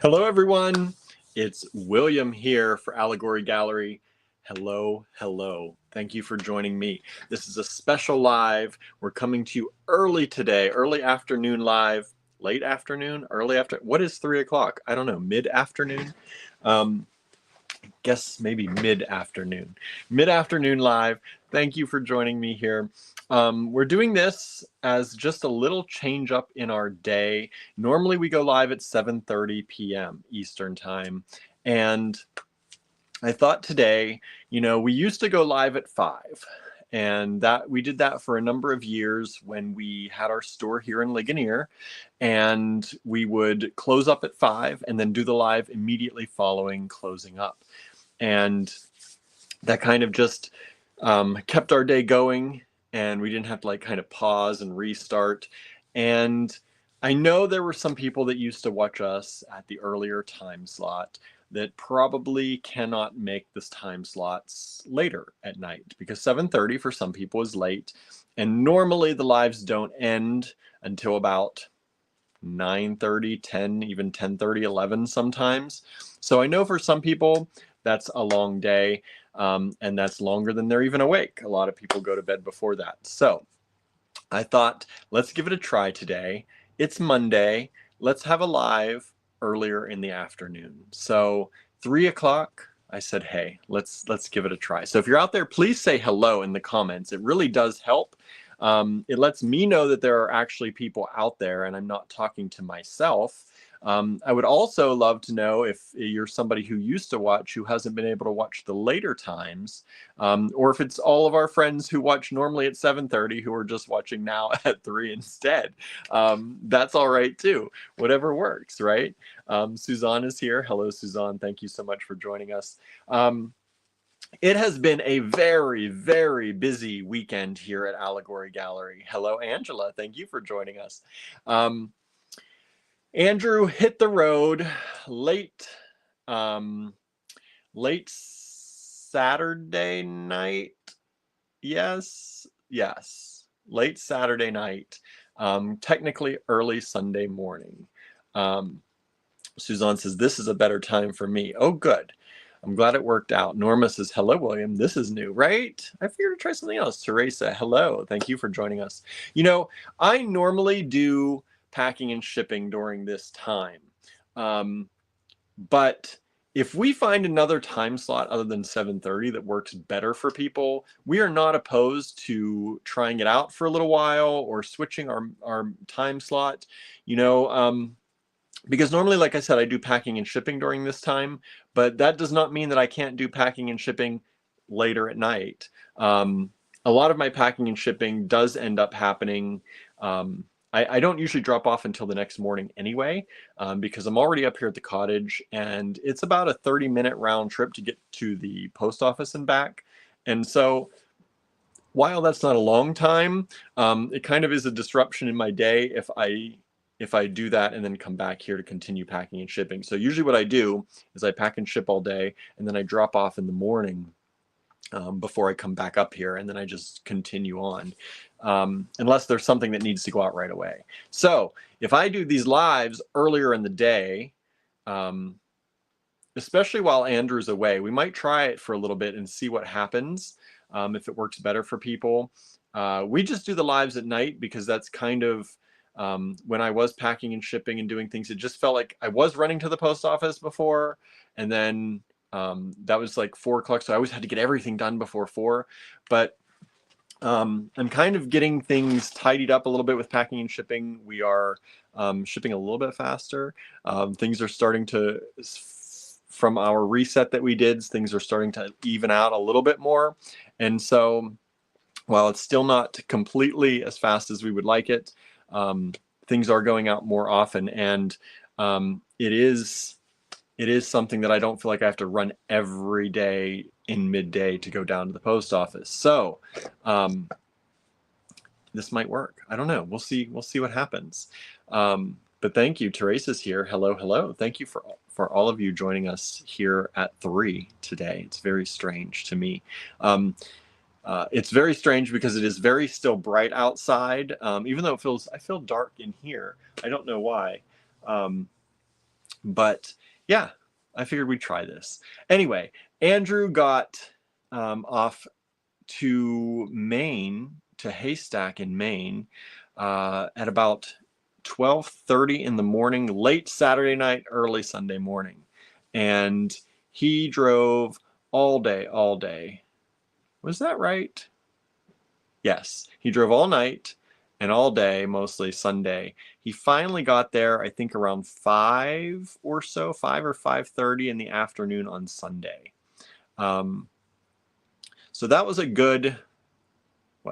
Hello, everyone. It's William here for Allegory Gallery. Hello, hello. Thank you for joining me. This is a special live. We're coming to you early today, early afternoon live, late afternoon, early after. What is 3 o'clock? I don't know, mid-afternoon? Guess maybe mid-afternoon. Mid-afternoon live. Thank you for joining me here. We're doing this as just a little change up in our day. Normally we go live at 7:30 p.m. Eastern time. And I thought today, we used to go live at 5. And that we did that for a number of years when we had our store here in Ligonier, and we would close up at 5 and then do the live immediately following closing up. And that kind of just kept our day going, and we didn't have to kind of pause and restart. And I know there were some people that used to watch us at the earlier time slot that probably cannot make this time slots later at night, because 7:30 for some people is late, and normally the lives don't end until about 9:30, 10, even 10:30, 11 sometimes. So I know for some people that's a long day, and that's longer than they're even awake. A lot of people go to bed before that. So I thought, let's give it a try today. It's Monday. Let's have a live earlier in the afternoon. So 3 o'clock, I said, hey, let's give it a try. So if you're out there, please say hello in the comments. It really does help. It lets me know that there are actually people out there and I'm not talking to myself. I would also love to know if you're somebody who used to watch who hasn't been able to watch the later times, or if it's all of our friends who watch normally at 7:30 who are just watching now at 3 instead. That's all right too. Whatever works, right? Suzanne is here. Hello, Suzanne. Thank you so much for joining us. It has been a very, very busy weekend here at Allegory Gallery. Hello, Angela. Thank you for joining us. Andrew hit the road late Saturday night. Yes. Late Saturday night. Technically early Sunday morning. Suzanne says, this is a better time for me. Oh, good. I'm glad it worked out. Norma says, hello, William. This is new, right? I figured to try something else. Teresa, hello. Thank you for joining us. I normally do packing and shipping during this time. But if we find another time slot other than 7:30 that works better for people, we are not opposed to trying it out for a little while or switching our time slot. Because normally, like I said, I do packing and shipping during this time, but that does not mean that I can't do packing and shipping later at night. A lot of my packing and shipping does end up happening. I don't usually drop off until the next morning anyway, because I'm already up here at the cottage, and it's about a 30-minute round trip to get to the post office and back. And so while that's not a long time, it kind of is a disruption in my day if I do that and then come back here to continue packing and shipping. So usually what I do is I pack and ship all day, and then I drop off in the morning before I come back up here, and then I just continue on, unless there's something that needs to go out right away. So if I do these lives earlier in the day, especially while Andrew's away, we might try it for a little bit and see what happens, if it works better for people. We just do the lives at night because that's kind of when I was packing and shipping and doing things, it just felt like I was running to the post office before, and then that was like 4 o'clock, so I always had to get everything done before 4. But I'm kind of getting things tidied up a little bit with packing and shipping. We are shipping a little bit faster. Things are starting to, from our reset that we did, things are starting to even out a little bit more. And so while it's still not completely as fast as we would like it, things are going out more often, and it is something that I don't feel like I have to run every day in midday to go down to the post office. So this might work. I don't know. We'll see what happens. But thank you. Teresa's here. Hello. Thank you for all of you joining us here at 3 today. It's very strange to me. It's very strange because it is very still bright outside, even though I feel dark in here. I don't know why. But yeah, I figured we'd try this. Anyway, Andrew got off to Maine, to Haystack in Maine, at about 12:30 in the morning, late Saturday night, early Sunday morning. And he drove all day, all day. Was that right? Yes, he drove all night and all day, mostly Sunday. He finally got there, I think around 5 or so, 5 or 5:30 in the afternoon on Sunday. So that was a good,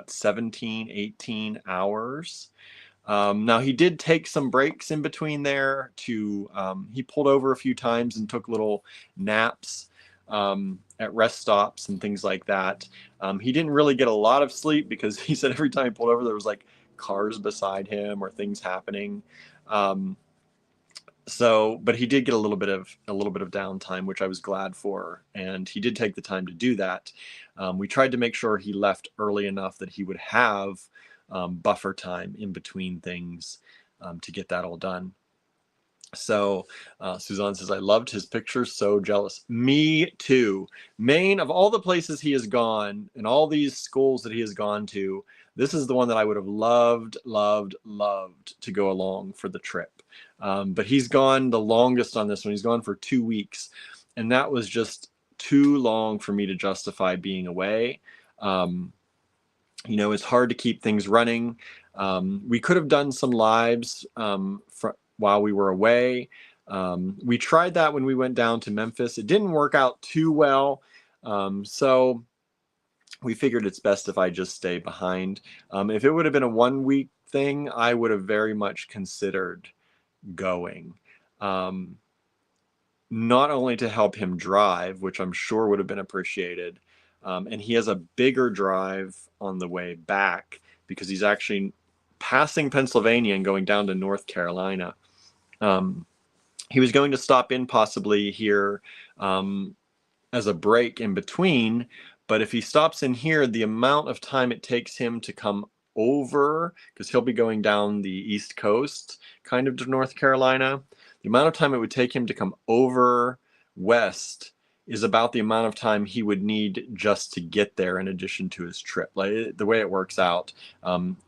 17, 18 hours. Now he did take some breaks in between there he pulled over a few times and took little naps at rest stops and things like that. He didn't really get a lot of sleep because he said every time he pulled over there was like cars beside him or things happening. But he did get a little bit of downtime, which I was glad for, and he did take the time to do that. We tried to make sure he left early enough that he would have buffer time in between things to get that all done. So Suzanne says, I loved his pictures, so jealous. Me too. Maine, of all the places he has gone and all these schools that he has gone to, this is the one that I would have loved to go along for the trip. But he's gone the longest on this one. He's gone for 2 weeks, and that was just too long for me to justify being away. It's hard to keep things running. We could have done some lives while we were away. We tried that when we went down to Memphis. It didn't work out too well. So we figured it's best if I just stay behind. If it would have been a 1-week thing, I would have very much considered going. Not only to help him drive, which I'm sure would have been appreciated, and he has a bigger drive on the way back because he's actually passing Pennsylvania and going down to North Carolina. He was going to stop in possibly here as a break in between, but if he stops in here, the amount of time it takes him to come over, because he'll be going down the East Coast kind of to North Carolina, the amount of time it would take him to come over west is about the amount of time he would need just to get there in addition to his trip. Like the way it works out,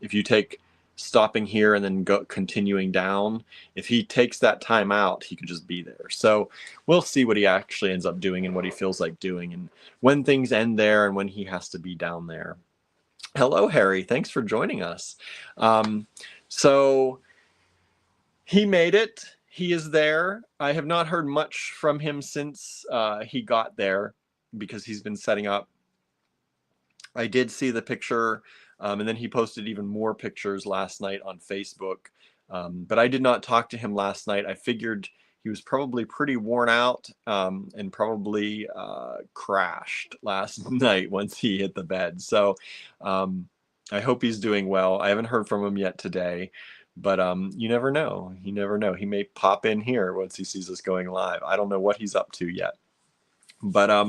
if you take stopping here and then continuing down, if he takes that time out, he could just be there. So we'll see what he actually ends up doing and what he feels like doing and when things end there and when he has to be down there. Hello, Harry. Thanks for joining us. So he made it. He is there. I have not heard much from him since he got there because he's been setting up. I did see the picture, and then he posted even more pictures last night on Facebook. But I did not talk to him last night. I figured he was probably pretty worn out and probably crashed last night once he hit the bed. So I hope he's doing well. I haven't heard from him yet today. But you never know. You never know. He may pop in here once he sees us going live. I don't know what he's up to yet. But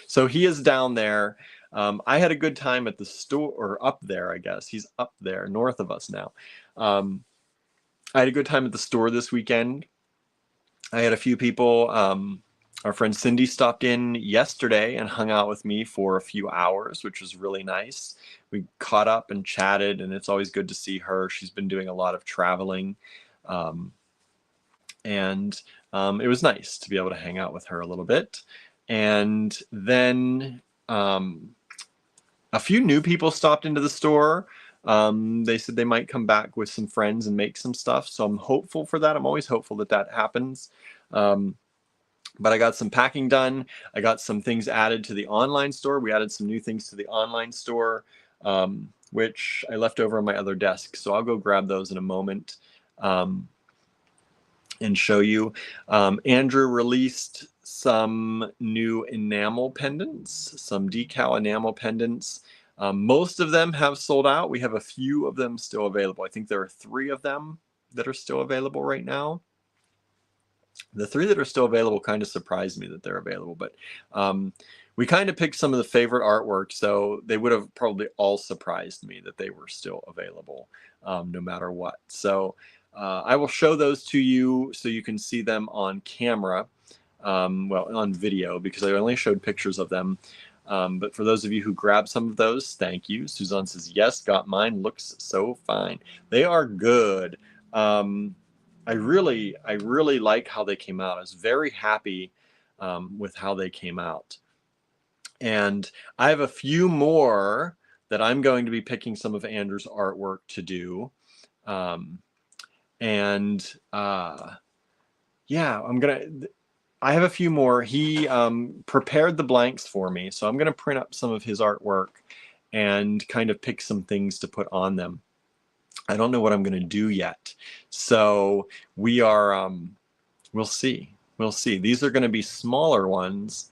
so he is down there. I had a good time at the store, or up there, I guess. He's up there, north of us now. I had a good time at the store this weekend. I had a few people. Our friend Cindy stopped in yesterday and hung out with me for a few hours, which was really nice. We caught up and chatted, and it's always good to see her. She's been doing a lot of traveling. And it was nice to be able to hang out with her a little bit. And then a few new people stopped into the store. They said they might come back with some friends and make some stuff. So I'm hopeful for that. I'm always hopeful that that happens. But I got some packing done. I got some things added to the online store. We added some new things to the online store, which I left over on my other desk. So I'll go grab those in a moment and show you. Andrew released some new enamel pendants, some decal enamel pendants. Most of them have sold out. We have a few of them still available. I think there are 3 of them that are still available right now. The 3 that are still available kind of surprised me that they're available, but we kind of picked some of the favorite artwork, so they would have probably all surprised me that they were still available no matter what. So I will show those to you so you can see them on camera, well, on video, because I only showed pictures of them. But for those of you who grabbed some of those, thank you. Suzanne says, yes, got mine. Looks so fine. They are good. I really like how they came out. I was very happy with how they came out. And I have a few more that I'm going to be picking some of Andrew's artwork to do. Yeah, I have a few more. He prepared the blanks for me, so I'm going to print up some of his artwork and kind of pick some things to put on them. I don't know what I'm going to do yet, so we are. We'll see. We'll see. These are going to be smaller ones.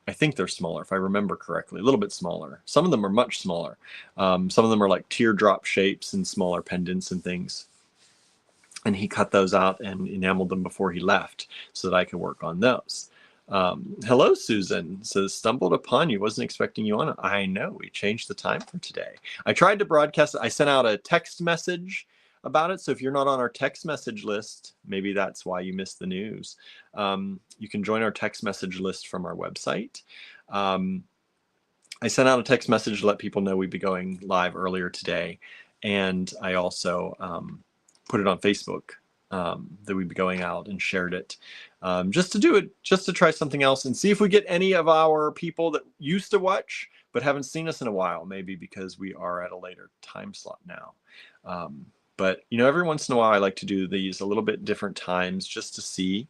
I think they're smaller, if I remember correctly, a little bit smaller. Some of them are much smaller. Some of them are like teardrop shapes and smaller pendants and things. And he cut those out and enameled them before he left so that I could work on those. Hello, Susan. Says, stumbled upon you. Wasn't expecting you on. I know. We changed the time for today. I tried to broadcast. I sent out a text message about it. So if you're not on our text message list, maybe that's why you missed the news. You can join our text message list from our website. I sent out a text message to let people know we'd be going live earlier today. And I also put it on Facebook that we'd be going out and shared it just to try something else and see if we get any of our people that used to watch but haven't seen us in a while, maybe because we are at a later time slot now. But, you know, every once in a while I like to do these a little bit different times just to see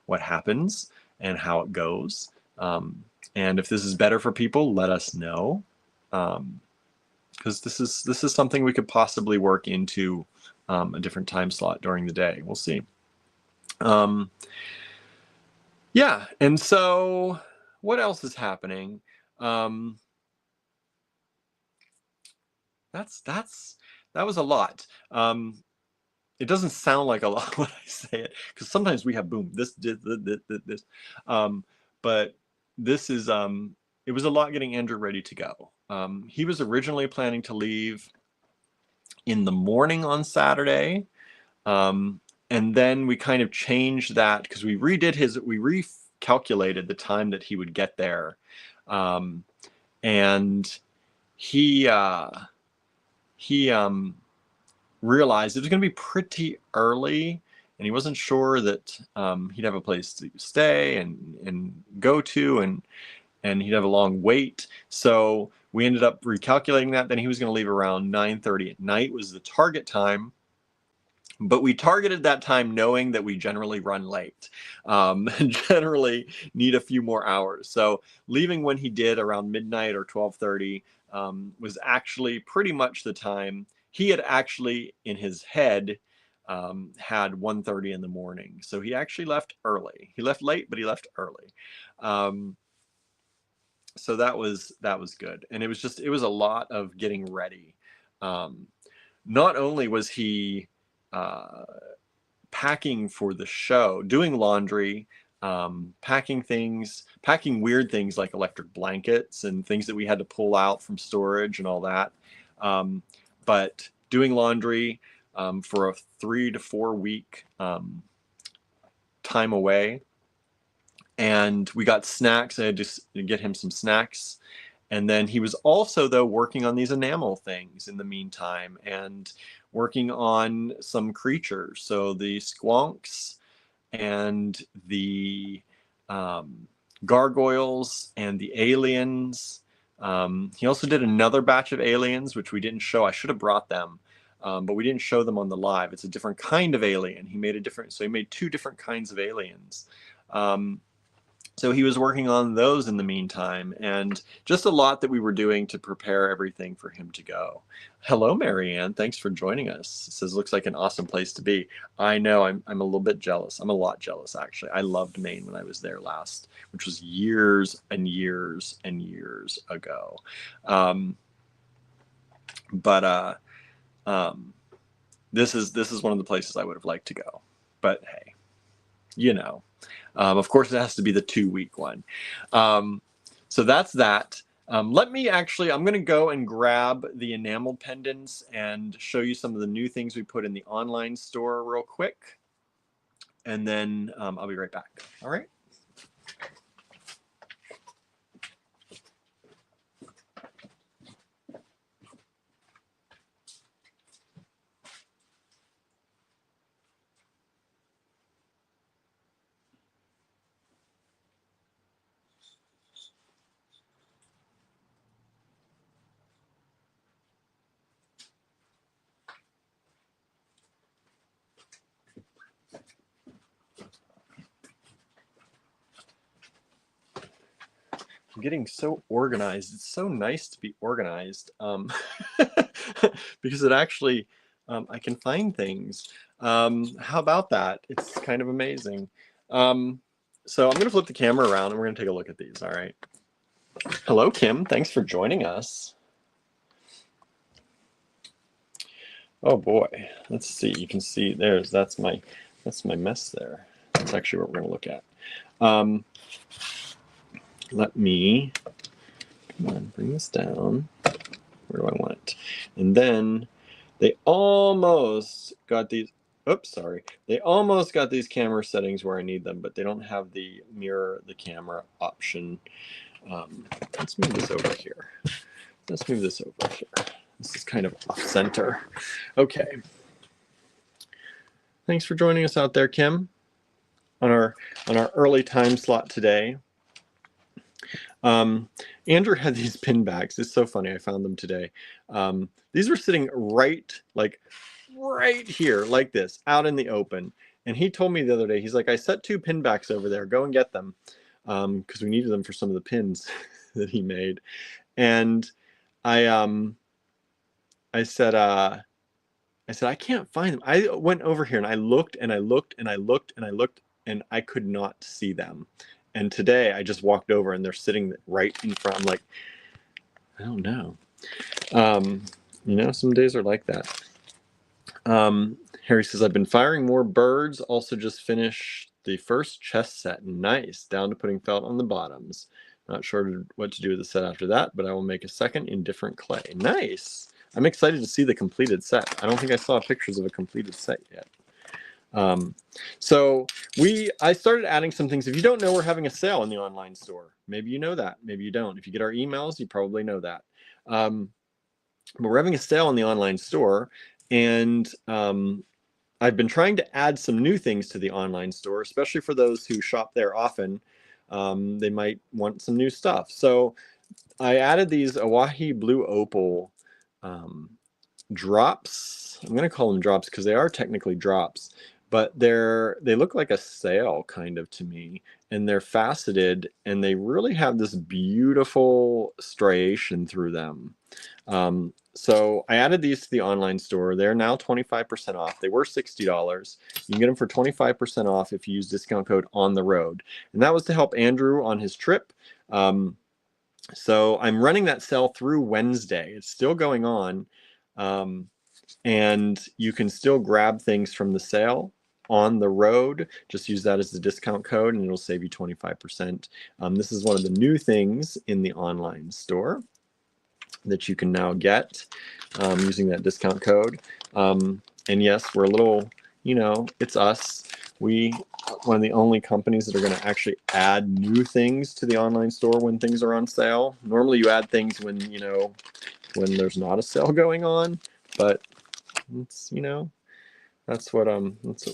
what happens and how it goes. And if this is better for people, let us know. Because this is something we could possibly work into a different time slot during the day. We'll see. Yeah, and so what else is happening? That was a lot. It doesn't sound like a lot when I say it, because sometimes we have boom, this. But this is it was a lot getting Andrew ready to go. He was originally planning to leave in the morning on Saturday. And then we kind of changed that because we recalculated the time that he would get there. And he realized it was going to be pretty early, and he wasn't sure that he'd have a place to stay and go to, and he'd have a long wait. So we ended up recalculating that. Then he was going to leave around 9:30 at night was the target time. But we targeted that time knowing that we generally run late, generally need a few more hours. So leaving when he did around midnight or 12:30 was actually pretty much the time he had actually in his head had 1:30 in the morning. So he actually left early. He left late, but he left early. So that was good. And it was a lot of getting ready. Not only was he packing for the show, doing laundry, packing weird things like electric blankets and things that we had to pull out from storage and all that. But doing laundry for a 3 to 4 week time away. And we got snacks. I had to get him some snacks. And then he was also, though, working on these enamel things in the meantime and working on some creatures. So the squonks and the gargoyles and the aliens. He also did another batch of aliens, which we didn't show. I should have brought them, but we didn't show them on the live. It's a different kind of alien. So he made 2 different kinds of aliens. So he was working on those in the meantime, and just a lot that we were doing to prepare everything for him to go. Hello, Marianne. Thanks for joining us. It says, looks like an awesome place to be. I know, I'm a little bit jealous. I'm a lot jealous, actually. I loved Maine when I was there last, which was years and years and years ago. This is one of the places I would have liked to go. But hey, you know. Of course, it has to be the 2-week one. So that's that. I'm going to go and grab the enamel pendants and show you some of the new things we put in the online store real quick. And then I'll be right back. All right. I'm getting so organized. It's so nice to be organized because it actually, I can find things. How about that? It's kind of amazing. So I'm going to flip the camera around and we're going to take a look at these. All right. Hello, Kim. Thanks for joining us. Oh boy. Let's see. You can see that's my mess there. That's actually what we're going to look at. Let me come on, bring this down. Where do I want it? And then they almost got these. Oops, sorry. They almost got these camera settings where I need them, but they don't have the mirror the camera option. Let's move this over here. Let's move this over here. This is kind of off center. Okay. Thanks for joining us out there, Kim, on our early time slot today. Andrew had these pin bags. It's so funny. I found them today. These were sitting right here, like this, out in the open. And he told me the other day, he's like, I set 2 pin backs over there. Go and get them, because we needed them for some of the pins that he made. And I said, I can't find them. I went over here and I looked and I looked and I looked and I looked and I could not see them. And today I just walked over and they're sitting right in front. I'm like, I don't know. You know, some days are like that. Harry says, I've been firing more birds. Also just finished the first chest set. Nice. Down to putting felt on the bottoms. Not sure what to do with the set after that, but I will make a second in different clay. Nice. I'm excited to see the completed set. I don't think I saw pictures of a completed set yet. So I started adding some things. If you don't know, we're having a sale in the online store. Maybe you know that. Maybe you don't. If you get our emails, you probably know that. But we're having a sale in the online store. And I've been trying to add some new things to the online store, especially for those who shop there often. They might want some new stuff. So I added these Awahi Blue Opal drops. I'm going to call them drops because they are technically drops, but they look like a sail kind of to me, and they're faceted and they really have this beautiful striation through them. So I added these to the online store. They're now 25% off. They were $60. You can get them for 25% off if you use discount code on the road. And that was to help Andrew on his trip. So I'm running that sale through Wednesday. It's still going on. And you can still grab things from the sale on the road. Just use that as the discount code and it'll save you 25%. This is one of the new things in the online store that you can now get using that discount code. And yes, we're a little, you know, it's us. One of the only companies that are going to actually add new things to the online store when things are on sale. Normally you add things when, you know, when there's not a sale going on, but it's, you know, that's what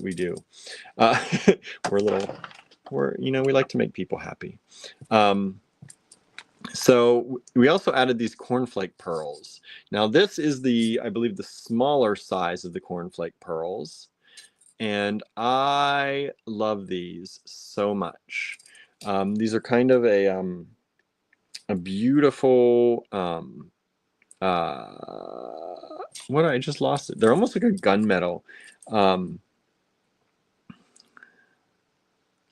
we do. You know, we like to make people happy. So we also added these cornflake pearls. Now this is I believe the smaller size of the cornflake pearls. And I love these so much. These are kind of a beautiful, what, I just lost it. They're almost like a gunmetal,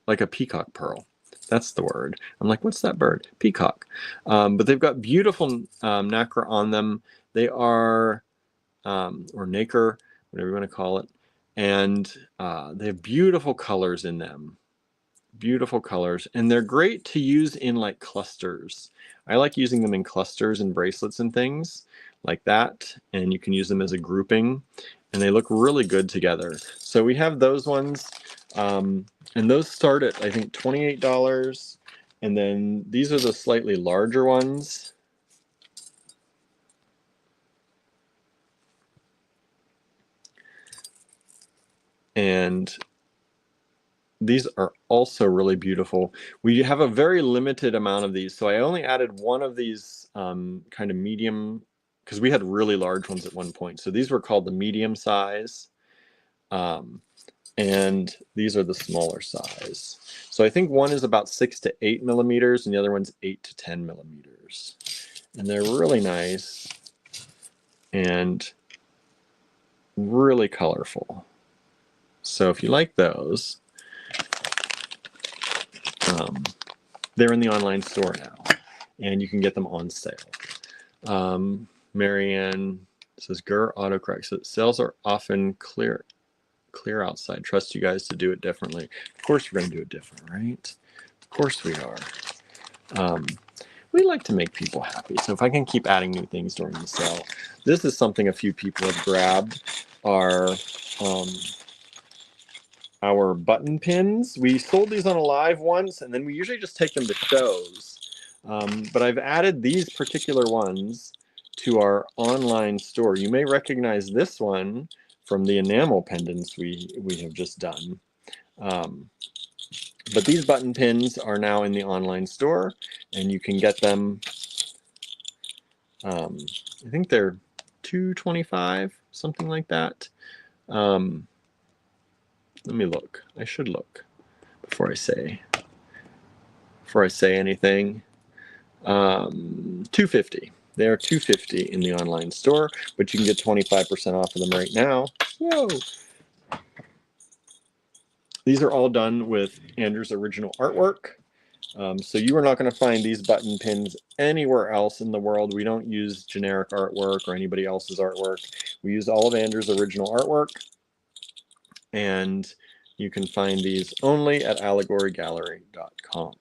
like a peacock pearl. That's the word. I'm like, what's that bird? Peacock. But they've got beautiful nacre on them. They are, or nacre, whatever you want to call it. And they have beautiful colors in them. Beautiful colors, and they're great to use in like clusters. I like using them in clusters and bracelets and things like that, and you can use them as a grouping, and they look really good together. So we have those ones, and those start at I think $28, and then these are the slightly larger ones. And these are also really beautiful. We have a very limited amount of these, so I only added one of these kind of medium, because we had really large ones at one point. So these were called the medium size, and these are the smaller size. So I think one is about 6 to 8 millimeters, and the other one's 8 to 10 millimeters. And they're really nice and really colorful. So if you like those, they're in the online store now, and you can get them on sale. Marianne says, "Gur autocorrect. So sales are often clear outside. Trust you guys to do it differently." Of course we're going to do it different, right? Of course we are. We like to make people happy. So if I can keep adding new things during the sale. This is something a few people have grabbed, our button pins. We sold these on a live once, and then we usually just take them to shows. But I've added these particular ones to our online store. You may recognize this one from the enamel pendants we have just done. But these button pins are now in the online store, and you can get them, I think they're $2.25, something like that. Let me look. I should look before I say anything. $2.50. They are $2.50 in the online store, but you can get 25% off of them right now. Whoa! These are all done with Andrew's original artwork. So you are not going to find these button pins anywhere else in the world. We don't use generic artwork or anybody else's artwork. We use all of Andrew's original artwork, and you can find these only at allegorygallery.com.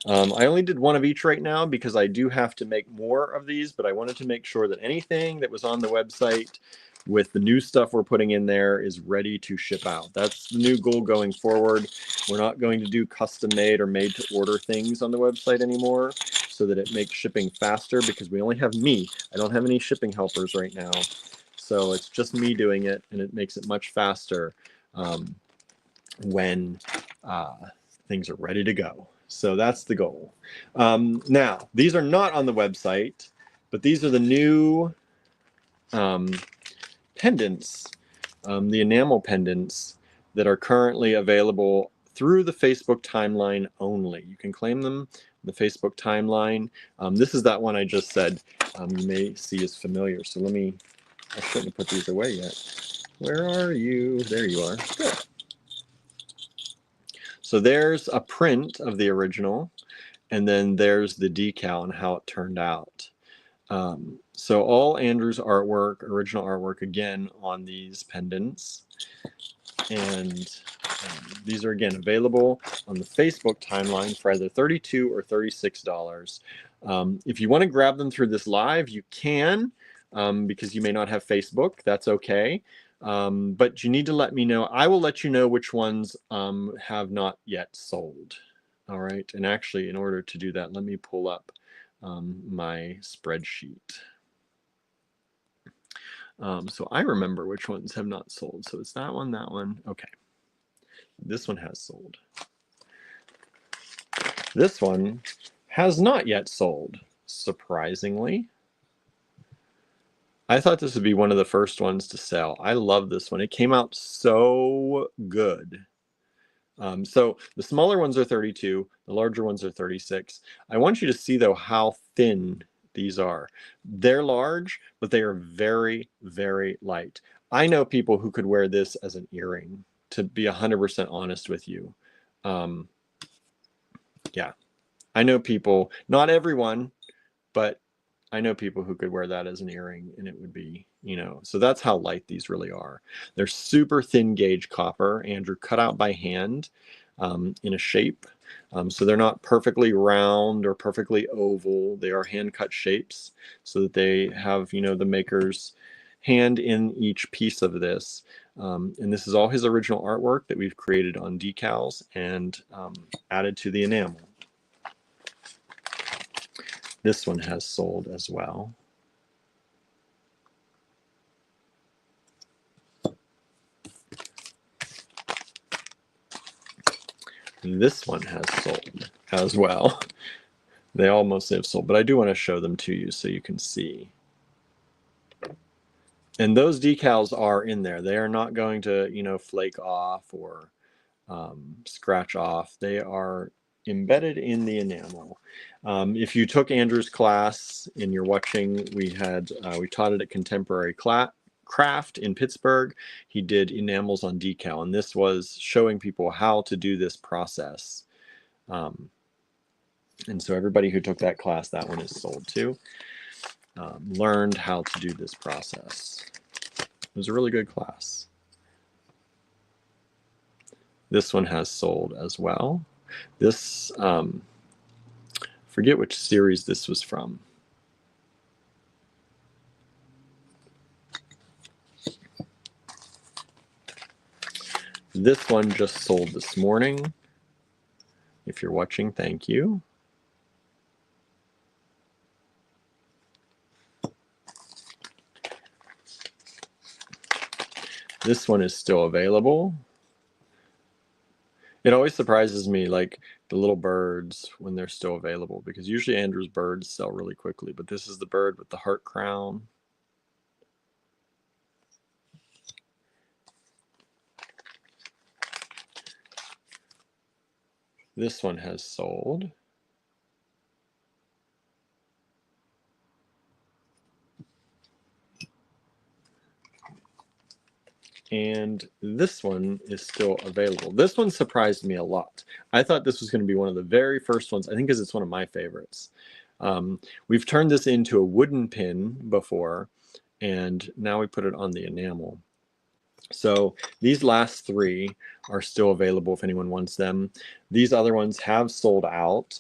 I only did one of each right now because I do have to make more of these, but I wanted to make sure that anything that was on the website with the new stuff we're putting in there is ready to ship out. That's the new goal going forward. We're not going to do custom made or made to order things on the website anymore, so that it makes shipping faster, because we only have me. I don't have any shipping helpers right now. So it's just me doing it, and it makes it much faster when things are ready to go. So that's the goal. Now, these are not on the website, but these are the new pendants, the enamel pendants that are currently available through the Facebook timeline only. You can claim them in the Facebook timeline. This is that one I just said you may see as familiar. So I shouldn't have put these away yet. Where are you? There you are. Good. So there's a print of the original, and then there's the decal and how it turned out. So all Andrew's artwork, original artwork, again on these pendants. And these are, again, available on the Facebook timeline for either $32 or $36. If you want to grab them through this live, you can, because you may not have Facebook. That's okay. But you need to let me know. I will let you know which ones have not yet sold. All right. And actually, in order to do that, let me pull up my spreadsheet. So I remember which ones have not sold. So it's that one, that one. Okay. This one has sold. This one has not yet sold, surprisingly. I thought this would be one of the first ones to sell. I love this one. It came out so good. So the smaller ones are 32, the larger ones are 36. I want you to see, though, how thin these are. They're large, but they are very, very light. I know people who could wear this as an earring, to be 100% honest with you. Yeah, I know people, not everyone, but I know people who could wear that as an earring, and it would be, so that's how light these really are. They're super thin gauge copper. Andrew cut out by hand. in a shape. So they're not perfectly round or perfectly oval. They are hand-cut shapes so that they have, you know, the maker's hand in each piece of this. And this is all his original artwork that we've created on decals and added to the enamel. This one has sold as well. This one has sold as well. They all mostly have sold, but I do want to show them to you so you can see. And those decals are in there. They are not going to, you know, flake off or scratch off. They are embedded in the enamel. If you took Andrew's class and you're watching, we taught it at Contemporary Craft in Pittsburgh. He did enamels on decal, and this was showing people how to do this process. And so everybody who took that class, that one is sold too. Learned how to do this process. It was a really good class. This one has sold as well. This, forget which series this was from. This one just sold this morning. If you're watching, thank you. This one is still available. It always surprises me, like the little birds when they're still available, because usually Andrew's birds sell really quickly, but this is the bird with the heart crown. This one has sold. And this one is still available. This one surprised me a lot. I thought this was going to be one of the very first ones, I think because it's one of my favorites. We've turned this into a wooden pin before, and now we put it on the enamel. So these last three are still available if anyone wants them. These other ones have sold out,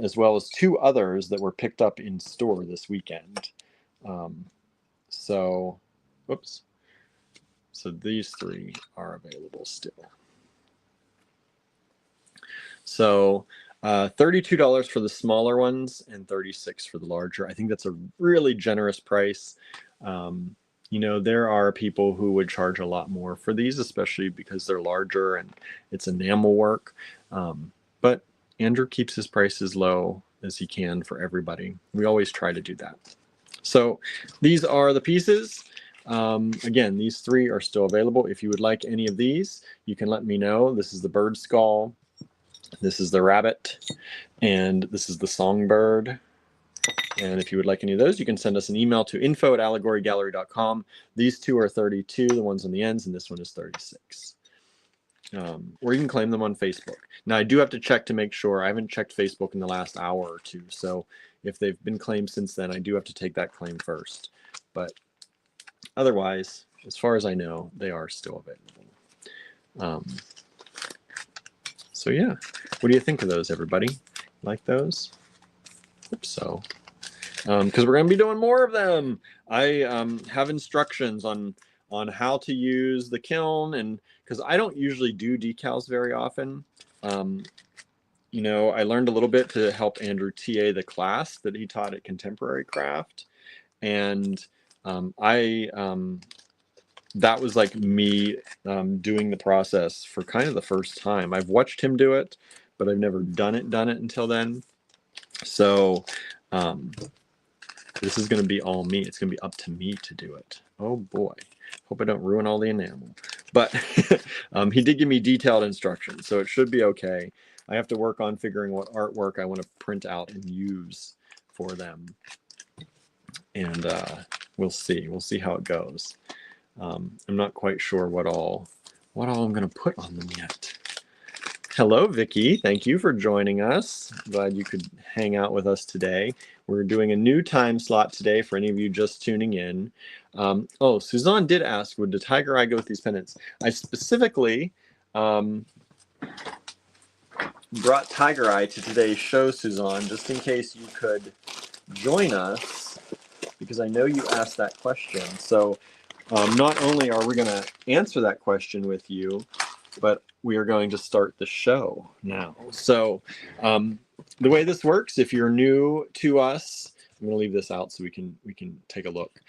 as well as two others that were picked up in store this weekend. So these three are available still. So $32 for the smaller ones and $36 for the larger. I think that's a really generous price. You know, there are people who would charge a lot more for these, especially because they're larger and it's enamel work. But Andrew keeps his prices low as he can for everybody. We always try to do that. So these are the pieces. Again, these three are still available. If you would like any of these, you can let me know. This is the bird skull. This is the rabbit. And this is the songbird. And if you would like any of those, you can send us an email to info@allegorygallery.com. These two are 32, the ones on the ends, and this one is 36. Or you can claim them on Facebook. Now, I do have to check to make sure. I haven't checked Facebook in the last hour or two. So if they've been claimed since then, I do have to take that claim first. But otherwise, as far as I know, they are still available. So yeah, what do you think of those, everybody? Like those? Hope so. Because we're going to be doing more of them. I have instructions on how to use the kiln, and because I don't usually do decals very often. You know, I learned a little bit to help Andrew TA the class that he taught at Contemporary Craft, and that was like me doing the process for kind of the first time. I've watched him do it, but I've never done it until then. So this is going to be all me. It's going to be up to me to do it. Oh boy. Hope I don't ruin all the enamel. But he did give me detailed instructions, so it should be okay. I have to work on figuring what artwork I want to print out and use for them. And we'll see. We'll see how it goes. I'm not quite sure what all I'm going to put on them yet. Hello, Vicky. Thank you for joining us. Glad you could hang out with us today. We're doing a new time slot today for any of you just tuning in. Oh, Suzanne did ask, would the tiger eye go with these pendants? I specifically brought Tiger Eye to today's show, Suzanne, just in case you could join us, because I know you asked that question. So not only are we going to answer that question with you, but we are going to start the show now. So the way this works, if you're new to us, I'm going to leave this out so we can take a look.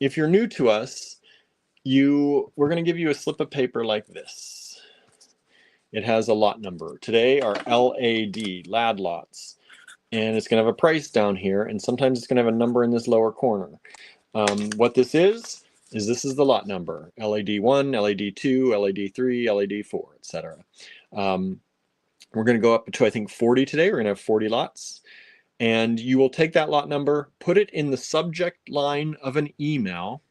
If you're new to us, we're going to give you a slip of paper like this. It has a lot number. Today are LAD lots, and it's going to have a price down here, and sometimes it's going to have a number in this lower corner. What this is this is the lot number: LAD1, LAD2, LAD3, LAD4, etc. We're going to go up to, I think, 40 today. We're going to have 40 lots. And you will take that lot number, put it in the subject line of an email,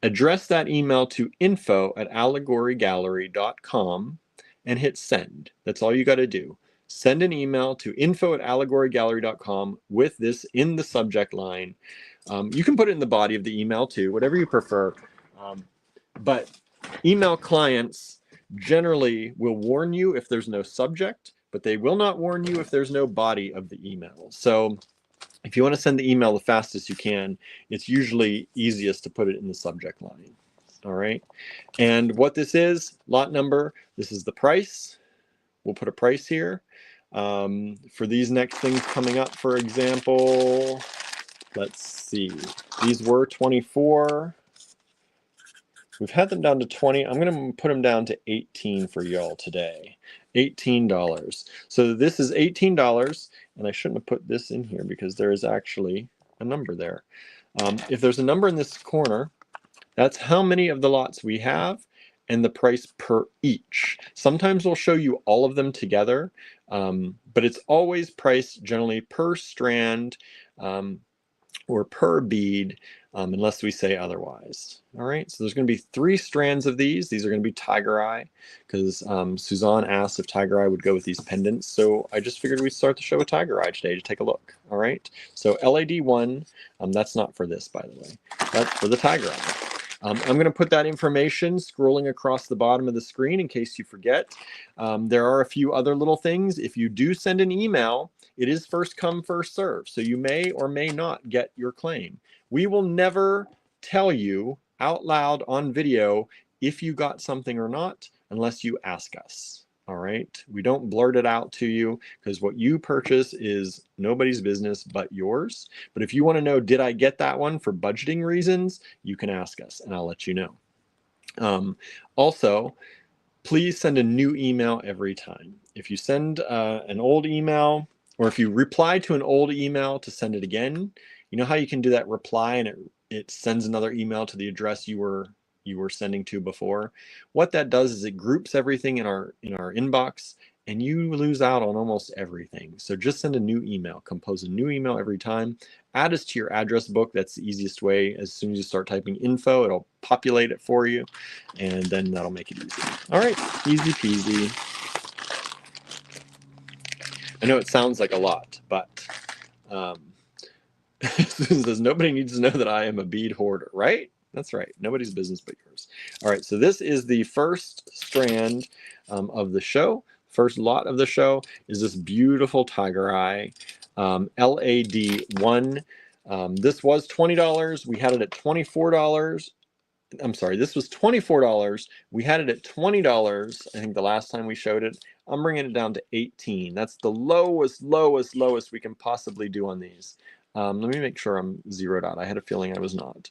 address that email to info@allegorygallery.com, and hit send. That's all you got to do. Send an email to info@allegorygallery.com with this in the subject line. You can put it in the body of the email too, whatever you prefer. But email clients generally will warn you if there's no subject, but they will not warn you if there's no body of the email. So if you want to send the email the fastest you can, it's usually easiest to put it in the subject line. All right. And what this is, lot number, this is the price. We'll put a price here. For these next things coming up, for example, let's see. These were 24. We've had them down to 20. I'm going to put them down to 18 for y'all today. $18. So this is $18, and I shouldn't have put this in here because there is actually a number there. If there's a number in this corner, that's how many of the lots we have and the price per each. Sometimes we'll show you all of them together, but it's always priced generally per strand or per bead, unless we say otherwise. All right, so there's going to be 3 strands of these. These are going to be Tiger Eye, because Suzanne asked if Tiger Eye would go with these pendants. So I just figured we'd start the show with Tiger Eye today to take a look. All right, so LAD1, that's not for this, by the way. That's for the Tiger Eye. I'm going to put that information scrolling across the bottom of the screen in case you forget. There are a few other little things. If you do send an email, it is first come, first serve. So you may or may not get your claim. We will never tell you out loud on video if you got something or not, unless you ask us. All right. We don't blurt it out to you because what you purchase is nobody's business but yours. But if you want to know, did I get that one for budgeting reasons, you can ask us and I'll let you know. Also, please send a new email every time. If you send an old email, or if you reply to an old email to send it again, you know how you can do that reply and it sends another email to the address you were sending to before? What that does is it groups everything in our inbox, and you lose out on almost everything. So just send a new email, compose a new email every time, add us to your address book. That's the easiest way. As soon as you start typing info, it'll populate it for you, and then that'll make it easy. All right, easy peasy. I know it sounds like a lot, but Susan says nobody needs to know that I am a bead hoarder, right? That's right. Nobody's business but yours. All right. So this is the first strand of the show. First lot of the show is this beautiful Tiger Eye LAD1. This was $20. We had it at $24. I'm sorry, this was $24. We had it at $20. I think the last time we showed it. I'm bringing it down to 18. That's the lowest we can possibly do on these. Let me make sure I'm zeroed out. I had a feeling I was not.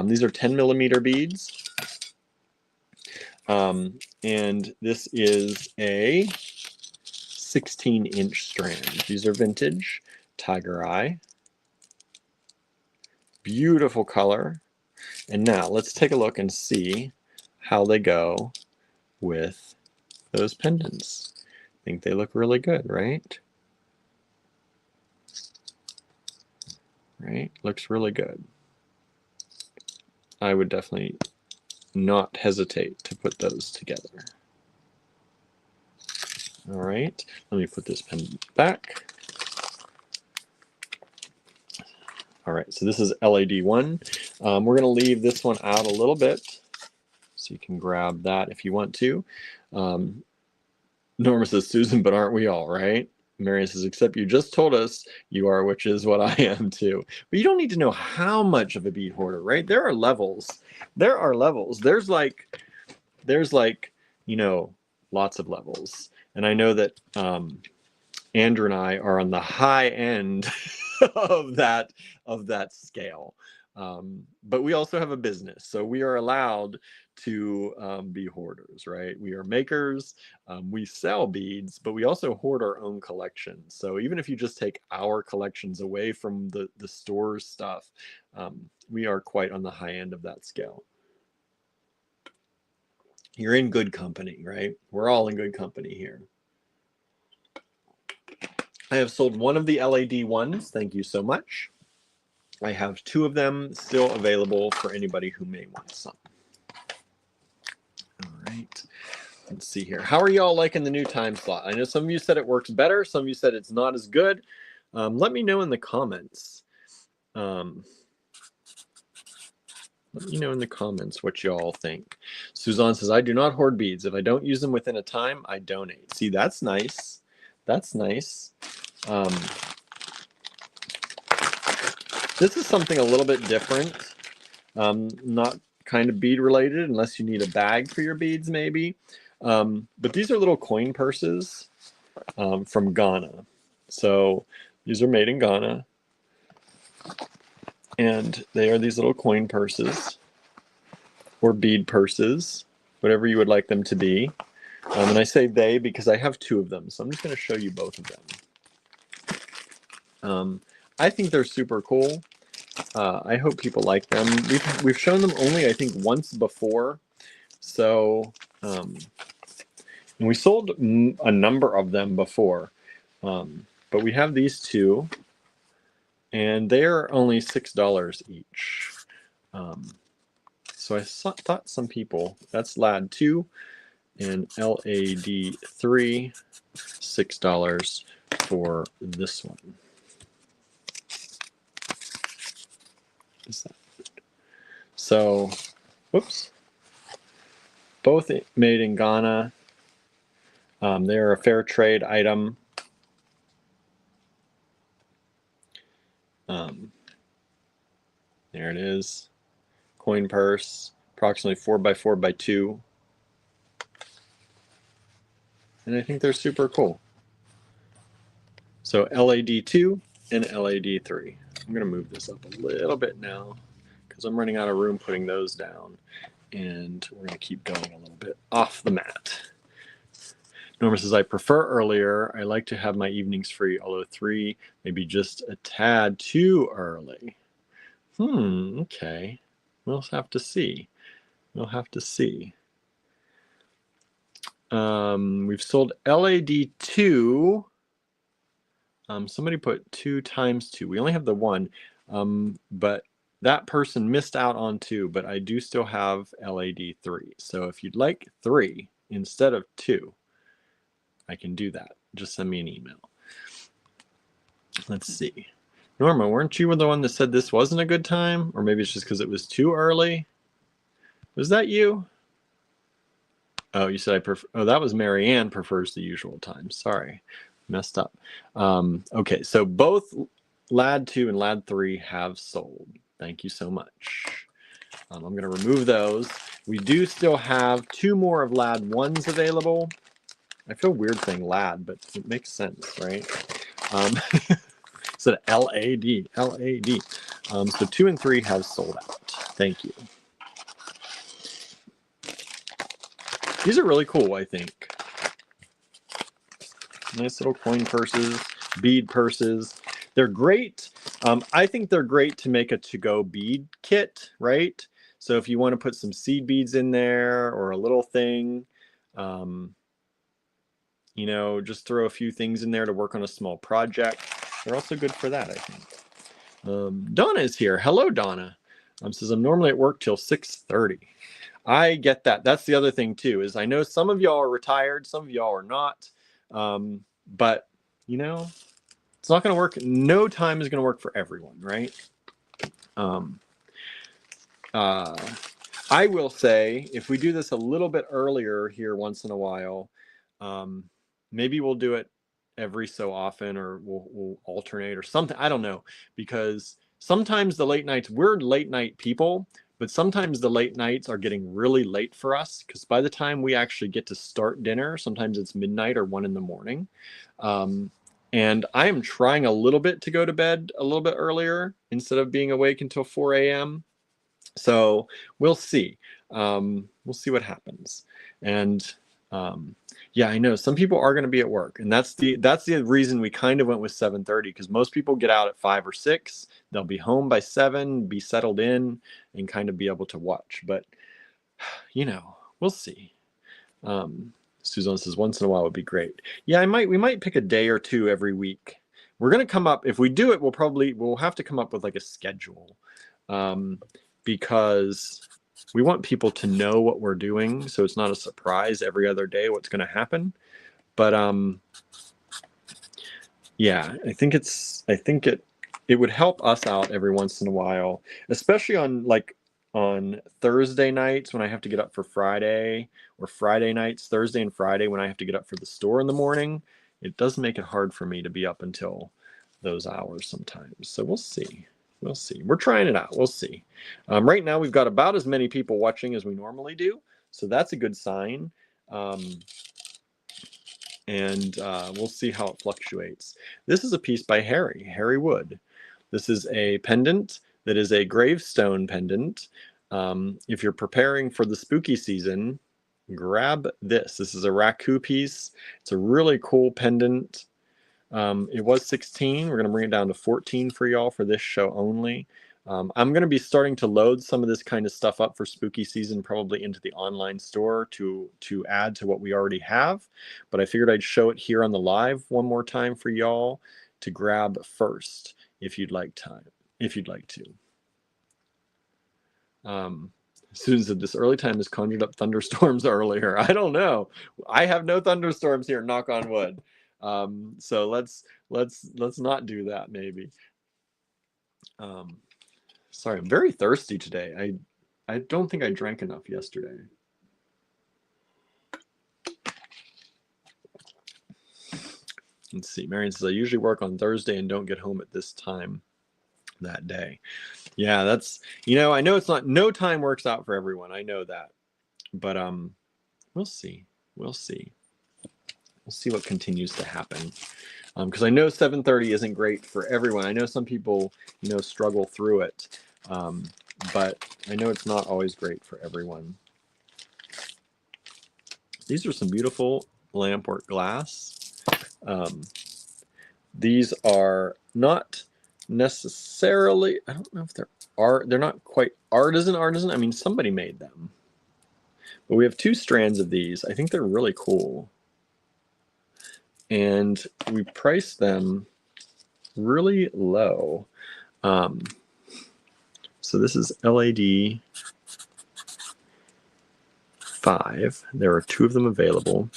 These are 10 millimeter beads. And this is a 16-inch strand. These are vintage Tiger Eye. Beautiful color. And now let's take a look and see how they go with those pendants. I think they look really good, right? Right? Looks really good. I would definitely not hesitate to put those together. All right, let me put this pendant back. All right, so this is LAD1. We're going to leave this one out a little bit, so you can grab that if you want to. Norma says, Susan, but aren't we all, right? Marion says, except you just told us you are, which is what I am too. But you don't need to know how much of a bead hoarder, right? There are levels. There are levels. There's like, you know, lots of levels. And I know that Andrew and I are on the high end of that scale. But we also have a business, so we are allowed to be hoarders, right? We are makers. We sell beads, but we also hoard our own collections. So even if you just take our collections away from the store's stuff, we are quite on the high end of that scale. You're in good company, right? We're all in good company here. I have sold one of the LAD ones. Thank you so much. I have 2 of them still available for anybody who may want some. All right. Let's see here. How are y'all liking the new time slot? I know some of you said it works better. Some of you said it's not as good. Let me know in the comments. Let me know in the comments what y'all think. Suzanne says, I do not hoard beads. If I don't use them within a time, I donate. See, that's nice. That's nice. This is something a little bit different. Not kind of bead related, unless you need a bag for your beads, maybe. But these are little coin purses from Ghana. So these are made in Ghana. And they are these little coin purses or bead purses, whatever you would like them to be. And I say they because I have 2 of them. So I'm just going to show you both of them. I think they're super cool. I hope people like them. We've shown them only, I think, once before. So, and we sold a number of them before. But we have these 2. And they're only $6 each. So I thought some people, that's LAD 2 and LAD 3, $6 for this one. Is that? So, whoops. Both made in Ghana. They're a fair trade item. There it is. Coin purse, approximately 4x4x2. And I think they're super cool. So LAD2 and LAD3. I'm going to move this up a little bit now because I'm running out of room putting those down. And we're going to keep going a little bit off the mat. Norma says, I prefer earlier. I like to have my evenings free, although 3 maybe just a tad too early. Okay. We'll have to see. We'll have to see. We've sold LAD2. Somebody put 2 times 2. We only have the 1, but that person missed out on 2, but I do still have LAD3. So if you'd like 3 instead of 2, I can do that. Just send me an email. Let's see. Norma, weren't you the one that said this wasn't a good time? Or maybe it's just because it was too early? Was that you? Oh, you said I prefer. Oh, that was Marianne prefers the usual time. Sorry, messed up. Okay, so both LAD 2 and LAD 3 have sold. Thank you so much. I'm going to remove those. We do still have 2 more of LAD 1s available. I feel weird saying LAD, but it makes sense, right? So LAD. So 2 and 3 have sold out. Thank you. These are really cool, I think. Nice little coin purses, bead purses. They're great. I think they're great to make a to-go bead kit, right? So if you want to put some seed beads in there or a little thing, you know, just throw a few things in there to work on a small project. They're also good for that, I think. Donna is here. Hello, Donna. Says, I'm normally at work till 6:30. I get that. That's the other thing, too, is I know some of y'all are retired. Some of y'all are not. But, you know, it's not going to work. No time is going to work for everyone, right? I will say, if we do this a little bit earlier here once in a while, maybe we'll do it every so often, or we'll alternate or something. I don't know, because sometimes the late nights, we're late night people, but sometimes the late nights are getting really late for us, because by the time we actually get to start dinner, sometimes it's midnight or 1 in the morning. And I am trying a little bit to go to bed a little bit earlier instead of being awake until 4 a.m. So we'll see. We'll see what happens. And yeah, I know some people are going to be at work, and that's the reason we kind of went with 7:30, because most people get out at 5 or 6. They'll be home by 7, be settled in, and kind of be able to watch. But we'll see. Suzanne says once in a while would be great. Yeah, we might pick a day or two every week. We're going to come up, if we do it, we'll have to come up with like a schedule, because we want people to know what we're doing, so it's not a surprise every other day what's going to happen. But yeah, I think it would help us out every once in a while, especially on Thursday nights when I have to get up for Friday, or Friday nights, Thursday and Friday, when I have to get up for the store in the morning. It does make it hard for me to be up until those hours sometimes. So we'll see. We'll see. We're trying it out. We'll see. Right now, we've got about as many people watching as we normally do, so that's a good sign. And we'll see how it fluctuates. This is a piece by Harry Wood. This is a pendant that is a gravestone pendant. If you're preparing for the spooky season, grab this. This is a raku piece. It's a really cool pendant. It was 16. We're going to bring it down to 14 for y'all for this show only. I'm going to be starting to load some of this kind of stuff up for spooky season, probably into the online store to add to what we already have. But I figured I'd show it here on the live one more time for y'all to grab first if you'd like to. Susan said this early time has conjured up thunderstorms earlier. I don't know. I have no thunderstorms here, knock on wood. So let's not do that, maybe. Sorry, I'm very thirsty today. I don't think I drank enough yesterday. Let's see. Marion says, I usually work on Thursday and don't get home at this time that day. Yeah, that's, I know it's not, no time works out for everyone. I know that. But we'll see. We'll see. We'll see what continues to happen. Because I know 7:30 isn't great for everyone. I know some people, struggle through it. But I know it's not always great for everyone. These are some beautiful lampwork glass. These are not necessarily, I don't know if they're not quite artisan. I mean, somebody made them. But we have 2 strands of these. I think they're really cool. And we priced them really low. So this is LAD 5. There are 2 of them available,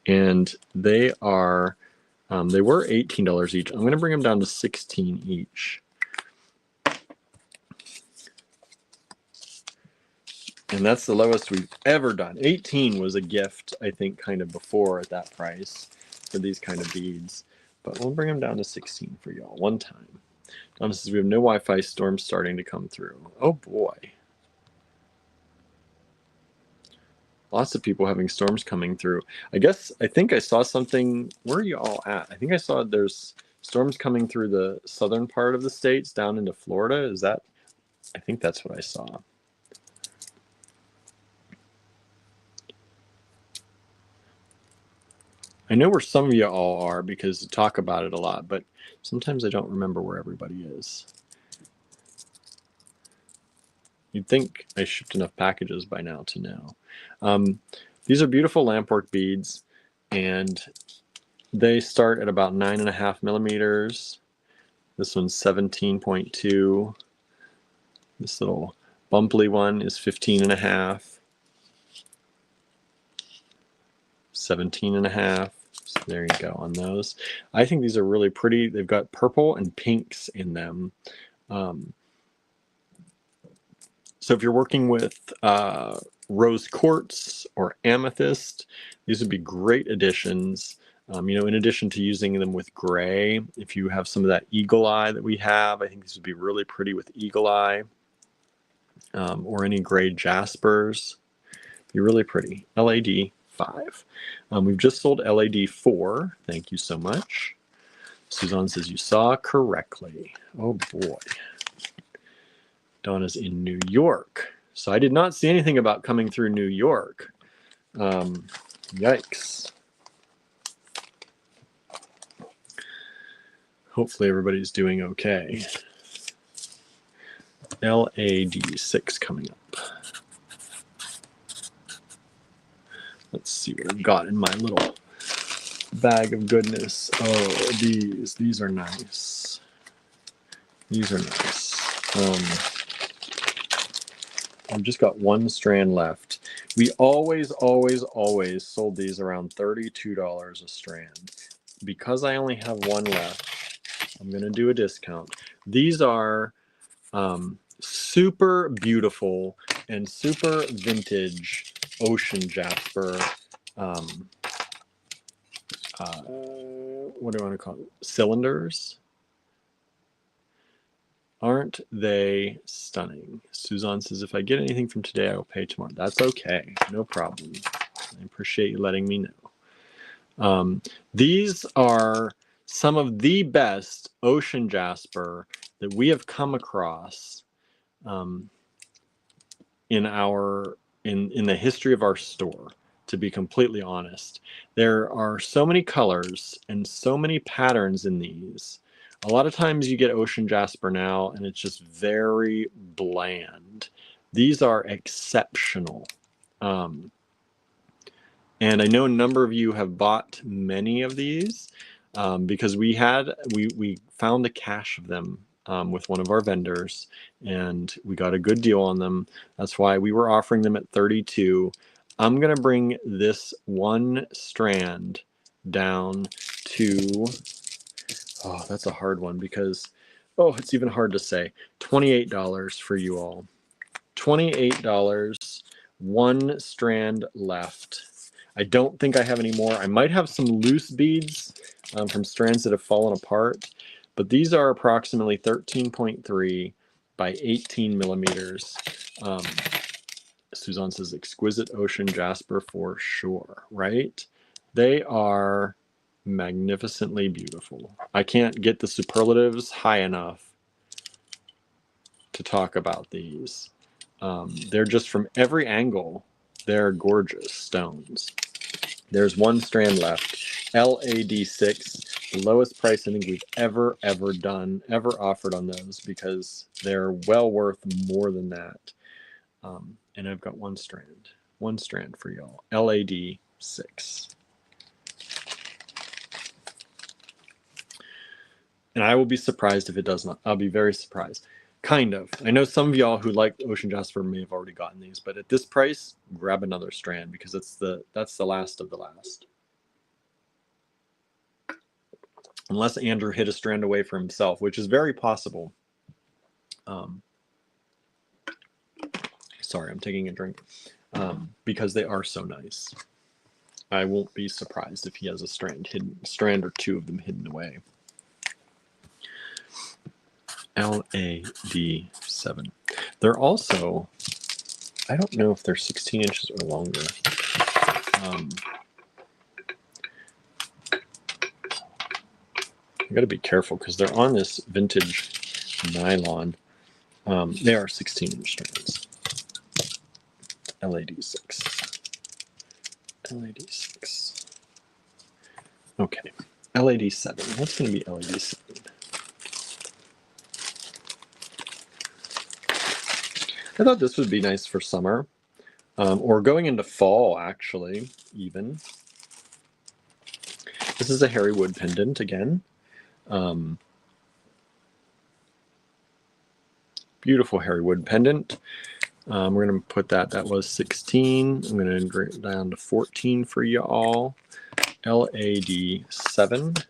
and they are they were $18 each. I'm going to bring them down to $16 each. And that's the lowest we've ever done. 18 was a gift, I think, kind of before at that price for these kind of beads. But we'll bring them down to 16 for y'all one time. Donna says we have no Wi-Fi storms starting to come through. Oh boy. Lots of people having storms coming through. I think I saw something. Where are you all at? I think I saw there's storms coming through the southern part of the states down into Florida. I think that's what I saw. I know where some of you all are because you talk about it a lot, but sometimes I don't remember where everybody is. You'd think I shipped enough packages by now to know. These are beautiful lampwork beads, and they start at about 9.5 millimeters. This one's 17.2. This little bumply one is 15.5. 17.5. So there you go on those. I think these are really pretty. They've got purple and pinks in them. So if you're working with rose quartz or amethyst, these would be great additions. You know, in addition to using them with gray, if you have some of that eagle eye that we have, I think these would be really pretty with eagle eye, or any gray jaspers. Be really pretty. LAD 5. We've just sold LAD 4. Thank you so much. Suzanne says you saw correctly. Oh boy. Donna's in New York. So I did not see anything about coming through New York. Yikes. Hopefully everybody's doing okay. LAD 6 coming up. Let's see what I've got in my little bag of goodness. Oh, these are nice. These are nice. I've just got one strand left. We always sold these around $32 a strand. Because I only have one left, I'm going to do a discount. These are super beautiful and super vintage ocean jasper. What do I want to call it? Cylinders. Aren't they stunning? Suzanne says, if I get anything from today, I will pay tomorrow. That's okay. No problem. I appreciate you letting me know. These are some of the best ocean jasper that we have come across in the history of our store, to be completely honest. There are so many colors and so many patterns in these. A lot of times you get ocean jasper now and it's just very bland. These are exceptional. And I know a number of you have bought many of these because we found a cache of them with one of our vendors, and we got a good deal on them. That's why we were offering them at $32. I'm gonna bring this one strand down to, oh, that's a hard one because, oh, it's even hard to say, $28 for you all. $28, one strand left. I don't think I have any more. I might have some loose beads from strands that have fallen apart, but these are approximately 13.3 by 18 millimeters. Suzanne says exquisite ocean jasper for sure, right? They are magnificently beautiful. I can't get the superlatives high enough to talk about these. They're just from every angle. They're gorgeous stones. There's one strand left. LAD6, the lowest price I think we've ever offered on those, because they're well worth more than that. And I've got one strand for y'all. LAD6. And I will be surprised if it does not. I'll be very surprised. Kind of. I know some of y'all who like ocean jasper may have already gotten these, but at this price, grab another strand because that's the last of the last. Unless Andrew hid a strand away for himself, which is very possible. Sorry, I'm taking a drink. Because they are so nice. I won't be surprised if he has a strand or two of them hidden away. LAD7. They're also, I don't know if they're 16 inches or longer. I got to be careful because they're on this vintage nylon. They are 16-inch strands. LAD6. LAD6. Okay. LAD7. What's going to be LAD7? I thought this would be nice for summer, or going into fall, actually, even. This is a hairy wood pendant again. Beautiful hairy wood pendant. We're going to put that was 16. I'm going to bring it down to 14 for you all. LAD7.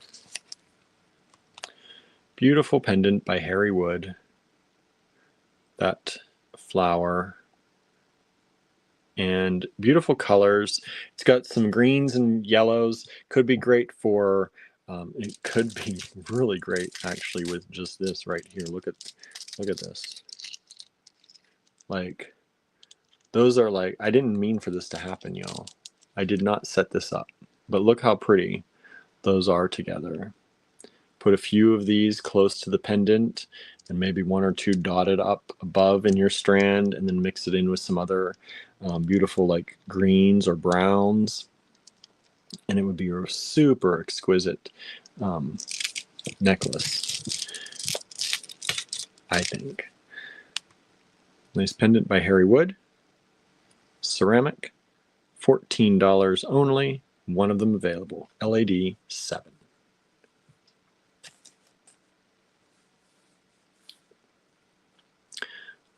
Beautiful pendant by Hairy Wood. That flower and beautiful colors. It's got some greens and yellows. Could be great for, it could be really great actually with just this right here. Look at this. Like, those are like, I didn't mean for this to happen, y'all. I did not set this up, but look how pretty those are together. Put a few of these close to the pendant and maybe one or two dotted up above in your strand, and then mix it in with some other beautiful like greens or browns, and it would be a super exquisite necklace, I think. Nice pendant by Harry Wood, ceramic, $14 only, one of them available, LAD 7.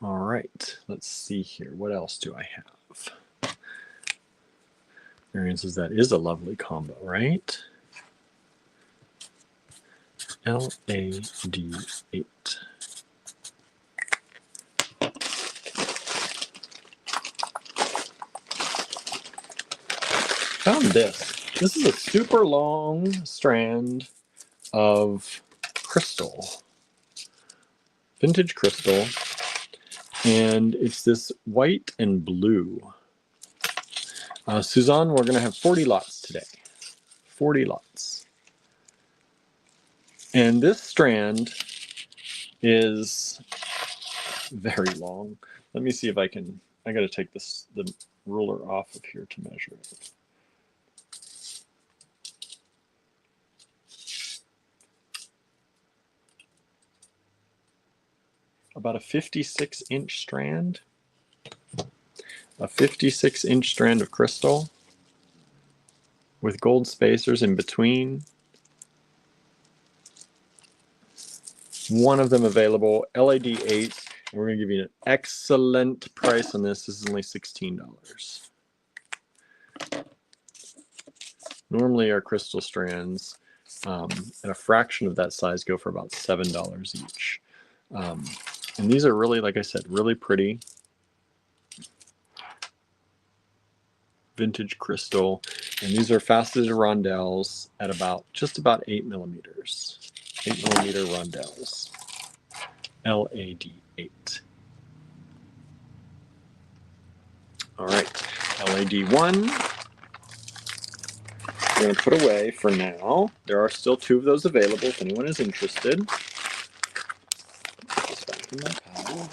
All right, let's see here. What else do I have? Marion says that is a lovely combo, right? LAD 8. Found this. This is a super long strand of crystal, vintage crystal, and it's this white and blue. Suzanne, we're going to have 40 lots today. 40 lots. And this strand is very long. Let me see if I can, I got to take the ruler off of here to measure it. About a 56-inch strand. A 56-inch strand of crystal with gold spacers in between. One of them available, LAD 8, and we're going to give you an excellent price on this. This is only $16. Normally our crystal strands at a fraction of that size go for about $7 each. And these are really, like I said, really pretty. Vintage crystal, and these are faceted rondelles at just about 8 millimeters. 8 millimeter rondelles. LAD 8. All right, LAD 1. We're going to put away for now. There are still 2 of those available if anyone is interested. Put this back in my pile.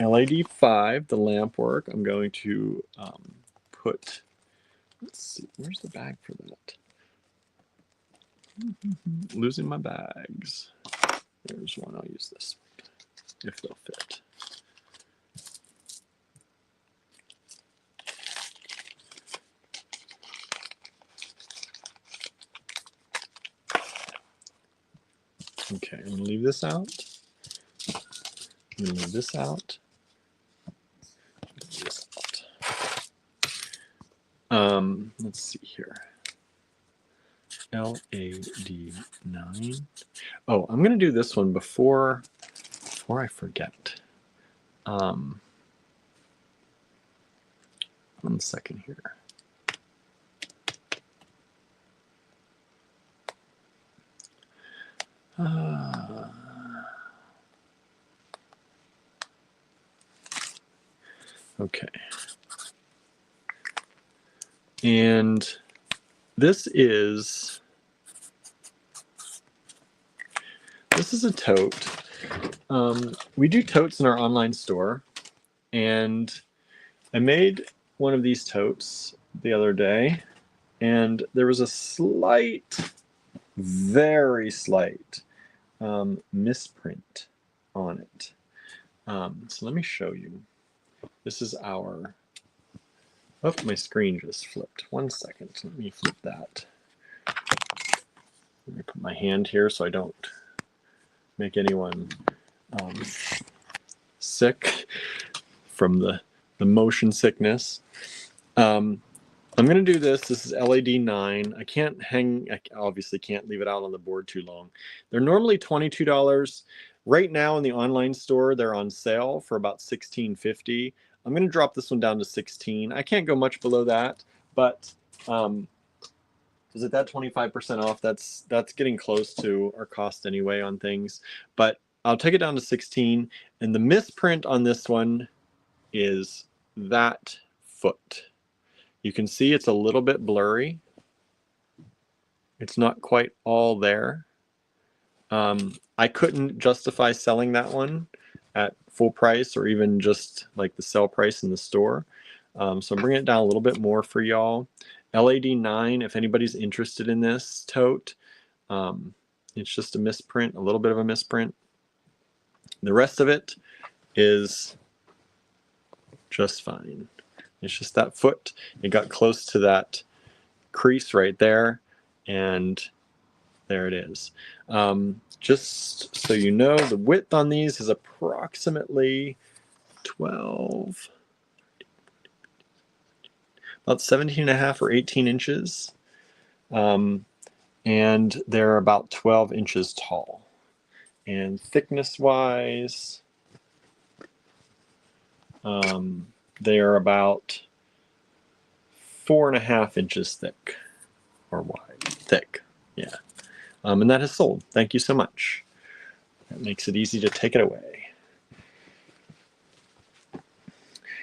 LAD 5, the lamp work, I'm going to put, let's see, where's the bag for that? Losing my bags. There's one, I'll use this one, if they'll fit. Okay, I'm gonna leave this out. I'm gonna leave this out. Let's see here. LAD 9. Oh, I'm gonna do this one before I forget. 1 second here. Okay. And this is a tote. We do totes in our online store, and I made one of these totes the other day, and there was a slight, very slight misprint on it. So let me show you. This is our, oh, my screen just flipped. 1 second, let me flip that. Let me put my hand here so I don't make anyone sick from the motion sickness. I'm going to do this. This is LAD 9. I obviously can't leave it out on the board too long. They're normally $22. Right now in the online store, they're on sale for about $16.50. I'm going to drop this one down to 16. I can't go much below that, but is it that 25% off? That's getting close to our cost anyway on things, but I'll take it down to 16. And the misprint on this one is that foot. You can see it's a little bit blurry. It's not quite all there. I couldn't justify selling that one at full price or even just like the sell price in the store. So I'm bringing it down a little bit more for y'all. LAD 9, if anybody's interested in this tote, it's just a misprint, a little bit of a misprint. The rest of it is just fine. It's just that foot. It got close to that crease right there, and there it is. Just so you know, the width on these is approximately 12, about 17.5 or 18 inches. And they're about 12 inches tall. And thickness-wise, they are about 4.5 inches thick, or wide. Thick, yeah. And that has sold. Thank you so much. That makes it easy to take it away.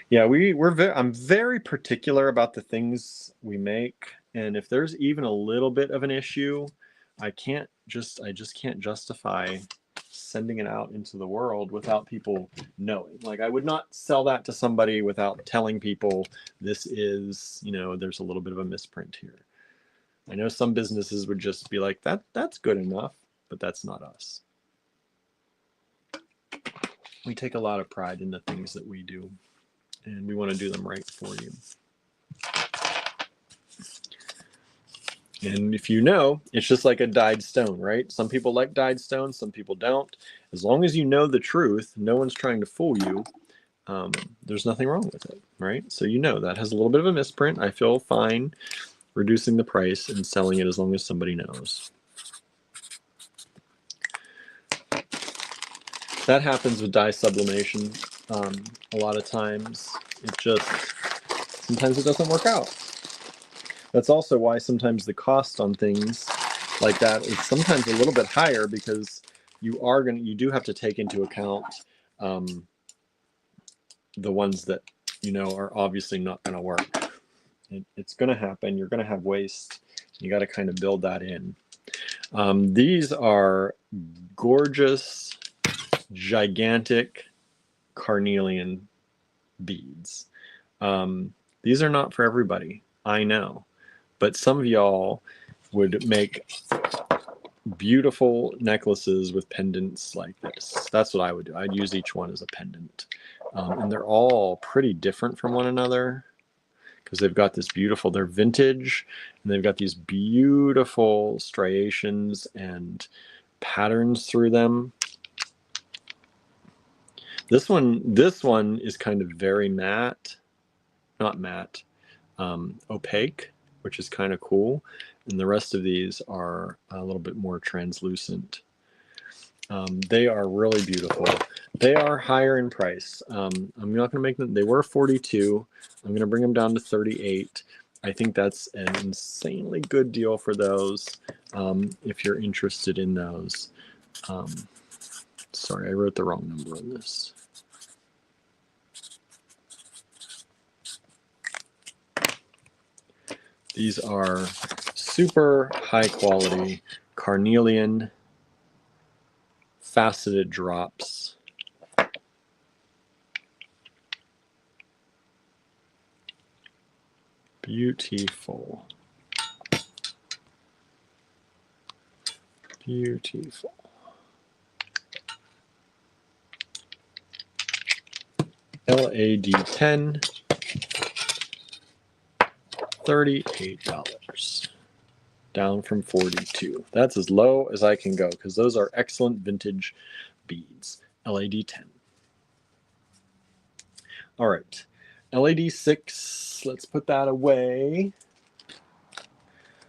Yeah, I'm very particular about the things we make, and if there's even a little bit of an issue, I just can't justify sending it out into the world without people knowing. Like, I would not sell that to somebody without telling people this is, there's a little bit of a misprint here. I know some businesses would just be like, that's good enough, but that's not us. We take a lot of pride in the things that we do, and we want to do them right for you. And if you know, it's just like a dyed stone, right? Some people like dyed stones, some people don't. As long as you know the truth, no one's trying to fool you, there's nothing wrong with it, right? So that has a little bit of a misprint. I feel fine reducing the price and selling it as long as somebody knows. That happens with dye sublimation. A lot of times sometimes it doesn't work out. That's also why sometimes the cost on things like that is sometimes a little bit higher, because you do have to take into account the ones that are obviously not going to work. It's going to happen. You're going to have waste. You got to kind of build that in. These are gorgeous, gigantic carnelian beads. These are not for everybody, I know, but some of y'all would make beautiful necklaces with pendants like this. That's what I would do. I'd use each one as a pendant. And they're all pretty different from one another, because they've got this beautiful, they're vintage, and they've got these beautiful striations and patterns through them. This one is kind of very matte, not matte, opaque, which is kind of cool. And the rest of these are a little bit more translucent. They are really beautiful. They are higher in price. I'm not going to make them, they were 42. I'm going to bring them down to 38. I think that's an insanely good deal for those, if you're interested in those. Sorry, I wrote the wrong number on this. These are super high quality carnelian faceted drops. Beautiful. Beautiful. LAD 10, $38, down from 42. That's as low as I can go, because those are excellent vintage beads. LAD 10. All right, LAD 6, let's put that away.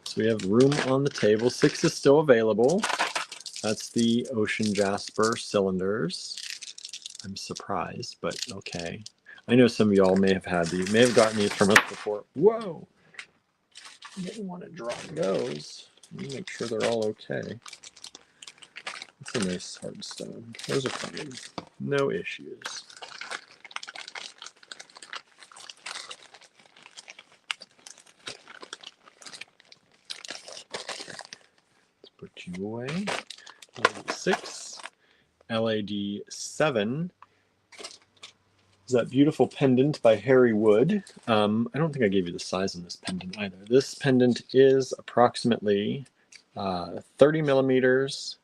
So we have room on the table. 6 is still available. That's the Ocean Jasper cylinders. I'm surprised, but okay. I know some of y'all may have had these, may have gotten these from us before. Whoa! You didn't want to drop those. Let me make sure they're all okay. It's a nice hard stone. Those are fine. No issues. Let's put you away. LAD 6, LAD 7 is that beautiful pendant by Harry Wood. I don't think I gave you the size on this pendant either. This pendant is approximately 30 millimeters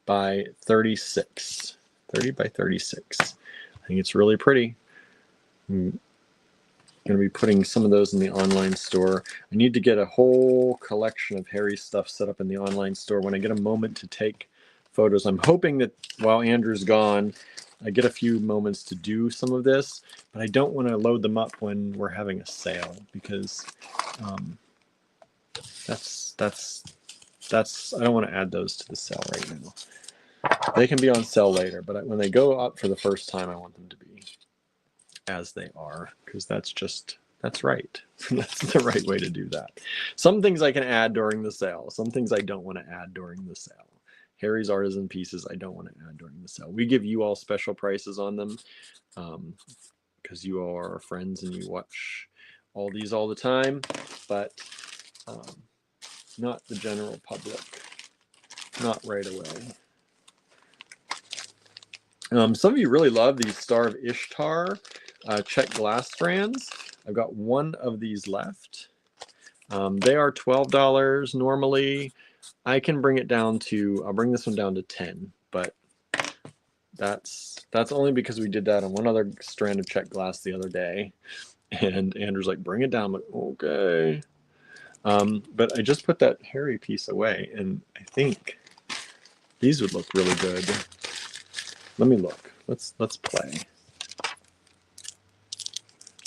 by 36. 30 by 36. I think it's really pretty. I'm going to be putting some of those in the online store. I need to get a whole collection of Harry stuff set up in the online store when I get a moment to take photos. I'm hoping that while Andrew's gone, I get a few moments to do some of this, but I don't want to load them up when we're having a sale because that's I don't want to add those to the sale right now. They can be on sale later, but when they go up for the first time, I want them to be as they are, because that's right. That's the right way to do that. Some things I can add during the sale. Some things I don't want to add during the sale. Harry's Artisan pieces I don't want to add during the sale. We give you all special prices on them because you all are our friends and you watch all these all the time, but not the general public. Not right away. Some of you really love these Star of Ishtar check glass strands. I've got one of these left. They are $12 normally. I can bring it down to, I'll bring this one down to 10, but that's only because we did that on one other strand of check glass the other day. And Andrew's like, bring it down. I'm like, okay. But I just put that Harry piece away, and I think these would look really good. Let me look. Let's play.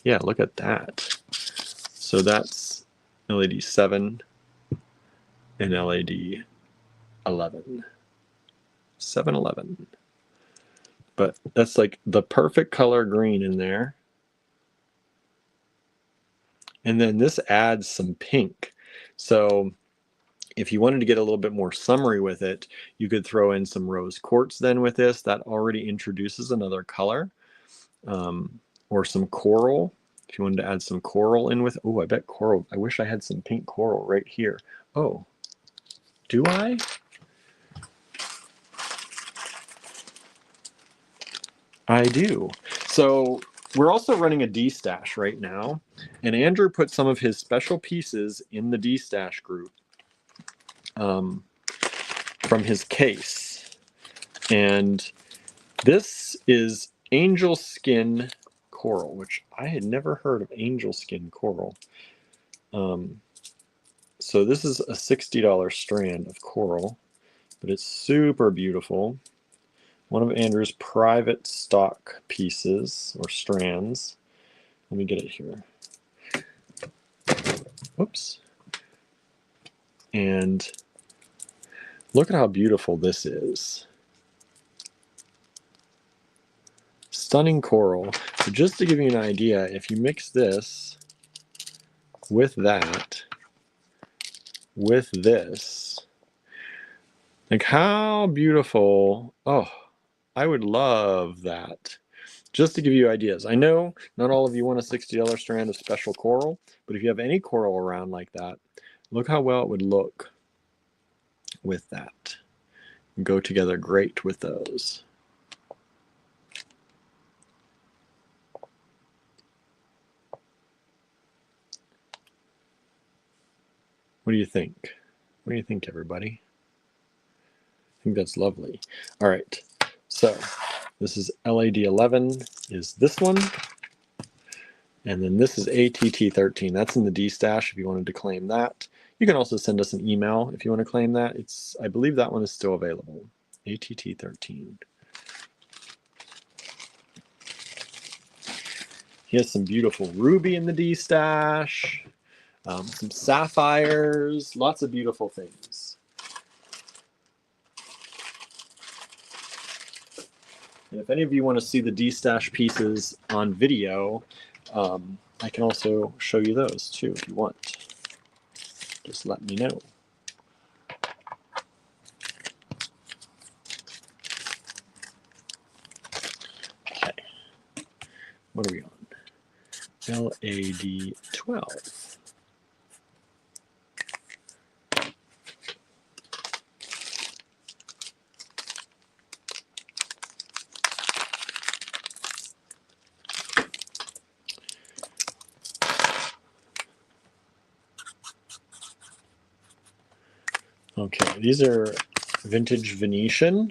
Yeah, look at that. So that's LAD 7 and LAD 11. 711. But that's like the perfect color green in there. And then this adds some pink. So if you wanted to get a little bit more summery with it, you could throw in some rose quartz then with this. That already introduces another color. Or some coral. If you wanted to add some coral in with, oh, I bet coral. I wish I had some pink coral right here. Oh, do I? I do. So we're also running a D-stash right now, and Andrew put some of his special pieces in the D-stash group from his case. And this is angel skin coral, which I had never heard of angel skin coral. So this is a $60 strand of coral, but it's super beautiful. One of Andrew's private stock pieces or strands. Let me get it here. Oops. And look at how beautiful this is. Stunning coral. So just to give you an idea, if you mix this with that, with this, like how beautiful. Oh, I would love that. Just to give you ideas. I know not all of you want a $60 strand of special coral, but if you have any coral around like that, look how well it would look with that. Go together great with those. What do you think? What do you think, everybody? I think that's lovely. All right, so this is LAD 11 is this one. And then this is ATT 13. That's in the D stash if you wanted to claim that. You can also send us an email if you want to claim that. I believe that one is still available. ATT 13. He has some beautiful ruby in the D stash. Some sapphires. Lots of beautiful things. And if any of you want to see the D-stash pieces on video, I can also show you those too if you want. Just let me know. Okay, what are we on? LAD 12. Okay, these are vintage Venetian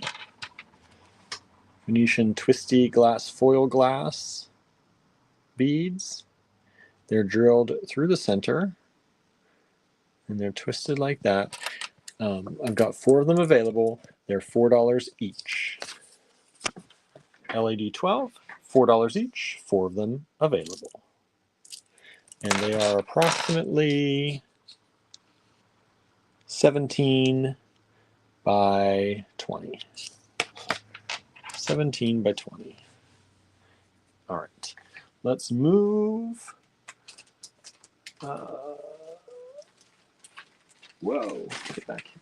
twisty glass foil glass beads. They're drilled through the center and they're twisted like that. I've got 4 of them available. They're $4 each. LAD 12, $4 each, 4 of them available. And they are approximately 17 by 20. 17 by 20. All right, let's move. Whoa, get back here.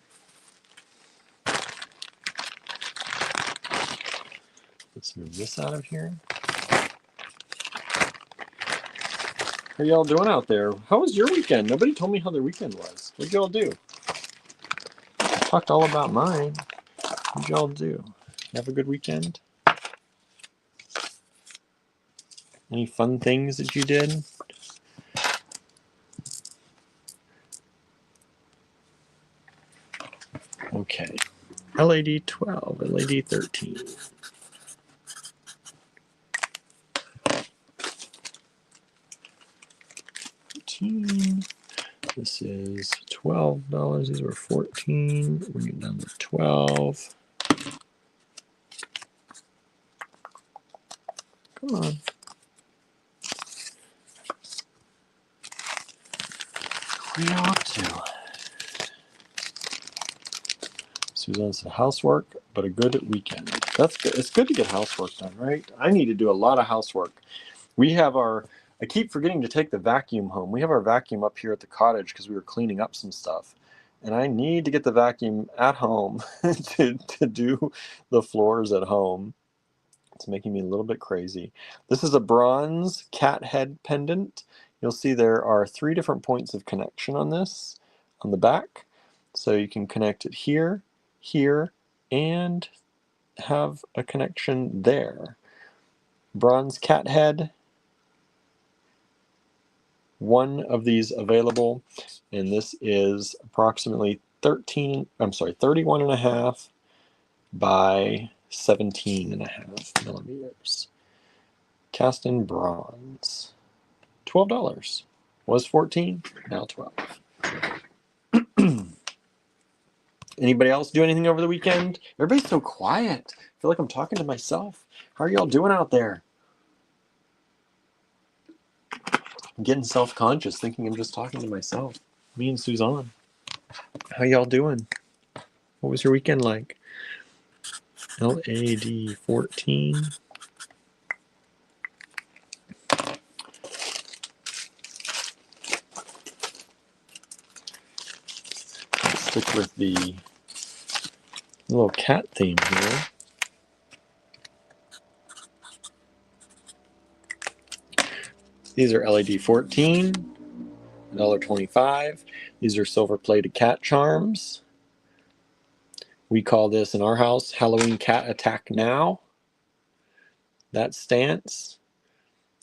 Let's move this out of here. How y'all doing out there? How was your weekend? Nobody told me how their weekend was. What'd y'all do? I talked all about mine. What'd y'all do? Have a good weekend? Any fun things that you did? Okay. LAD 12, LAD 13. This is $12. These were 14. Bring it down to 12. Come on. What are y'all up to? Suzanne said housework, but a good weekend. That's good. It's good to get housework done, right? I need to do a lot of housework. We have I keep forgetting to take the vacuum home. We have our vacuum up here at the cottage because we were cleaning up some stuff. And I need to get the vacuum at home to do the floors at home. It's making me a little bit crazy. This is a bronze cat head pendant. You'll see there are 3 different points of connection on this, on the back. So you can connect it here, here, and have a connection there. Bronze cat head. 1 of these available, and this is approximately 31 and a half by 17 and a half millimeters. Cast in bronze. $12. Was 14, now 12. Anybody else do anything over the weekend? Everybody's so quiet. I feel like I'm talking to myself. How are y'all doing out there? I'm getting self-conscious, thinking I'm just talking to myself. Me and Suzanne. How y'all doing? What was your weekend like? LAD 14. Let's stick with the little cat theme here. These are LAD 14, $1.25. These are silver plated cat charms. We call this in our house Halloween Cat Attack Now. That stance.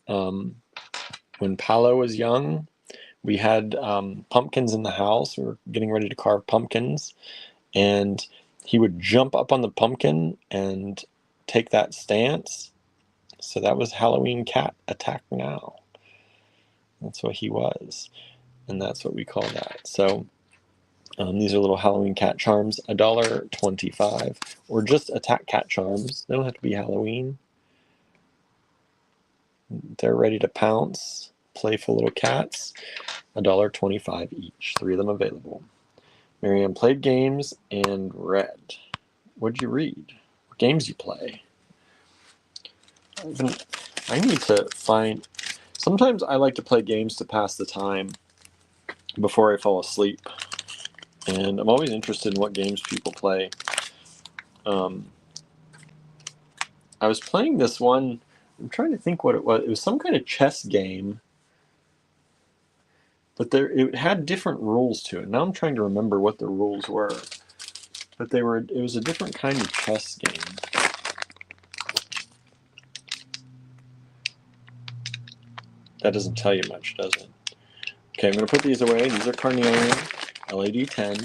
When Paolo was young, we had pumpkins in the house. We were getting ready to carve pumpkins, and he would jump up on the pumpkin and take that stance. So that was Halloween Cat Attack Now. That's what he was, and that's what we call that. So these are little Halloween cat charms, $1.25, or just attack cat charms. They don't have to be Halloween. They're ready to pounce. Playful little cats, $1.25 each. 3 of them available. Marianne played games and read. What'd you read? What games you play? I need to find... Sometimes I like to play games to pass the time before I fall asleep. And I'm always interested in what games people play. I was playing this one, I'm trying to think what it was. It was some kind of chess game, but it had different rules to it. Now I'm trying to remember what the rules were. But it was a different kind of chess game. That doesn't tell you much, does it? Okay, I'm going to put these away. These are Carnelian, LAD 10.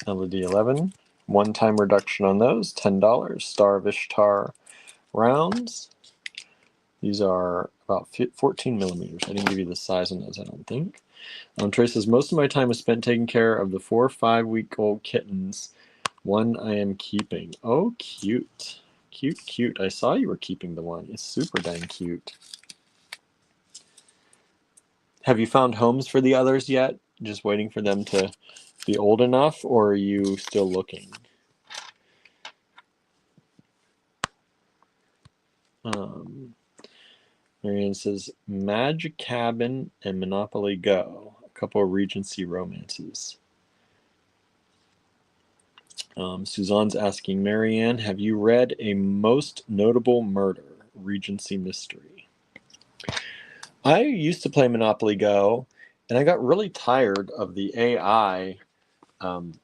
LED 11, one-time reduction on those, $10. Star of Ishtar rounds. These are about 14 millimeters. I didn't give you the size on those, I don't think. Trace says, most of my time was spent taking care of the 4 or 5-week-old kittens. One I am keeping. Oh, cute. Cute, cute. I saw you were keeping the one. It's super dang cute. Have you found homes for the others yet? Just waiting for them to be old enough, or are you still looking? Marianne says, Magic Cabin and Monopoly Go. A couple of Regency romances. Suzanne's asking, Marianne, have you read A Most Notable Murder, Regency Mystery? I used to play Monopoly Go, and I got really tired of the AI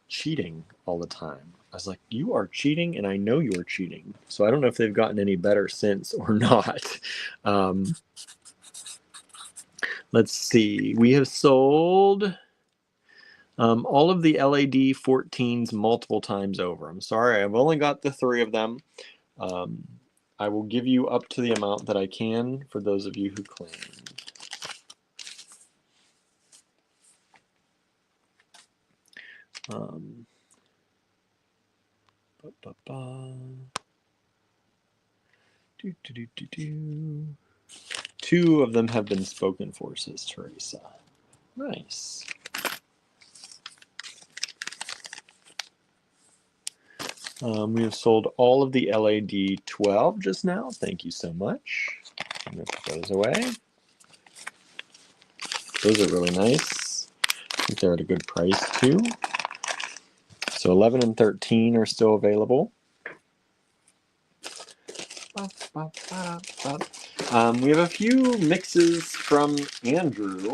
cheating all the time. I was like, you are cheating, and I know you are cheating. So I don't know if they've gotten any better since or not. Let's see. We have sold all of the LAD 14s multiple times over. I'm sorry, I've only got the 3 of them. I will give you up to the amount that I can for those of you who claimed. Two of them have been spoken for, says Teresa. Nice. We have sold all of the LAD 12 just now. Thank you so much. I'm going to put those away. Those are really nice. I think they're at a good price too. So 11 and 13 are still available. We have a few mixes from Andrew,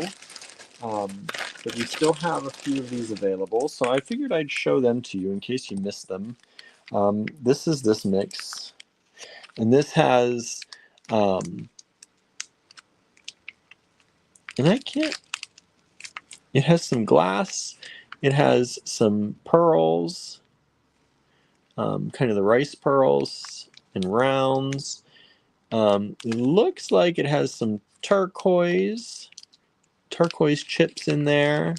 but we still have a few of these available. So I figured I'd show them to you in case you missed them. This is this mix, and this has, and I can't, it has some glass, it has some pearls, kind of the rice pearls and rounds. It looks like it has some turquoise chips in there.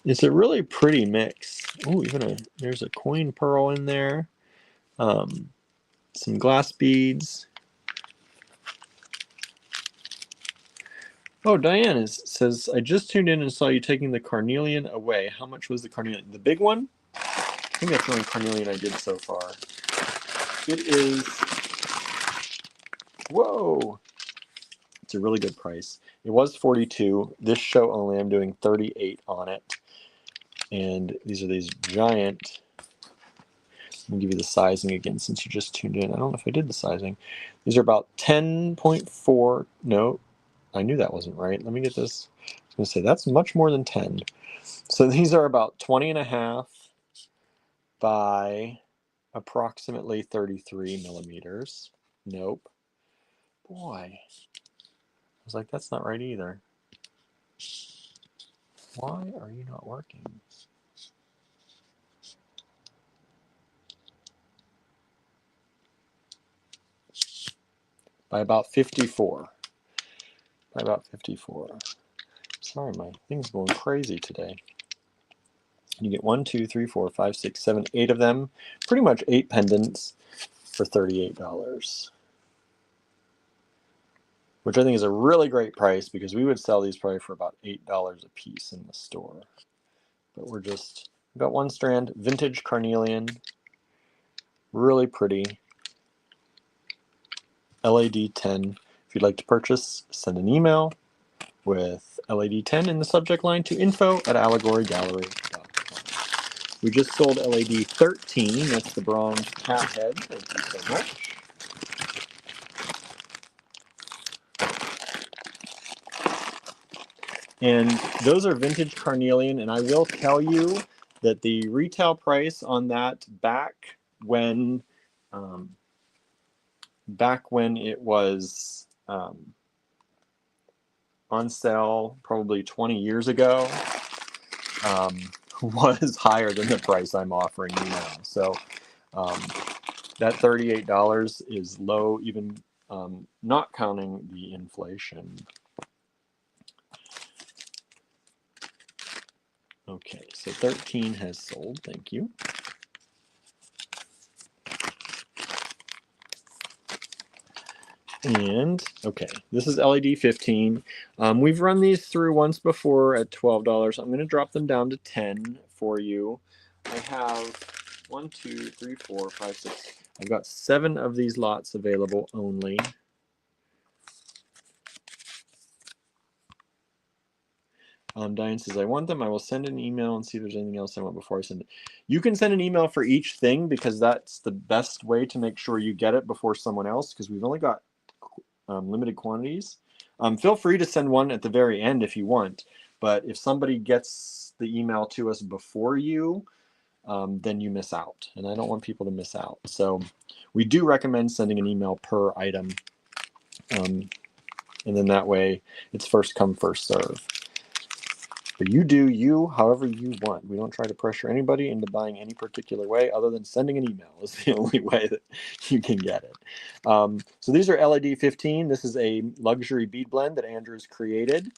It's a really pretty mix. Oh, there's a coin pearl in there. Some glass beads. Oh, Diane says, I just tuned in and saw you taking the carnelian away. How much was the carnelian? The big one? I think that's the only carnelian I did so far. It is, whoa! It's a really good price. It was $42. This show only, I'm doing $38 on it. And these are these giant, let me give you the sizing again since you just tuned in. I don't know if I did the sizing. These are about 10.4, no, I knew that wasn't right. Let me get this. I was going to say, that's much more than 10. So these are about 20.5 by approximately 33 millimeters. Nope. Boy. I was like, that's not right either. Why are you not working? By about 54. By about 54. Sorry, my thing's going crazy today. You get 1, 2, 3, 4, 5, 6, 7, 8 of them. Pretty much 8 pendants for $38. which I think is a really great price because we would sell these probably for about $8 a piece in the store. But we've got one strand, vintage carnelian, really pretty, LAD 10. If you'd like to purchase, send an email with LAD 10 in the subject line to info@allegorygallery.com. We just sold LAD 13, that's the bronze cat head. Thank you so much. And those are vintage carnelian, and I will tell you that the retail price on that back when it was on sale probably 20 years ago was higher than the price I'm offering you now. So that $38 is low, even not counting the inflation. Okay, so 13 has sold, thank you. And okay, this is LED 15. We've run these through once before at $12. I'm going to drop them down to 10 for you. I have 1, 2, 3, 4, 5, 6. I've got 7 of these lots available only. Diane says, I want them. I will send an email and see if there's anything else I want before I send it. You can send an email for each thing because that's the best way to make sure you get it before someone else, because we've only got limited quantities. Feel free to send one at the very end if you want, but if somebody gets the email to us before you, then you miss out, and I don't want people to miss out. So we do recommend sending an email per item, and then that way it's first come, first serve. But you do you however you want. We don't try to pressure anybody into buying any particular way other than sending an email is the only way that you can get it. So these are LED 15. This is a luxury bead blend that Andrew's created.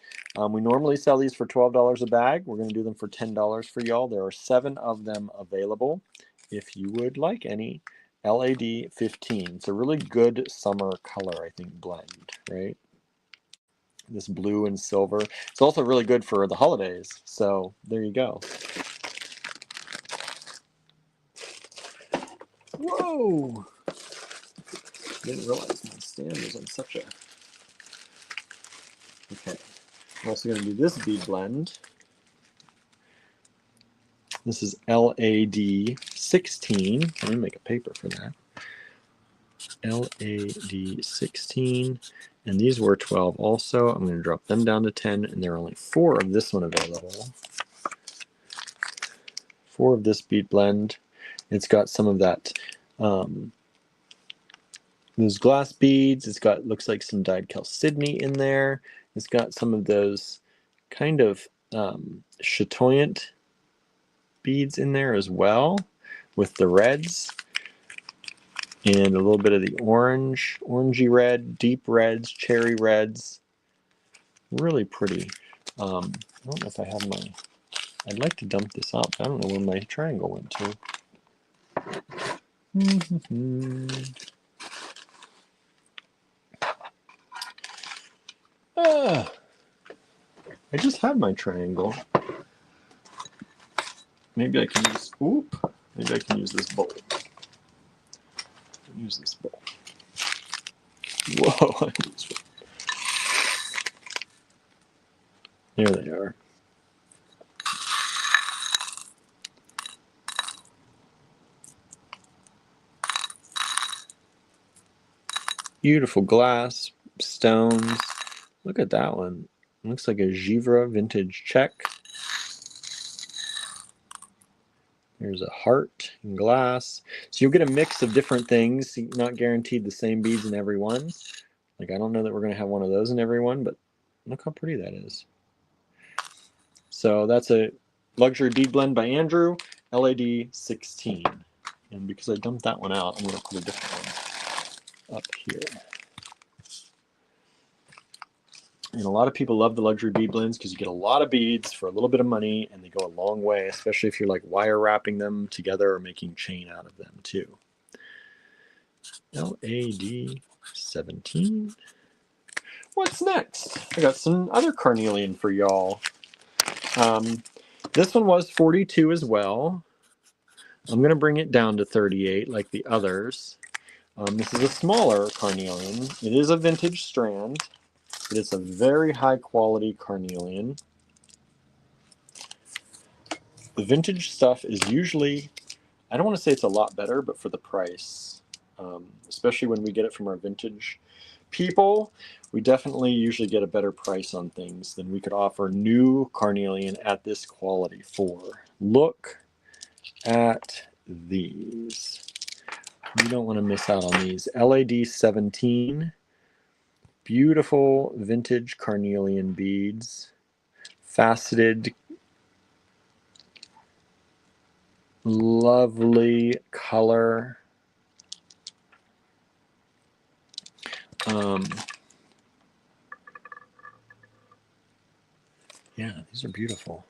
We normally sell these for $12 a bag. We're going to do them for $10 for y'all. There are 7 of them available if you would like any. LAD 15. It's a really good summer color, I think, blend, right? This blue and silver. It's also really good for the holidays. So there you go. Whoa! Didn't realize my stand was on such a... Okay. I'm also going to do this bead blend. This is LAD 16. Let me make a paper for that. LAD 16. And these were 12 also. I'm going to drop them down to 10, and there are only 4 of this one available. 4 of this bead blend. It's got some of that, those glass beads. It's got, looks like some dyed chalcedony in there. It's got some of those kind of chatoyant beads in there as well, with the reds. And a little bit of the orange, orangey red, deep reds, cherry reds. Really pretty. I don't know if I have my... I'd like to dump this out, but I don't know where my triangle went to. I just had my triangle. Maybe I can use... Oop! Maybe I can use this bowl. Use this bowl. Whoa! There they are. Beautiful glass, stones. Look at that one. It looks like a Givre vintage check. There's a heart in glass. So you'll get a mix of different things. You're not guaranteed the same beads in every one. Like, I don't know that we're going to have one of those in every one, but look how pretty that is. So that's a luxury bead blend by Andrew, LAD 16. And because I dumped that one out, I'm going to put a different one up here. And a lot of people love the luxury bead blends because you get a lot of beads for a little bit of money, and they go a long way, especially if you're like wire wrapping them together or making chain out of them too. LAD 17. what's next? I got some other carnelian for y'all. This one was 42 as well. I'm going to bring it down to 38 like the others. This is a smaller carnelian. It is a vintage strand. It is a very high quality carnelian. The vintage stuff is usually, I don't want to say it's a lot better, but for the price, especially when we get it from our vintage people, we definitely usually get a better price on things than we could offer new carnelian at this quality for. Look at these. You don't want to miss out on these. LAD 17, beautiful vintage carnelian beads, faceted, lovely color. Yeah, these are beautiful.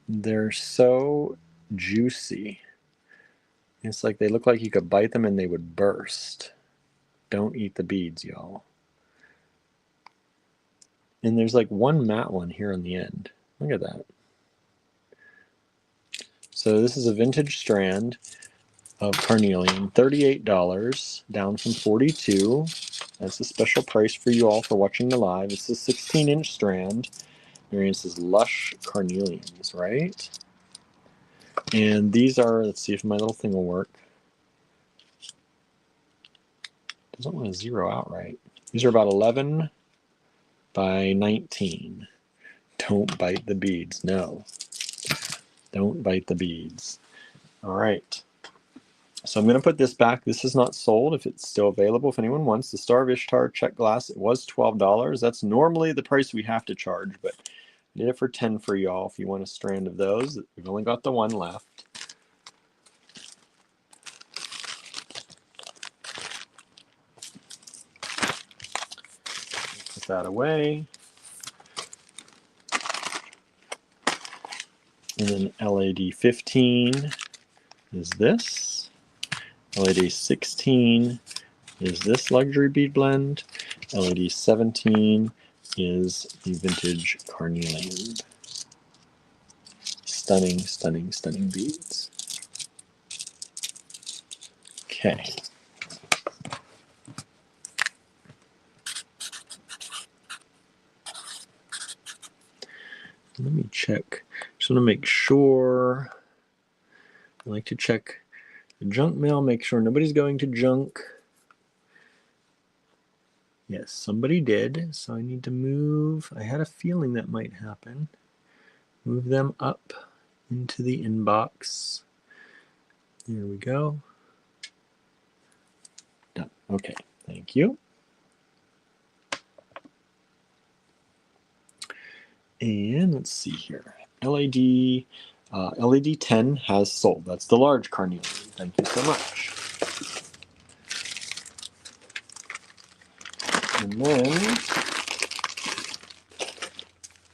They're so juicy. It's like they look like you could bite them and they would burst. Don't eat the beads, y'all. And there's like one matte one here on the end. Look at that. So this is a vintage strand of carnelian, $38, down from $42. That's a special price for you all for watching the live. It's a 16-inch strand. Variance is lush carnelians, right? And these are, let's see if my little thing will work. Doesn't want to zero out right. These are about 11 by 19. Don't bite the beads. No. Don't bite the beads. All right. So I'm going to put this back. This is not sold if it's still available. If anyone wants the Star of Ishtar check glass, it was $12. That's normally the price we have to charge, but I did it for 10 for y'all if you want a strand of those. We've only got the one left. Put that away. And then LAD 15 is this. LAD 16 is this luxury bead blend. LAD 17 is the vintage carnelian. Stunning, stunning, stunning beads. Okay. Let me check. Just want to make sure. I like to check the junk mail, make sure nobody's going to junk. Yes, somebody did, so I need to move. I had a feeling that might happen. Move them up into the inbox. There we go. Done. Okay, thank you. And let's see here. LAD 10 has sold. That's the large carnelian. Thank you so much. And then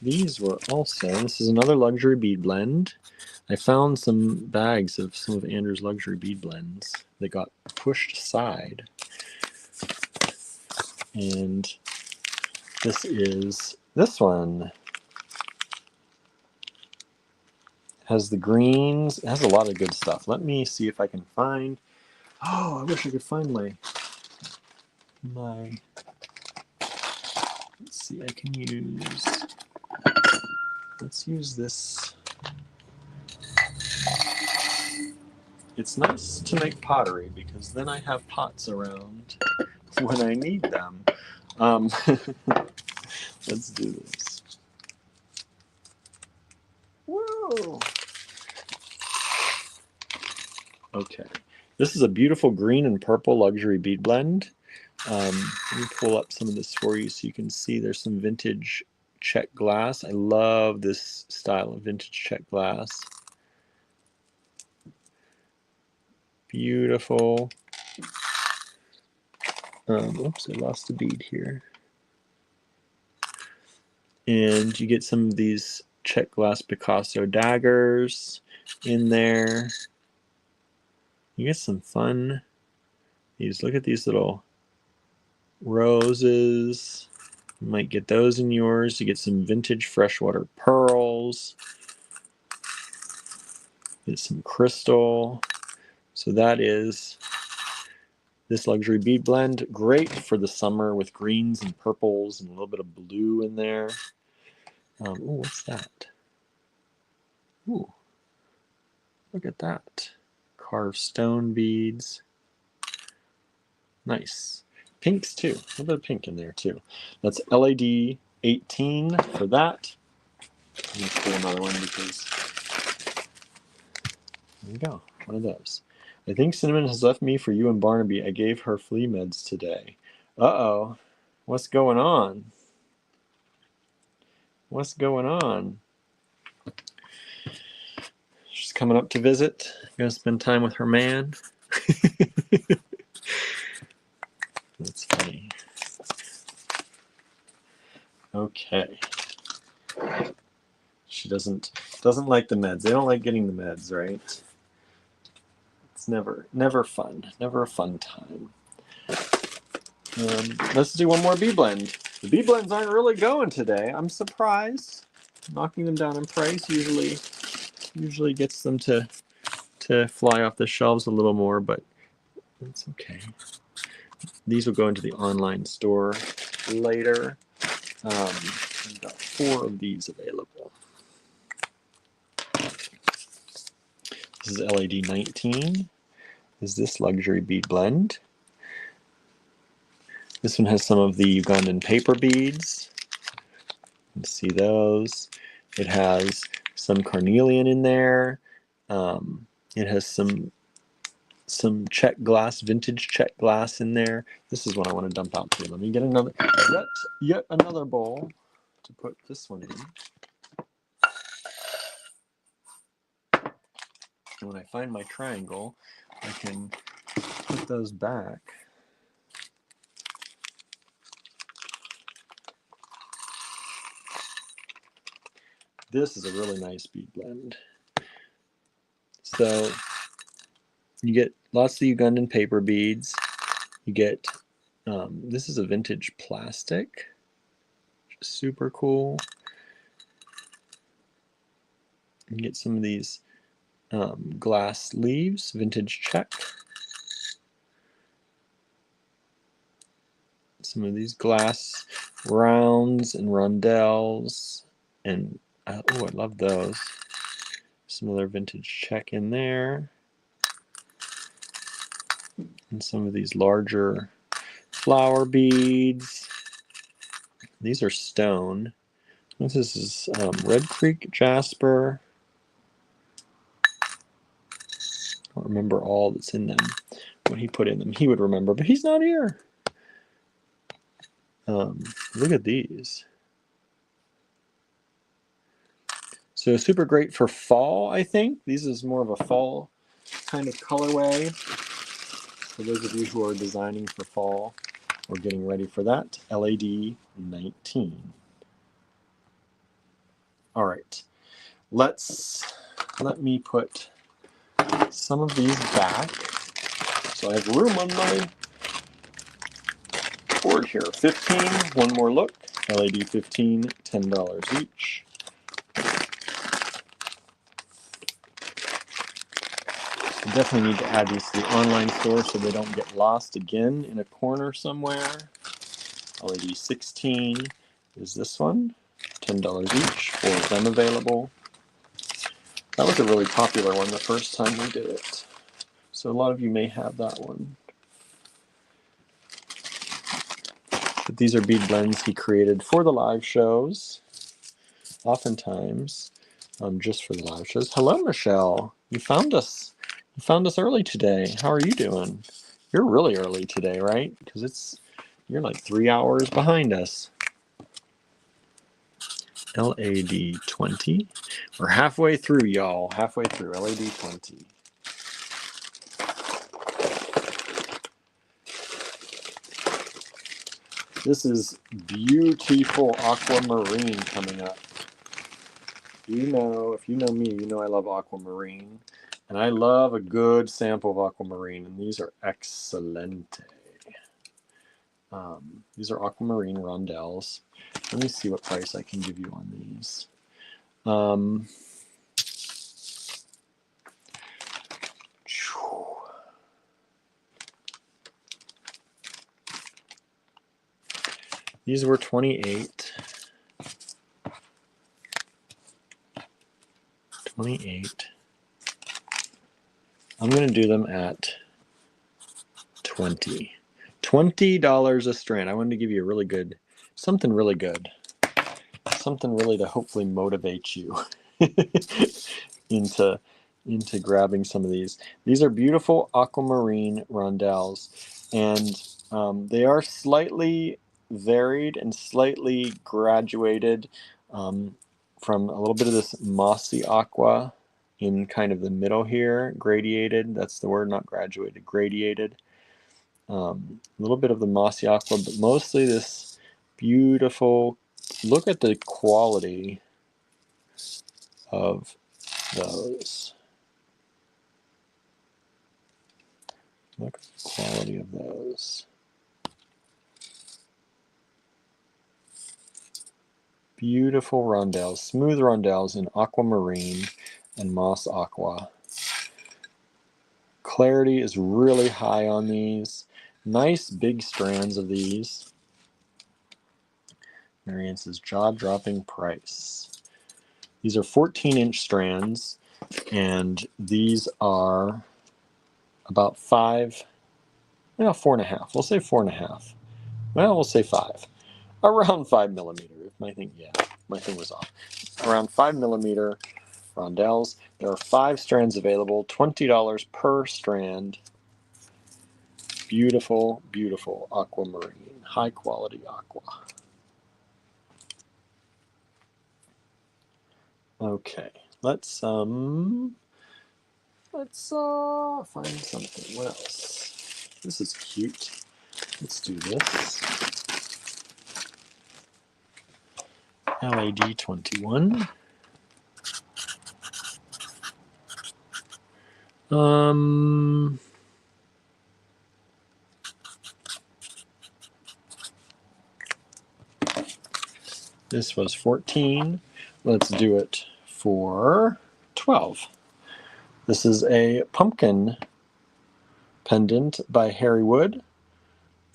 these were also, this is another luxury bead blend. I found some bags of some of Andrew's luxury bead blends that got pushed aside. And this is this one. Has the greens. It has a lot of good stuff. Let me see if I can find. Oh, I wish I could find my. Let's see. I can use. Let's use this. It's nice to make pottery because then I have pots around when I need them. Let's do this. Whoa. Okay. This is a beautiful green and purple luxury bead blend. Let me pull up some of this for you so you can see there's some vintage check glass. I love this style of vintage check glass. Beautiful. Oops, I lost a bead here. And you get some of these check glass Picasso daggers in there. You get some fun. Look at these little roses. You might get those in yours. You get some vintage freshwater pearls. Get some crystal. So that is this luxury bead blend. Great for the summer with greens and purples and a little bit of blue in there. Oh, what's that? Ooh, look at that. Carved stone beads. Nice. Pinks too. A little bit of pink in there too. That's LAD 18 for that. I'm going to pull another one because there you go. One of those. I think Cinnamon has left me for you and Barnaby. I gave her flea meds today. Uh-oh. What's going on? What's going on? She's coming up to visit. Gonna spend time with her man. That's funny. Okay. She doesn't like the meds. They don't like getting the meds, right? It's never fun. Never a fun time. Let's do one more bee blend. The bee blends aren't really going today. I'm surprised. Knocking them down in price usually gets them to fly off the shelves a little more, but it's okay. These will go into the online store later. I've got 4 of these available. This is LAD 19. Is this luxury bead blend? This one has some of the Ugandan paper beads. You can see those. It has some carnelian in there. It has some check glass, vintage check glass in there. This is what I want to dump out too. Let me get another, yet another bowl to put this one in. And when I find my triangle, I can put those back. This is a really nice bead blend. So you get lots of Ugandan paper beads. You get, this is a vintage plastic, which is super cool. You get some of these glass leaves, vintage check. Some of these glass rounds and rondelles, and oh, I love those. Some other vintage check in there, and some of these larger flower beads. These are stone. This is Red Creek jasper. I don't remember all that's in them. What he put in them, he would remember, but he's not here. Look at these. So super great for fall, I think. These is more of a fall kind of colorway. For those of you who are designing for fall or getting ready for that, LAD 19. All right, let me put some of these back so I have room on my board here. 15, one more look. LAD 15, $10 each. I definitely need to add these to the online store so they don't get lost again in a corner somewhere. LAD 16 is this one. $10 each, 4 of them available. That was a really popular one the first time we did it. So a lot of you may have that one. But these are bead blends he created for the live shows. Oftentimes, just for the live shows. Hello, Michelle. You found us. You found us early today. How are you doing? You're really early today, right? Because you're like 3 hours behind us. LAD 20. We're halfway through, y'all. Halfway through. LAD 20. This is beautiful aquamarine coming up. You know, if you know me, you know I love aquamarine. And I love a good sample of aquamarine. And these are excellent. These are aquamarine rondelles. Let me see what price I can give you on these. These were 28. 28. I'm going to do them at 20. $20 a strand. I wanted to give you a really good, something really good. Something really to hopefully motivate you into grabbing some of these. These are beautiful aquamarine rondelles, and they are slightly varied and slightly graduated from a little bit of this mossy aqua in kind of the middle here, gradiated. That's the word, not graduated, gradiated. A little bit of the mossy aqua, but mostly this beautiful. Look at the quality of those. Look at the quality of those. Beautiful rondelles, smooth rondelles in aquamarine and moss aqua. Clarity is really high on these. Nice big strands of these. Marianne says jaw-dropping price. These are 14-inch strands, and these are about 5, well, 4.5. We'll say 4.5. Well, we'll say 5. Around 5 millimeter. If my thing was off. Around 5 millimeter rondelles. There are 5 strands available. $20 per strand. Beautiful, beautiful aquamarine. High quality aqua. Okay, let's find something. What else? This is cute. Let's do this. LAD 21. This was 14. Let's do it for 12. This is a pumpkin pendant by Harry Wood.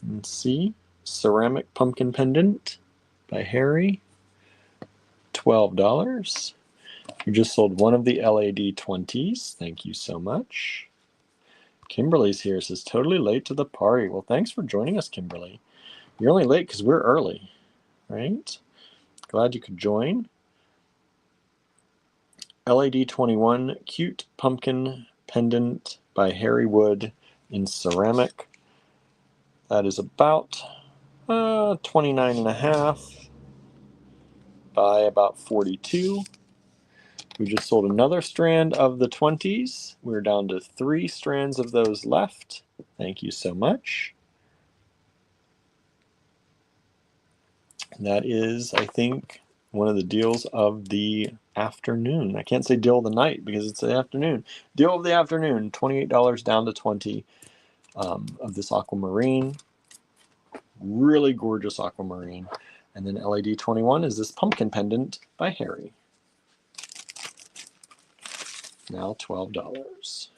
Let's see. Ceramic pumpkin pendant by Harry. $12. You just sold one of the LAD 20s. Thank you so much. Kimberly's here. Says totally late to the party. Well, thanks for joining us, Kimberly. You're only late because we're early, right? Glad you could join. LAD 21 cute pumpkin pendant by Harry Wood in ceramic. That is about 29.5 by about 42. We just sold another strand of the 20s. We're down to 3 strands of those left. Thank you so much. That is, I think, one of the deals of the afternoon. I can't say deal of the night because it's the afternoon. Deal of the afternoon, $28 down to 20 of this aquamarine. Really gorgeous aquamarine. And then LAD 21 is this pumpkin pendant by Harry. Now $12.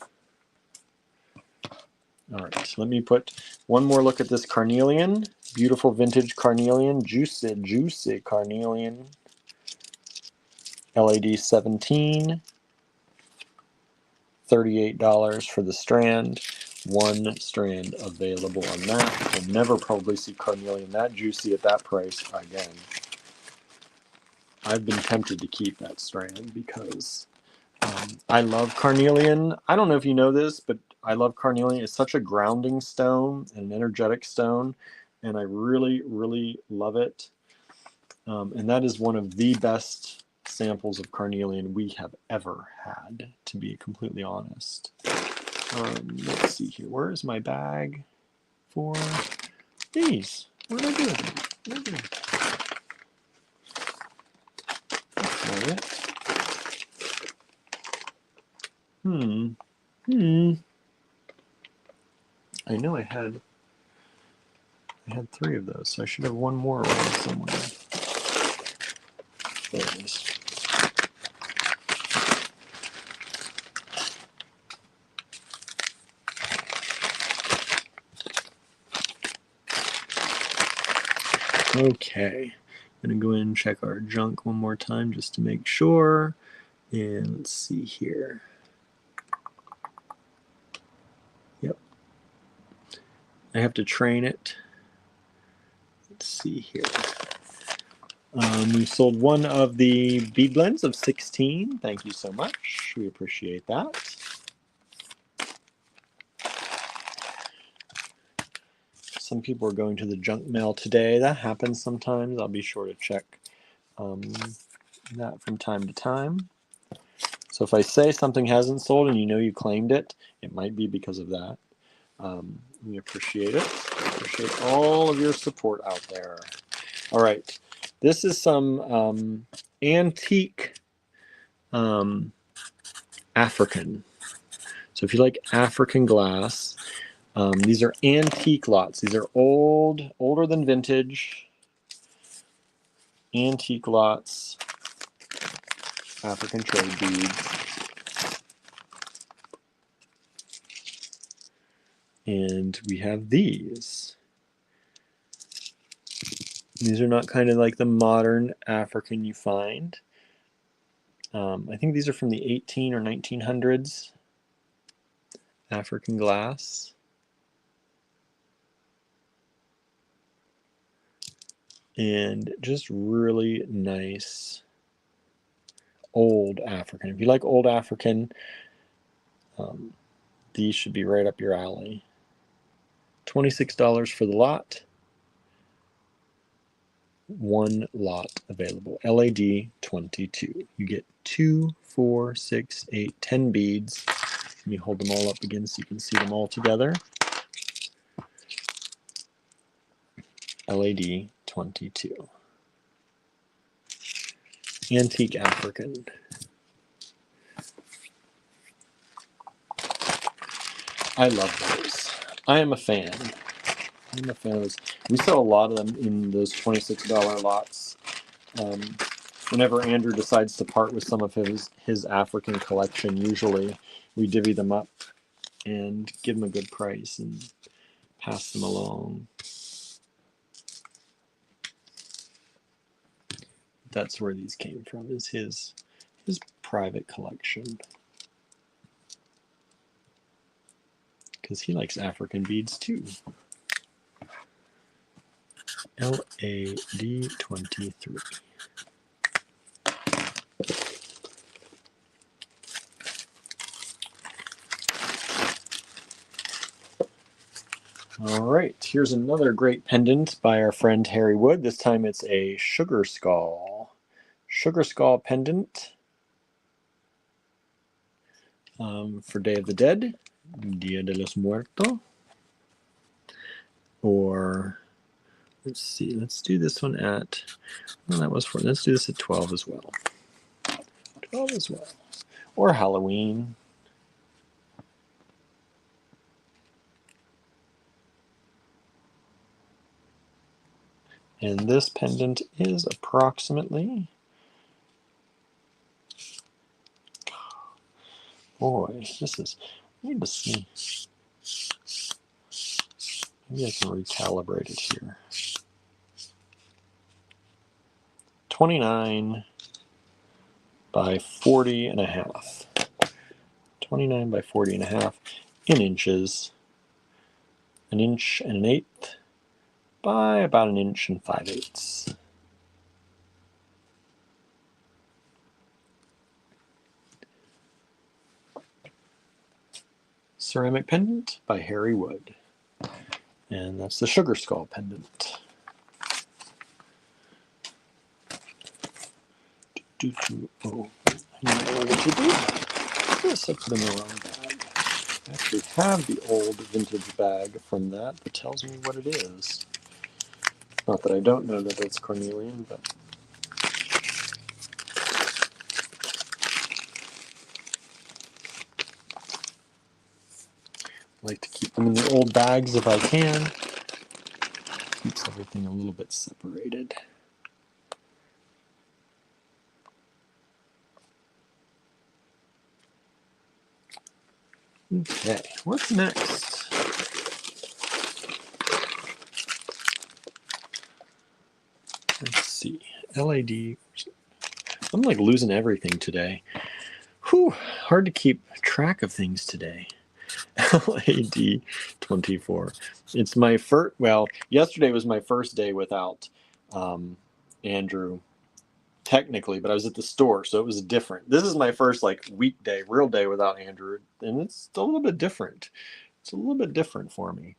All right, let me put one more look at this carnelian. Beautiful vintage carnelian, juicy carnelian. LAD 17, $38 for the strand. 1 strand available on that. You'll never probably see carnelian that juicy at that price again. I've been tempted to keep that strand because I love carnelian. I don't know if you know this, but I love carnelian. It's such a grounding stone and an energetic stone, and I really, really love it. And that is one of the best samples of carnelian we have ever had, to be completely honest. Let's see here. Where is my bag for these? What did I do with them? What did I do? That's not it. I know I had I had 3 of those, so I should have one more around somewhere. There it is. Okay, I'm going to go in and check our junk one more time just to make sure. And let's see here. Yep. I have to train it. Let's see here. We sold one of the bead blends of 16. Thank you so much. We appreciate that. Some people are going to the junk mail today. That happens sometimes. I'll be sure to check that from time to time. So if I say something hasn't sold and you know you claimed it, it might be because of that. We appreciate it. Appreciate all of your support out there. All right. This is some antique African. So if you like African glass, these are antique lots. These are older than vintage. Antique lots. African trade beads. And we have these. These are not kind of like the modern African you find. I think these are from the 18 or 1900s. African glass. And just really nice old African. If you like old African, these should be right up your alley. $26 for the lot. One lot available. LAD 22. You get 2, 4, 6, 8, 10 beads. Let me hold them all up again so you can see them all together. LAD 22. Antique African. I love those. I am a fan. I'm a fan of those. We sell a lot of them in those $26 lots. Whenever Andrew decides to part with some of his African collection, usually we divvy them up and give him a good price and pass them along. That's where these came from, is his private collection. Because he likes African beads too. LAD 23. All right, here's another great pendant by our friend Harry Wood. This time it's a sugar skull. Sugar skull pendant for Day of the Dead, Dia de los Muertos. Or, let's see, let's do this one at, well, that was for, let's do this at 12 as well. 12 as well. Or Halloween. And this pendant is approximately, boy, this is, I need to see. Maybe I can recalibrate it here. 29 by 40 and a half. 29 by 40 and a half in inches. 1 inch and 1/8 by about 1 inch and 5/8. Ceramic pendant by Harry Wood. And that's the sugar skull pendant. Oh, I know what to do. Yes, I put in the wrong bag. I actually have the old vintage bag from that that tells me what it is. Not that I don't know that it's cornelian, but I like to keep them in the old bags if I can. Keeps everything a little bit separated. Okay, what's next? Let's see. LAD. I'm like losing everything today. Whew, hard to keep track of things today. LAD 24. It's my first, well, yesterday was my first day without Andrew, technically, but I was at the store, so it was different. This is my first like weekday, real day without Andrew, and it's a little bit different. It's a little bit different for me.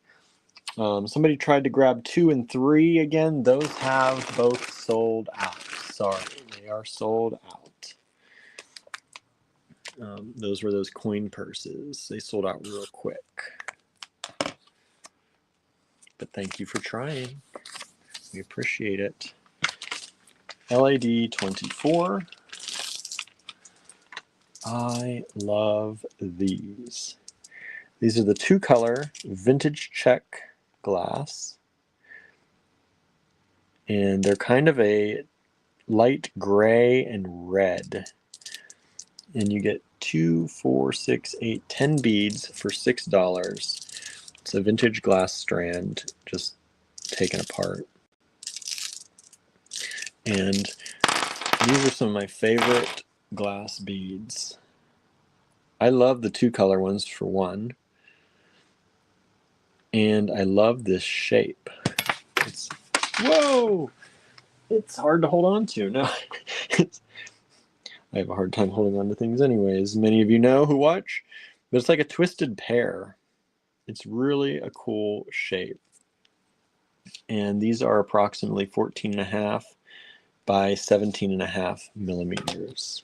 Somebody tried to grab 2 and 3 again. Those have both sold out. Sorry, they are sold out. Those were those coin purses. They sold out real quick. But thank you for trying. We appreciate it. LAD 24. I love these. These are the 2-color vintage check glass. And they're kind of a light gray and red. And you get 2, 4, 6, 8, 10 beads for $6. It's a vintage glass strand just taken apart. And these are some of my favorite glass beads. I love the 2-color ones for one. And I love this shape. Whoa! It's hard to hold on to. No, I have a hard time holding on to things anyways. Many of you know who watch, but it's like a twisted pear. It's really a cool shape. And these are approximately 14.5 by 17.5 millimeters.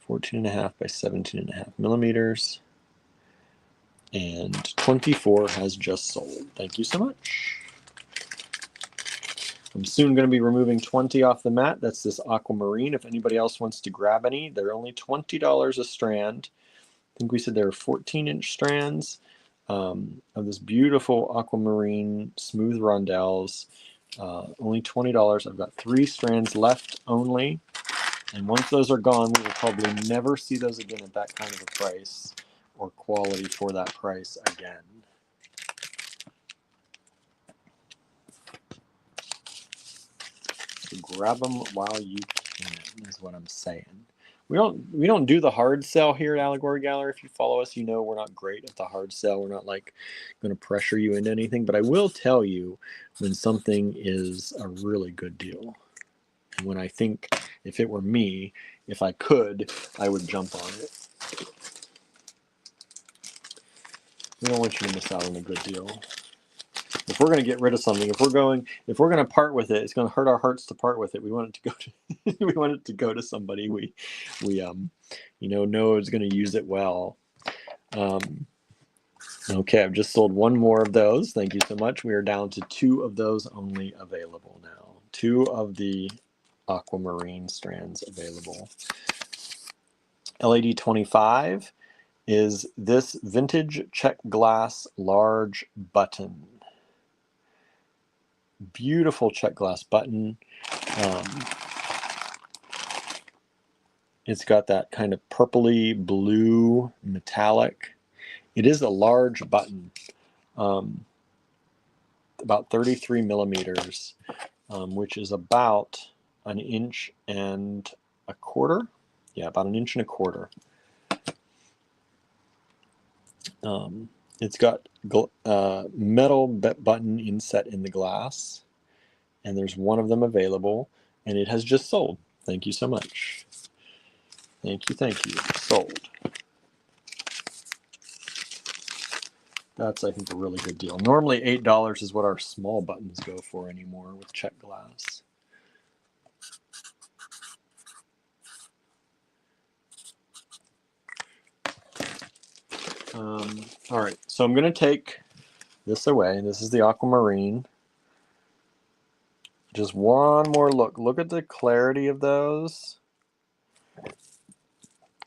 14.5 by 17.5 millimeters. And 24 has just sold. Thank you so much. I'm soon going to be removing 20 off the mat. That's this aquamarine. If anybody else wants to grab any, they're only $20 a strand. I think we said there are 14-inch strands of this beautiful aquamarine smooth rondelles. Only $20. I've got 3 strands left only. And once those are gone, we will probably never see those again at that kind of a price or quality for that price again. Grab them while you can is what I'm saying. We don't do the hard sell here at Allegory Gallery. If you follow us, you know we're not great at the hard sell. We're not like going to pressure you into anything, but I will tell you when something is a really good deal. And when I think if it were me, if I could, I would jump on it. We don't want you to miss out on a good deal. If we're going to get rid of something, if we're going to part with it, it's going to hurt our hearts to part with it. We want it to go to we want it to go to somebody we know is going to use it well. Okay, I've just sold 1 more of those. Thank you so much. We are down to 2 of those only available now. 2 of the aquamarine strands available. LAD 25 is this vintage check glass large button. Beautiful check glass button. It's got that kind of purpley blue metallic. It is a large button, about 33 millimeters, which is about 1.25 inches. Yeah, about 1.25 inches. It's got metal button inset in the glass, and there's 1 of them available, and it has just sold. Thank you so much. Thank you. Sold. That's, I think, a really good deal. Normally $8 is what our small buttons go for anymore with check glass. All right, so I'm going to take this away. This is the aquamarine. Just one more look. Look at the clarity of those.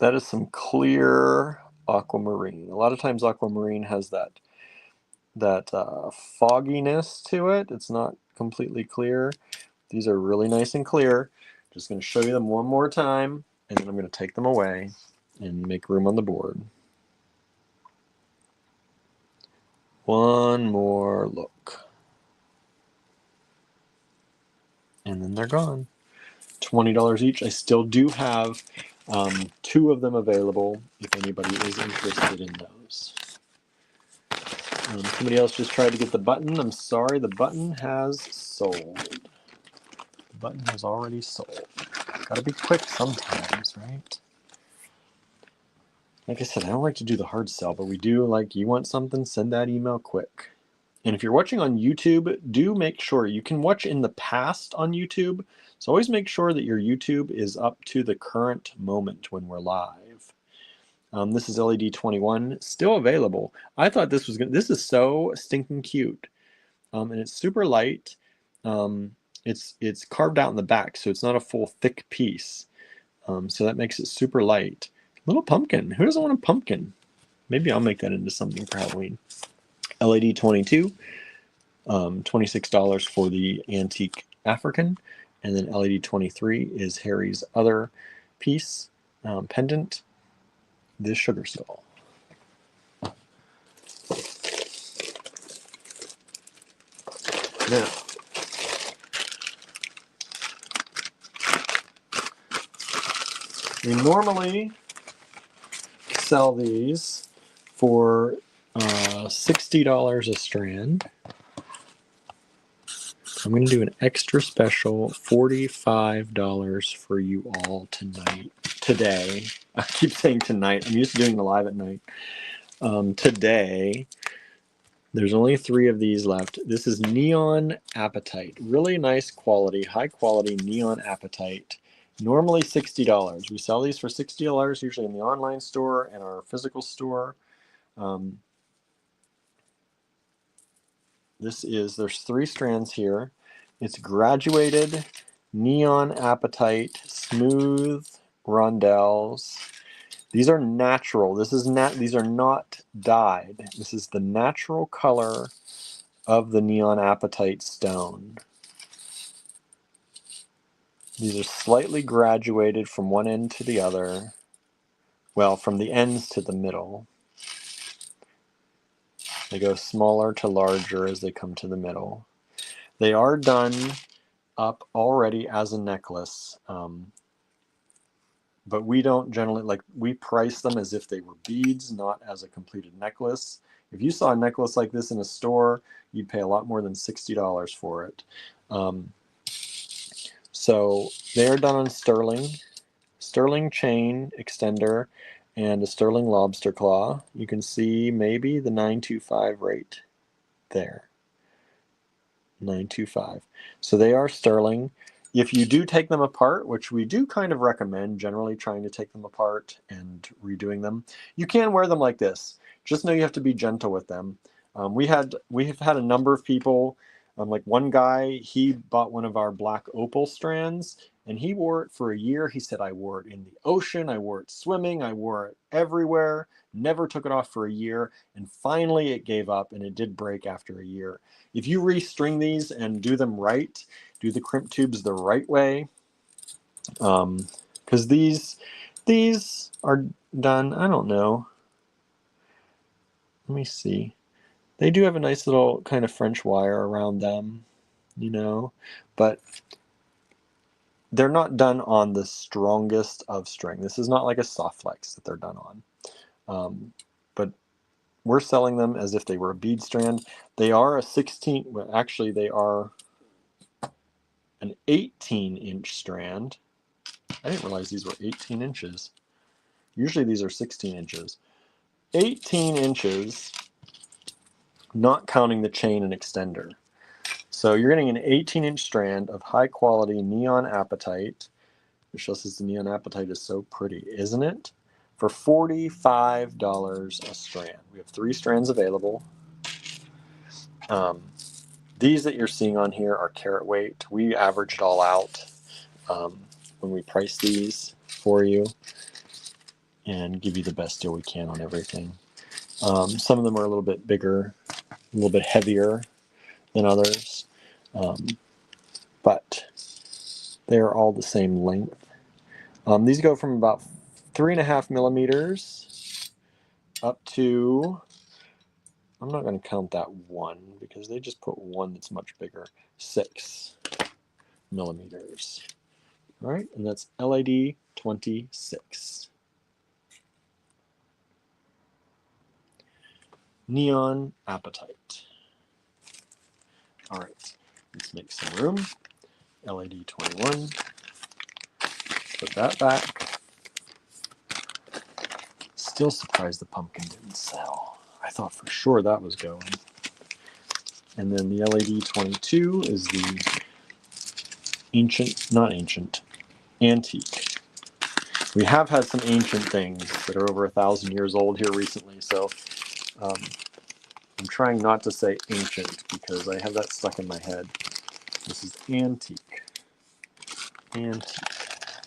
That is some clear aquamarine. A lot of times aquamarine has that fogginess to it. It's not completely clear. These are really nice and clear. Just going to show you them one more time, and then I'm going to take them away and make room on the board. One more look. And then they're gone. $20 each. I still do have 2 of them available if anybody is interested in those. Somebody else just tried to get the button. I'm sorry, the button has sold. The button has already sold. Gotta be quick sometimes, right? Like I said, I don't like to do the hard sell, but we do like, you want something, send that email quick. And if you're watching on YouTube, do make sure you can watch in the past on YouTube. So always make sure that your YouTube is up to the current moment when we're live. This is LED 21, still available. I thought this was good. This is so stinking cute. And it's super light. It's carved out in the back, so it's not a full thick piece. So that makes it super light. Little pumpkin. Who doesn't want a pumpkin? Maybe I'll make that into something for Halloween. LED 22, $26 for the antique African. And then LED 23 is Harry's other piece, pendant, this sugar skull. Now, we normally sell these for $60 a strand. I'm going to do an extra special $45 for you all today. I keep saying tonight. I'm used to doing the live at night. Today, there's only 3 of these left. This is Neon Appetite. Really nice quality, high quality neon appetite. Normally $60. We sell these for $60 usually in the online store and our physical store. There's 3 strands here. It's graduated neon appetite, smooth rondelles. These are natural. These are not dyed. This is the natural color of the neon appetite stone. These are slightly graduated from one end to the other. Well, from the ends to the middle. They go smaller to larger as they come to the middle. They are done up already as a necklace, but we don't generally, we price them as if they were beads, not as a completed necklace. If you saw a necklace like this in a store, you'd pay a lot more than $60 for it. So they are done on sterling chain extender, and a sterling lobster claw. You can see maybe the 925 right there. 925. So they are sterling. If you do take them apart, which we do kind of recommend, generally trying to take them apart and redoing them, you can wear them like this. Just know you have to be gentle with them. We have had a number of people, like one guy, he bought one of our black opal strands, and he wore it for a year. He said, I wore it in the ocean, I wore it swimming, I wore it everywhere, never took it off for a year, and finally it gave up, and it did break after a year. If you restring these and do them right, do the crimp tubes the right way, because these are done, I don't know. Let me see. They do have a nice little kind of French wire around them, but they're not done on the strongest of string. This is not like a soft flex that they're done on. But we're selling them as if they were a bead strand. They are a 16, well, actually they are an 18-inch strand. I didn't realize these were 18 inches. Usually these are 16 inches. 18 inches, not counting the chain and extender. So you're getting an 18-inch strand of high-quality neon apatite. Michelle says the neon apatite is so pretty, isn't it? For $45 a strand. We have 3 strands available. These that you're seeing on here are carat weight. We average it all out when we price these for you and give you the best deal we can on everything. Some of them are a little bit bigger a little bit heavier than others, but they're all the same length. These go from about 3.5 millimeters up to, I'm not going to count that one because they just put one that's much bigger, 6 millimeters. All right, and that's LAD 26. Neon Appetite. All right, let's make some room. LAD 21. Put that back. Still surprised the pumpkin didn't sell. I thought for sure that was going. And then the LAD 22 is the antique. We have had some ancient things that are over 1,000 years old here recently, so I'm trying not to say ancient because I have that stuck in my head. This is antique. Antique.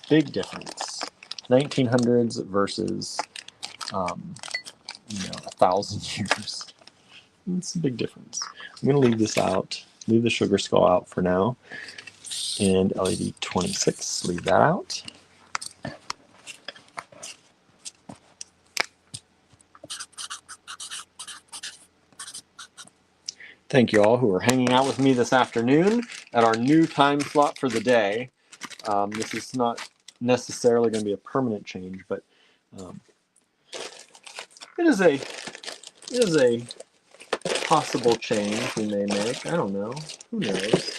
Big difference. 1900s versus 1,000 years. It's a big difference. I'm going to leave this out. Leave the sugar skull out for now. And LED 26, leave that out. Thank you all who are hanging out with me this afternoon at our new time slot for the day. This is not necessarily going to be a permanent change, but it is a possible change we may make. I don't know. Who knows?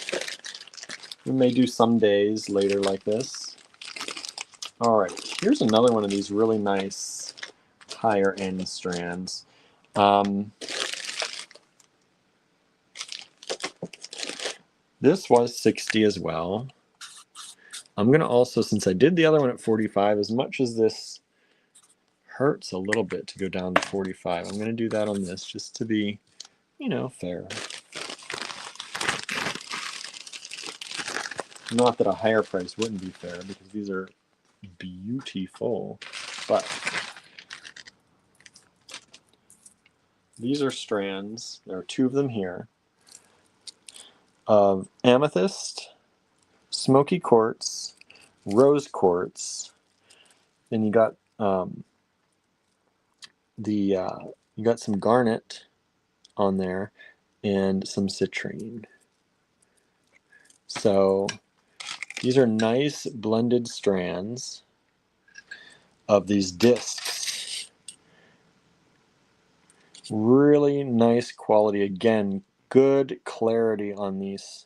We may do some days later like this. All right, here's another one of these really nice higher end strands. This was 60 as well. I'm going to also, since I did the other one at 45, as much as this hurts a little bit to go down to 45, I'm going to do that on this just to be, fair. Not that a higher price wouldn't be fair because these are beautiful, but these are strands. There are 2 of them here of amethyst, smoky quartz, rose quartz. Then you got you got some garnet on there and some citrine. So these are nice blended strands of these discs. Really nice quality. Again, good clarity on these.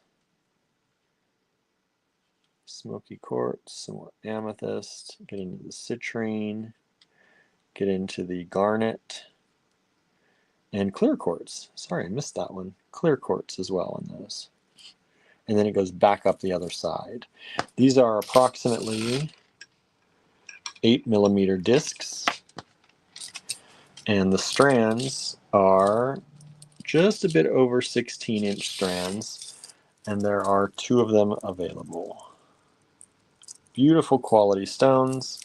Smoky quartz, some more amethyst, get into the citrine, get into the garnet, and clear quartz. Sorry, I missed that one. Clear quartz as well on those. And then it goes back up the other side. These are approximately 8 millimeter discs, and the strands are just a bit over 16-inch strands, and there are 2 of them available. Beautiful quality stones,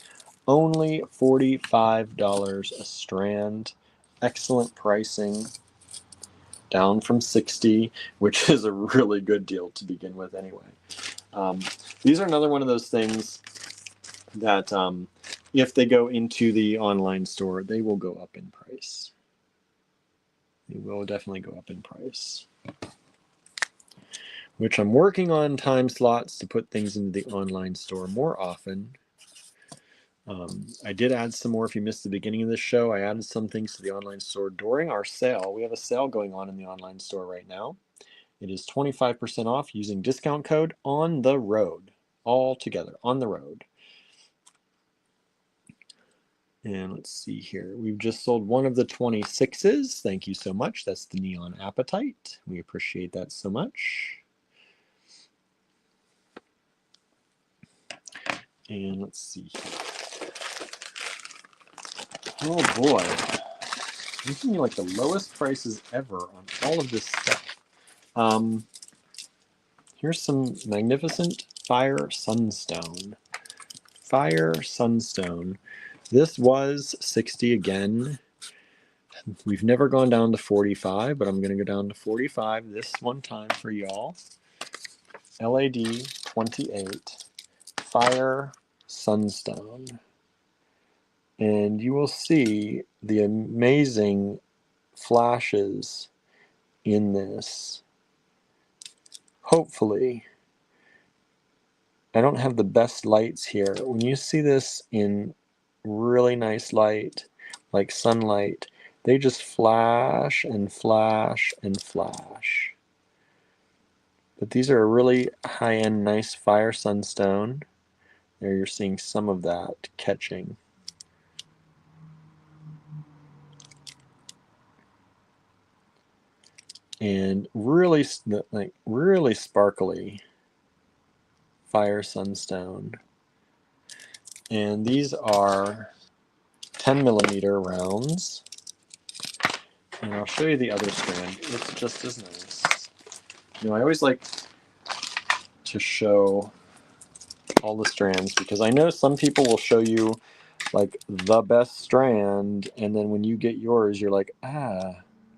only $45 a strand. Excellent pricing, down from 60, which is a really good deal to begin with anyway. These are another one of those things that if they go into the online store, they will go up in price. They will definitely go up in price. Which I'm working on time slots to put things into the online store more often. I did add some more. If you missed the beginning of this show, I added some things to the online store during our sale. We have a sale going on in the online store right now. It is 25% off using discount code on the road, all together, on the road. And let's see here. We've just sold one of the 26s. Thank you so much. That's the Neon Appetite. We appreciate that so much. And let's see here. Oh boy. I'm giving you like the lowest prices ever on all of this stuff. Here's some magnificent Fire Sunstone. Fire Sunstone. This was 60 again. We've never gone down to 45, but I'm going to go down to 45 this one time for y'all. LAD 28 Fire Sunstone. And you will see the amazing flashes in this. Hopefully, I don't have the best lights here. When you see this in really nice light, like sunlight, they just flash and flash and flash. But these are a really high-end, nice fire sunstone. There you're seeing some of that catching. And really, like really sparkly fire sunstone. And these are 10 millimeter rounds. And I'll show you the other strand. It's just as nice. You know, I always like to show all the strands because I know some people will show you like the best strand, and then when you get yours, you're like, ah,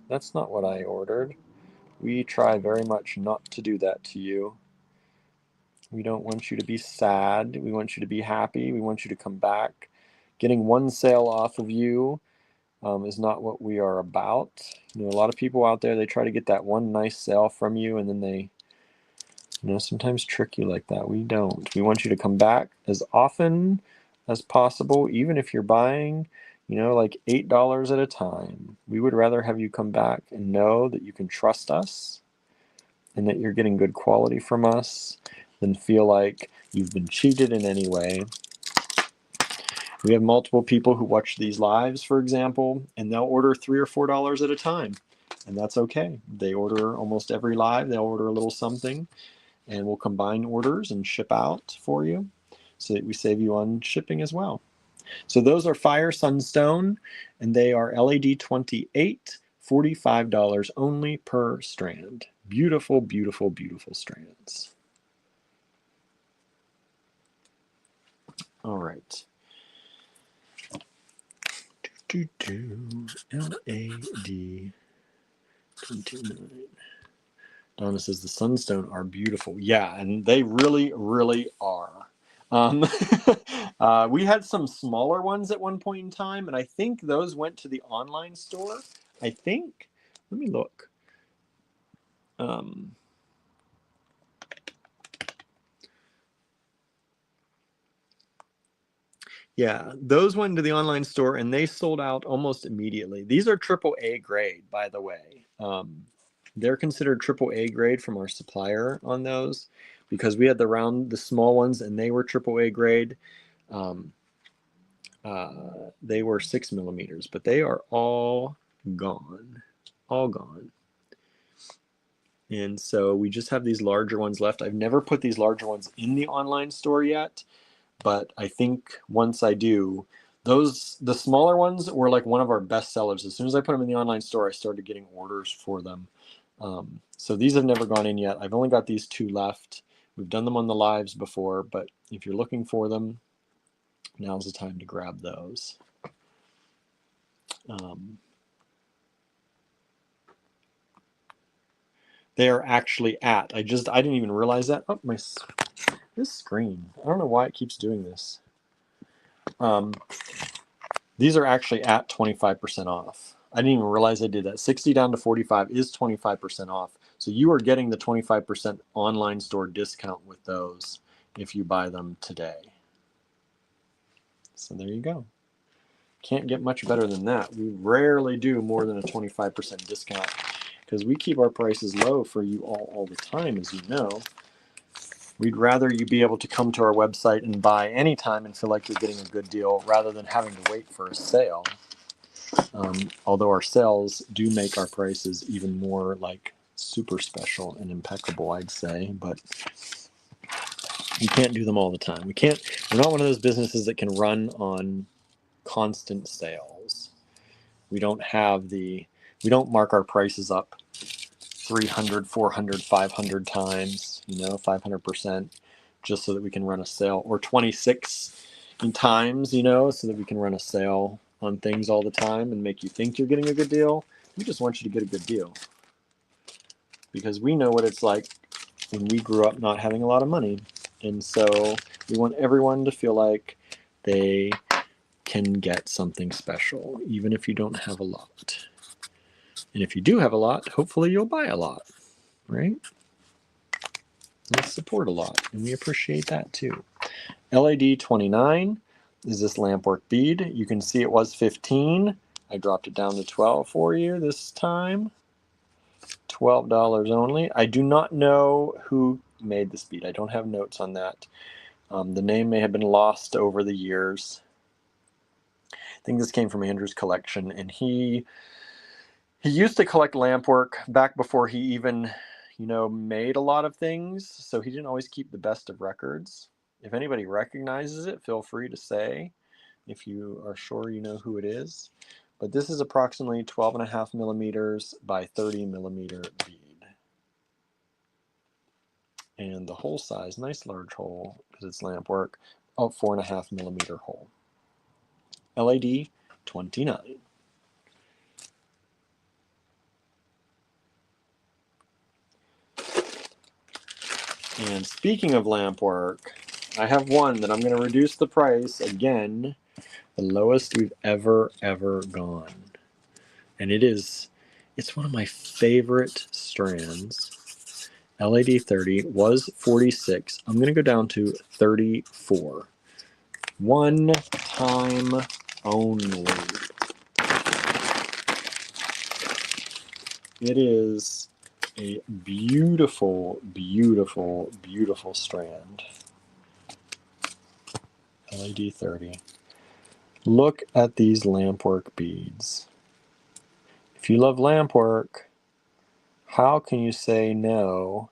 that's not what I ordered. We try very much not to do that to you. We don't want you to be sad. We want you to be happy. We want you to come back. Getting one sale off of you is not what we are about. You know, a lot of people out there, they try to get that one nice sale from you, and then they, you know, sometimes trick you like that. We don't. We want you to come back as often as possible, even if you're buying, you know, like $8 at a time. We would rather have you come back and know that you can trust us and that you're getting good quality from us than feel like you've been cheated in any way. We have multiple people who watch these lives, for example, and they'll order $3 or $4 at a time, and that's okay. They order almost every live. They'll order a little something, and we'll combine orders and ship out for you so that we save you on shipping as well. So those are Fire Sunstone, and they are LAD 28, $45 only per strand. Beautiful, beautiful, beautiful strands. All right. LAD 29. Donna says the Sunstone are beautiful. Yeah, and they really, really are. We had some smaller ones at one point in time, and I think those went to the online store. I think. Let me look. Yeah, those went to the online store, and they sold out almost immediately. These are AAA grade, by the way. They're considered AAA grade from our supplier on those because we had the small ones, and they were AAA grade. They were 6 millimeters, but they are all gone. All gone. And so we just have these larger ones left. I've never put these larger ones in the online store yet, but I think once I do, the smaller ones were like one of our best sellers. As soon as I put them in the online store, I started getting orders for them. So these have never gone in yet. I've only got these two left. We've done them on the lives before, but if you're looking for them, now's the time to grab those. They are actually at. I didn't even realize that. Oh, this screen. I don't know why it keeps doing this. These are actually at 25% off. I didn't even realize I did that. 60 down to 45 is 25% off. So you are getting the 25% online store discount with those if you buy them today. So there you go. Can't get much better than that. We rarely do more than a 25% discount because we keep our prices low for you all the time, as you know. We'd rather you be able to come to our website and buy anytime and feel like you're getting a good deal rather than having to wait for a sale. Although our sales do make our prices even more like super special and impeccable, I'd say, but you can't do them all the time. We're not one of those businesses that can run on constant sales. We don't mark our prices up 300, 400, 500 times, 500%, just so that we can run a sale, or 26 times, so that we can run a sale. on things all the time and make you think you're getting a good deal. We just want you to get a good deal. Because we know what it's like when we grew up not having a lot of money. And so we want everyone to feel like they can get something special, even if you don't have a lot. And if you do have a lot, hopefully you'll buy a lot, right? Let's support a lot, and we appreciate that too. LAD 29 is this lampwork bead. You can see it was 15. I dropped it down to 12 for you this time. $12 only. I do not know who made this bead. I don't have notes on that. The name may have been lost over the years. I think this came from Andrew's collection, and he used to collect lampwork back before he even, made a lot of things, so he didn't always keep the best of records. If anybody recognizes it, feel free to say if you are sure you know who it is. But this is approximately 12.5 millimeters by 30 millimeter bead. And the hole size, nice large hole, because it's lampwork, 4.5 millimeter hole. LAD 29. And speaking of lampwork, I have one that I'm going to reduce the price again, the lowest we've ever gone. And it's one of my favorite strands. LAD 30 was 46. I'm going to go down to 34. One time only. It is a beautiful, beautiful, beautiful strand. LAD 30. Look at these lampwork beads. If you love lampwork, how can you say no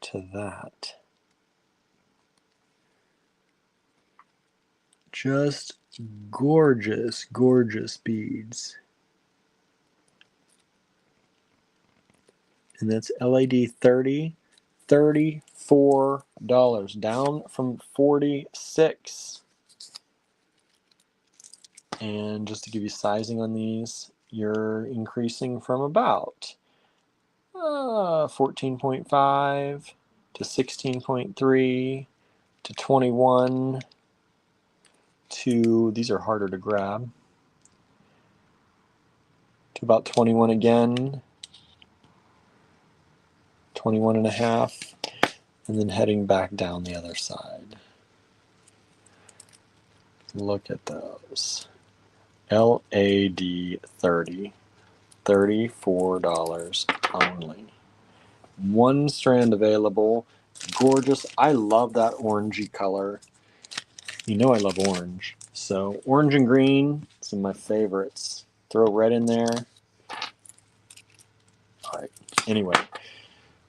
to that? Just gorgeous, gorgeous beads. And that's LAD 30, $34, down from 46. And just to give you sizing on these, you're increasing from about 14.5 to 16.3 to 21 to, these are harder to grab, to about 21 again, 21.5, and then heading back down the other side. Look at those. LAD 30, $34 only. One strand available. Gorgeous. I love that orangey color. You know I love orange. So orange and green, some of my favorites. Throw red in there. All right. Anyway,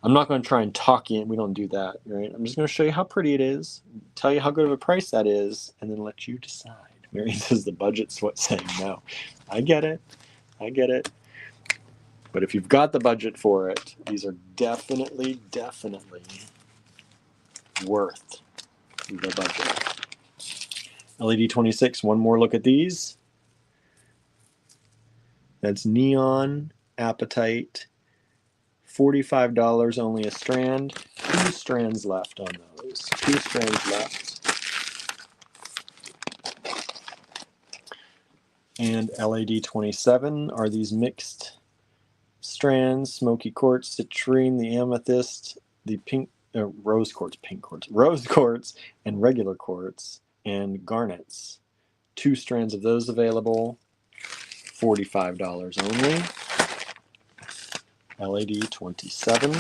I'm not going to try and talk you in. We don't do that, right? I'm just going to show you how pretty it is, tell you how good of a price that is, and then let you decide. Mary says the budget's what saying no. I get it. I get it. But if you've got the budget for it, these are definitely worth the budget. LAD 26, one more look at these. That's neon apatite, $45 only a strand. 2 strands left on those. 2 strands left. And LAD 27 are these mixed strands: smoky quartz, citrine, the amethyst, the pink, rose quartz, rose quartz, and regular quartz, and garnets. 2 strands of those available, $45 only. LAD 27.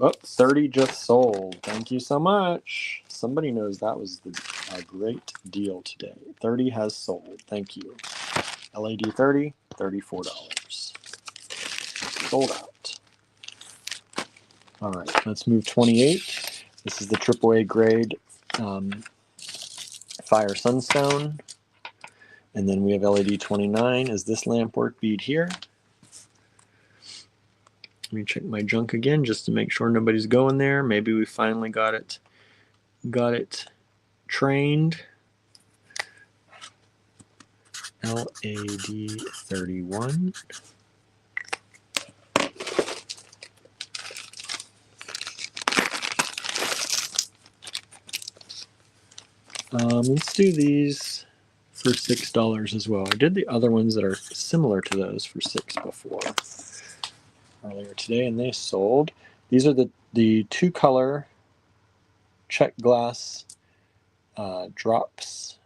Oh, 30 just sold. Thank you so much. Somebody knows that was a great deal today. 30 has sold. Thank you. LAD 30, $34. Sold out. All right, let's move 28. This is the AAA grade Fire Sunstone. And then we have LAD 29 is this lampwork bead here. Let me check my junk again just to make sure nobody's going there. Maybe we finally got it trained. LAD 31. Let's do these for $6 as well. I did the other ones that are similar to those for $6 before earlier today, and they sold. These are the two color check glass drops,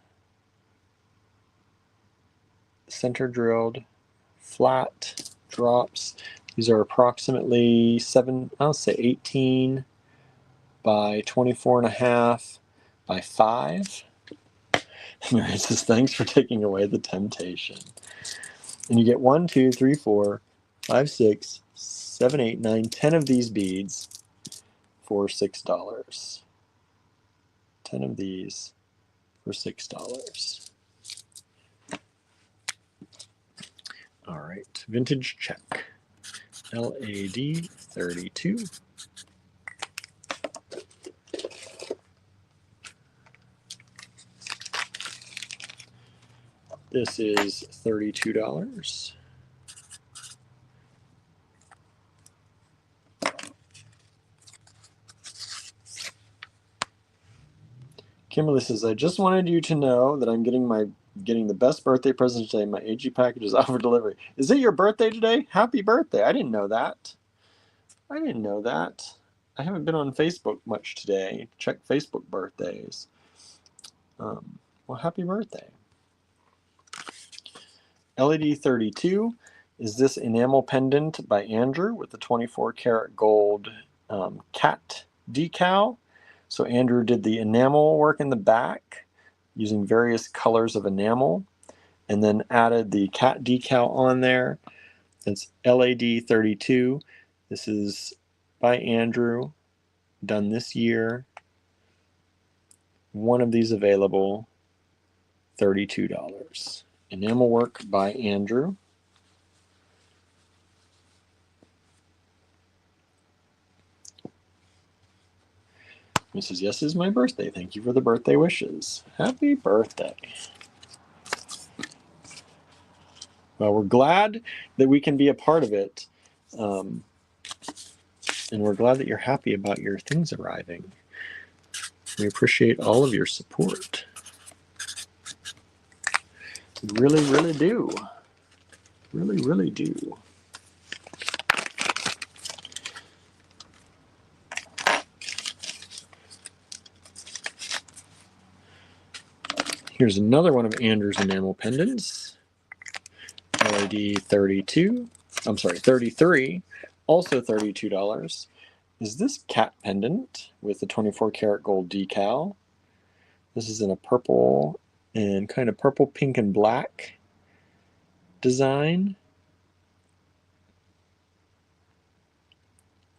center drilled, flat drops. These are approximately 18 by 24.5 by 5. Mary says, thanks for taking away the temptation. And you get 1, 2, 3, 4, 5, 6, 7, 8, 9, 10 of these beads for $6. 10 of these for $6. All right, vintage check. LAD 32. This is $32. Kimberly says, I just wanted you to know that I'm getting the best birthday present today. My AG package is out for delivery. Is it your birthday today? Happy birthday. I didn't know that. I didn't know that. I haven't been on Facebook much today. Check Facebook birthdays. Well, happy birthday. LED 32 is this enamel pendant by Andrew with the 24 karat gold cat decal. So Andrew did the enamel work in the back using various colors of enamel and then added the cat decal on there. It's LAD 32. This is by Andrew, done this year. One of these available, $32. Enamel work by Andrew. Mrs. Yes, is my birthday. Thank you for the birthday wishes. Happy birthday. Well, we're glad that we can be a part of it. And we're glad that you're happy about your things arriving. We appreciate all of your support. We really, really do. Really, really do. Here's another one of Andrew's enamel pendants. LED 32. I'm sorry, 33. Also $32. Is this cat pendant with the 24 karat gold decal. This is in a purple and kind of purple, pink, and black design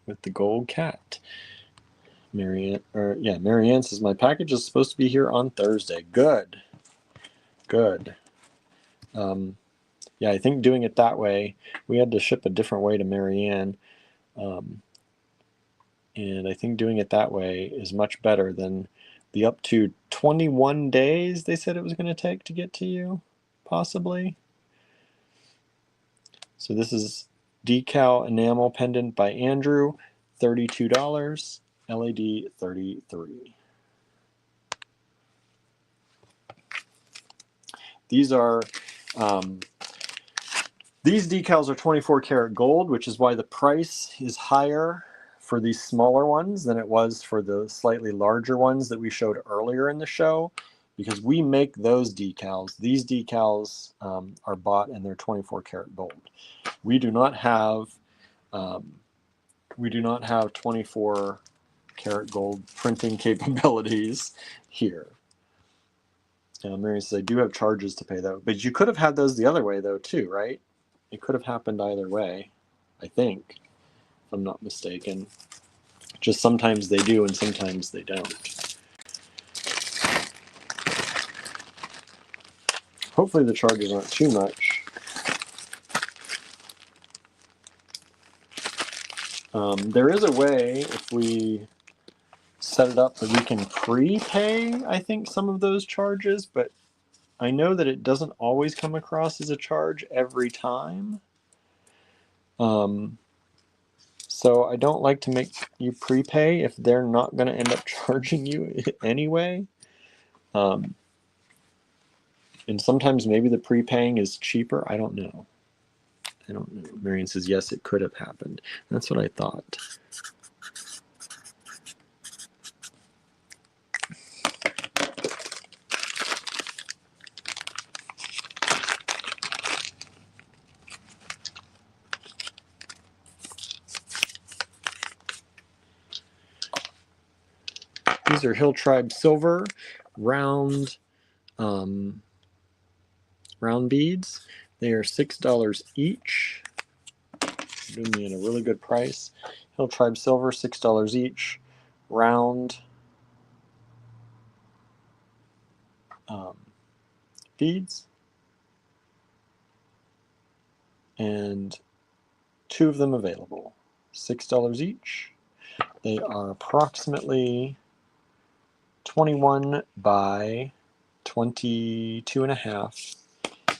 with the gold cat. Marianne says my package is supposed to be here on Thursday. Good. Yeah, I think doing it that way, we had to ship a different way to Marianne. And I think doing it that way is much better than the up to 21 days they said it was going to take to get to you, possibly. So this is decal enamel pendant by Andrew, $32, LED 33. These decals are 24 karat gold, which is why the price is higher for these smaller ones than it was for the slightly larger ones that we showed earlier in the show, because we make those decals. These decals are bought and they're 24 karat gold. We do not have 24 karat gold printing capabilities here. Mary says, I do have charges to pay though, but you could have had those the other way though too, right? It could have happened either way, I think, if I'm not mistaken. Just sometimes they do and sometimes they don't. Hopefully the charges aren't too much. There is a way, if we set it up, that we can prepay, I think, some of those charges, but I know that it doesn't always come across as a charge every time. So I don't like to make you prepay if they're not going to end up charging you anyway. And sometimes maybe the prepaying is cheaper. I don't know. I don't know. Marion says, yes, it could have happened. That's what I thought. These are Hill Tribe Silver round round beads. They are $6 each. Doing me at a really good price. Hill Tribe Silver, $6 each. Round beads. And 2 of them available. $6 each. They are approximately 21 by 22.5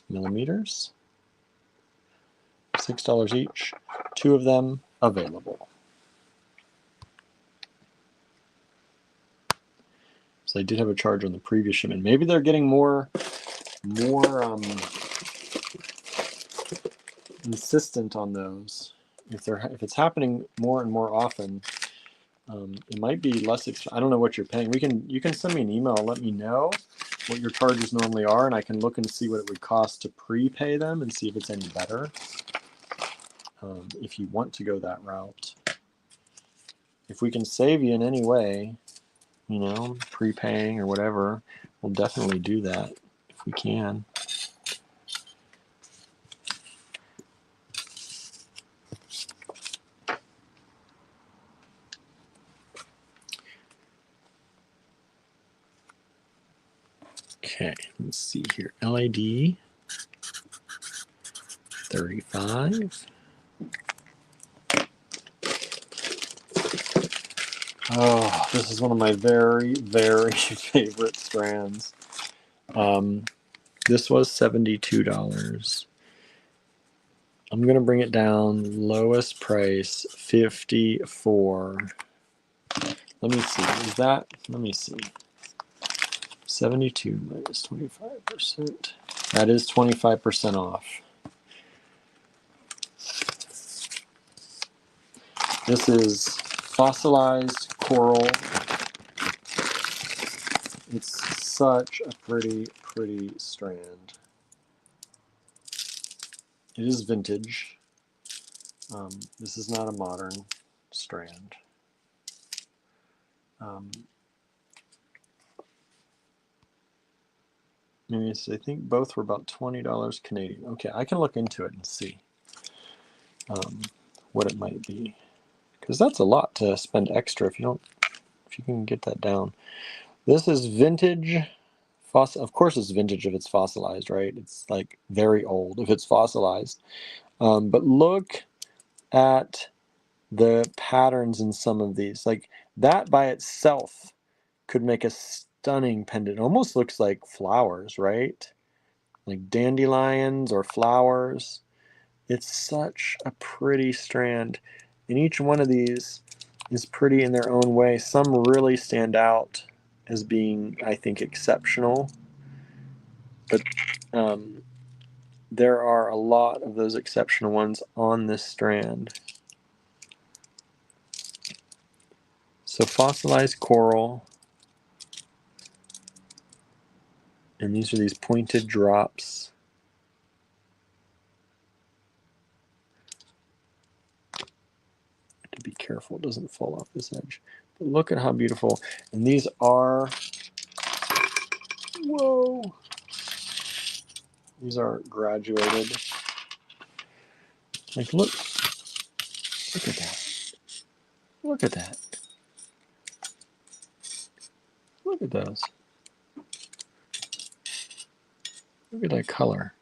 millimeters. $6 each. 2 of them available. So they did have a charge on the previous shipment. Maybe they're getting more insistent on those. If it's happening more and more often, it might be less. I don't know what you're paying. You can send me an email and let me know what your charges normally are, and I can look and see what it would cost to prepay them and see if it's any better. If you want to go that route, if we can save you in any way, you know, prepaying or whatever, we'll definitely do that if we can. Okay, let's see here. LID 35. Oh, this is one of my very, very favorite strands. This was $72. I'm going to bring it down. Lowest price, $54. Let me see. Is that? Let me see. 72 minus 25%. That is 25% off. This is fossilized coral. It's such a pretty, pretty strand. It is vintage. This is not a modern strand. I think both were about $20 Canadian. Okay, I can look into it and see what it might be, because that's a lot to spend extra if you can get that down. This is vintage. Of course, it's vintage if it's fossilized, right? It's like very old if it's fossilized. But look at the patterns in some of these. Like that by itself could make a stunning pendant. It almost looks like flowers, right? Like dandelions or flowers. It's such a pretty strand. And each one of these is pretty in their own way. Some really stand out as being, I think, exceptional. But there are a lot of those exceptional ones on this strand. So fossilized coral. And these are these pointed drops. To be careful it doesn't fall off this edge. But look at how beautiful. And these are, whoa, these are graduated. Like look at that. Look at that. Look at those. Look at that color.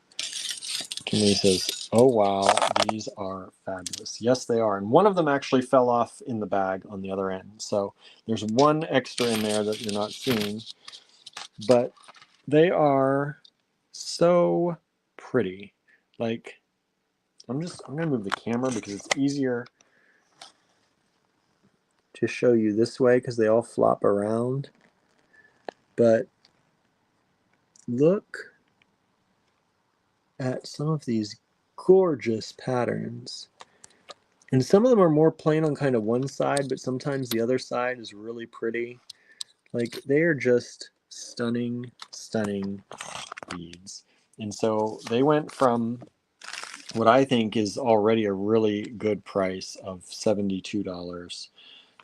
Kimberly says, oh wow, these are fabulous. Yes, they are. And one of them actually fell off in the bag on the other end. So there's one extra in there that you're not seeing. But they are So pretty. Like, I'm gonna move the camera because it's easier to show you this way because they all flop around. But look at some of these gorgeous patterns. And some of them are more plain on kind of one side, but sometimes the other side is really pretty. Like, they are just stunning, stunning beads. And so they went from what I think is already a really good price of $72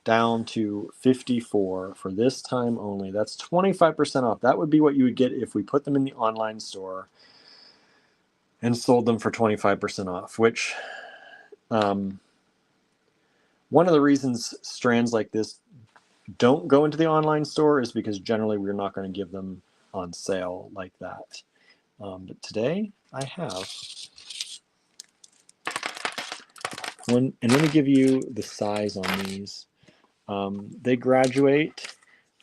down to $54 for this time only. That's 25% off. That would be what you would get if we put them in the online store and sold them for 25% off, which one of the reasons strands like this don't go into the online store is because generally we're not going to give them on sale like that. But today I have one, and let me give you the size on these. They graduate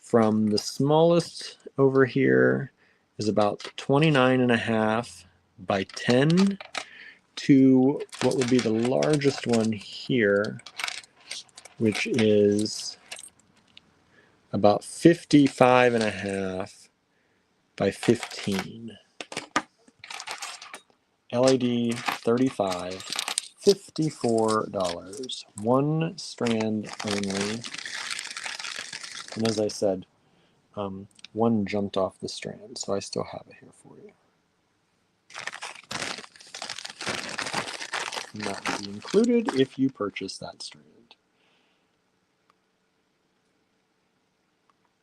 from the smallest over here is about 29.5 by 10 to what would be the largest one here, which is about 55.5 by 15. LED 35, $54. One strand only. And as I said, one jumped off the strand, so I still have it here for you. And that will be included if you purchase that strand.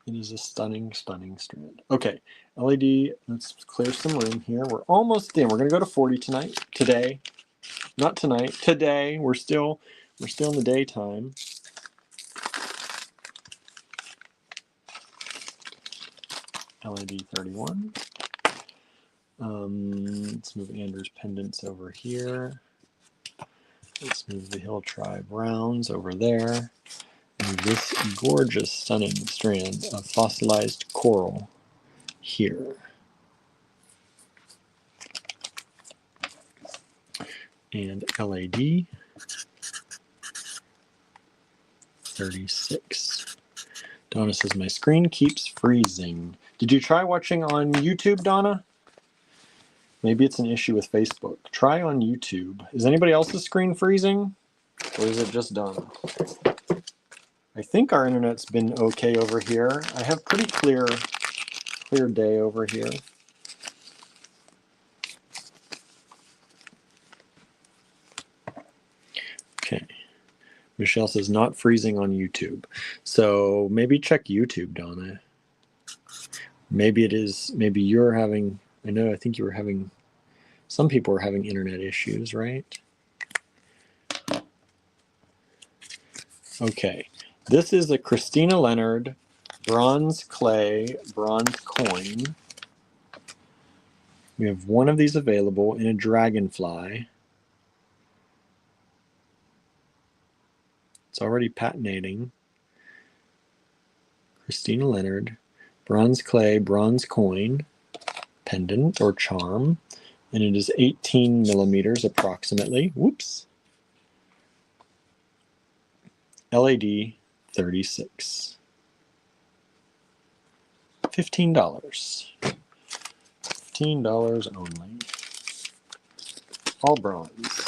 It is a stunning, stunning strand. Okay, LED, let's clear some room here. We're almost in. We're going to go to 40 tonight. Today. Not tonight. Today. We're still in the daytime. LED 31. Let's move Andrew's pendants over here. Let's move the Hill Tribe rounds over there. And this gorgeous, stunning strand of fossilized coral here. And LAD 36. Donna says, my screen keeps freezing. Did you try watching on YouTube, Donna? Maybe it's an issue with Facebook. Try on YouTube. Is anybody else's screen freezing? Or is it just Donna? I think our internet's been okay over here. I have pretty clear day over here. Okay. Michelle says not freezing on YouTube. So maybe check YouTube, Donna. Maybe it is, maybe you're having, I think you were having, some people are having internet issues, right? Okay. This is a Christina Leonard bronze clay, bronze coin. We have one of these available in a dragonfly. It's already patinating. Christina Leonard, bronze clay, bronze coin, pendant or charm, and it is 18 millimeters approximately. Whoops. LAD 36. $15. $15 only. All bronze.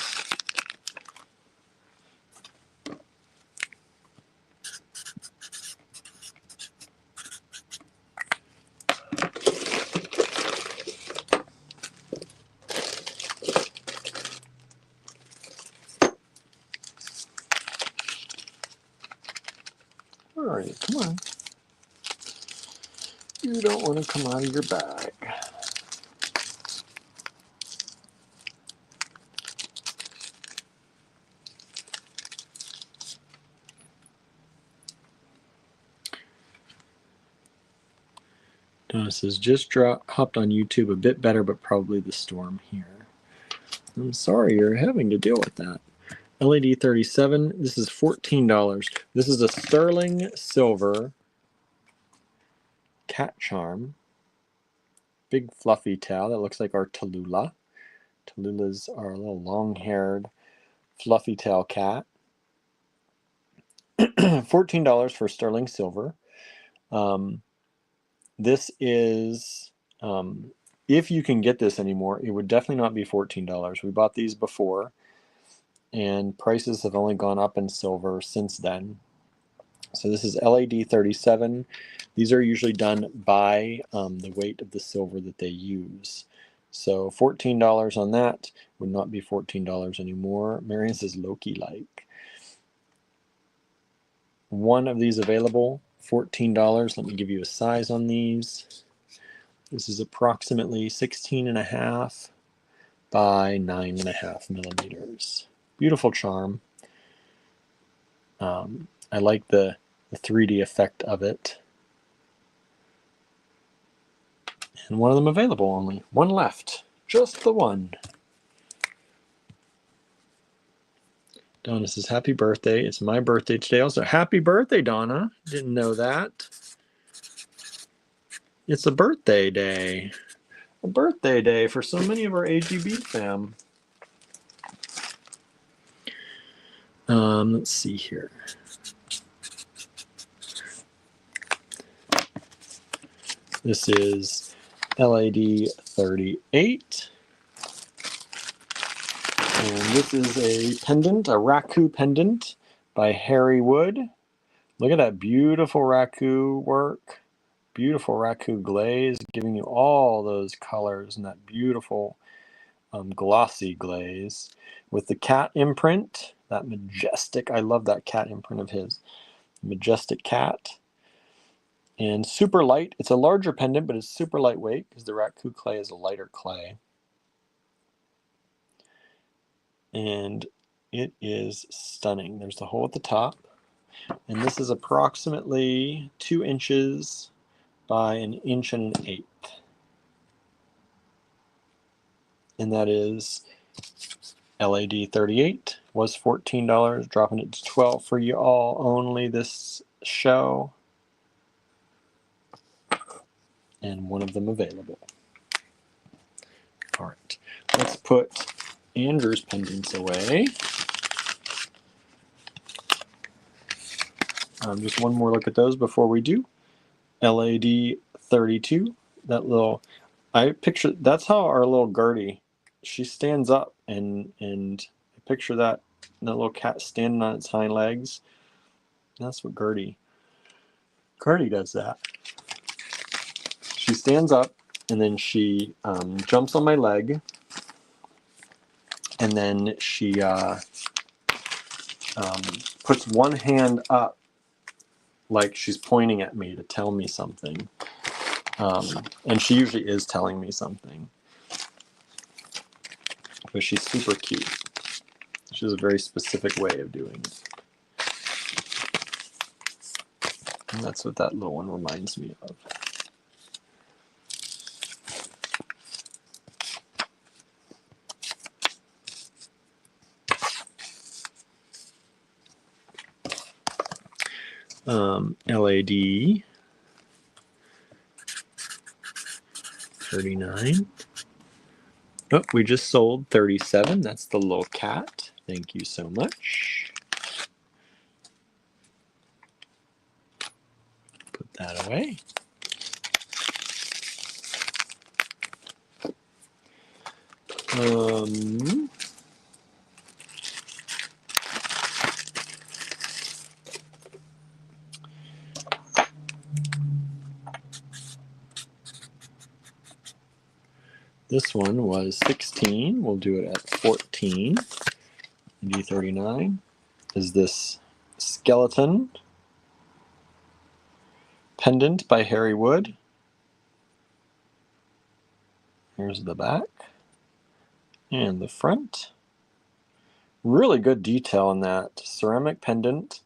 All right, come on. You don't want to come out of your bag. Donna says, just hopped on YouTube, a bit better, but probably the storm here. I'm sorry you're having to deal with that. LED 37, this is $14. This is a sterling silver cat charm. big fluffy tail that looks like our Tallulah. Tallulahs are a little long-haired, fluffy tail cat. $14 for sterling silver. This is, if you can get this anymore, it would definitely not be $14. We bought these before, and prices have only gone up in silver since then. So this is LAD 37. These are usually done by the weight of the silver that they use. So $14 on that would not be $14 anymore. Marion says Loki-like. One of these available, $14. Let me give you a size on these. This is approximately 16.5 by 9.5 millimeters. Beautiful charm. I like the 3D effect of it. And one of them available only. One left. Just the one. Donna says, happy birthday. It's my birthday today also. Happy birthday, Donna. Didn't know that. It's a birthday day. A birthday day for so many of our AGB fam. Let's see here. This is LAD 38. And this is a pendant, a raku pendant by Harry Wood. Look at that beautiful raku work. Beautiful raku glaze, giving you all those colors and that beautiful glossy glaze. With the cat imprint, that majestic, I love that cat imprint of his. Majestic cat. And super light. It's a larger pendant, but it's super lightweight because the raku clay is a lighter clay. And it is stunning. There's the hole at the top. And this is approximately 2 inches by 1 1/8 inches. And that is LAD 38. Was $14, dropping it to $12 for you all only this show. And one of them available. All right, let's put Andrew's pendants away. Just one more look at those before we do. LAD 32. That little, I picture, that's how our little Gertie, she stands up, and I picture that little cat standing on its hind legs. That's what Gertie does that. She stands up, and then she jumps on my leg, and then she puts one hand up like she's pointing at me to tell me something. And she usually is telling me something. But she's super cute. She has a very specific way of doing it. And that's what that little one reminds me of. LAD 39. Oh, we just sold 37. That's the little cat. Thank you so much. Put that away. This one was 16. We'll do it at 14. D39 is this skeleton pendant by Harry Wood. Here's the back and the front. Really good detail on that. Ceramic pendant,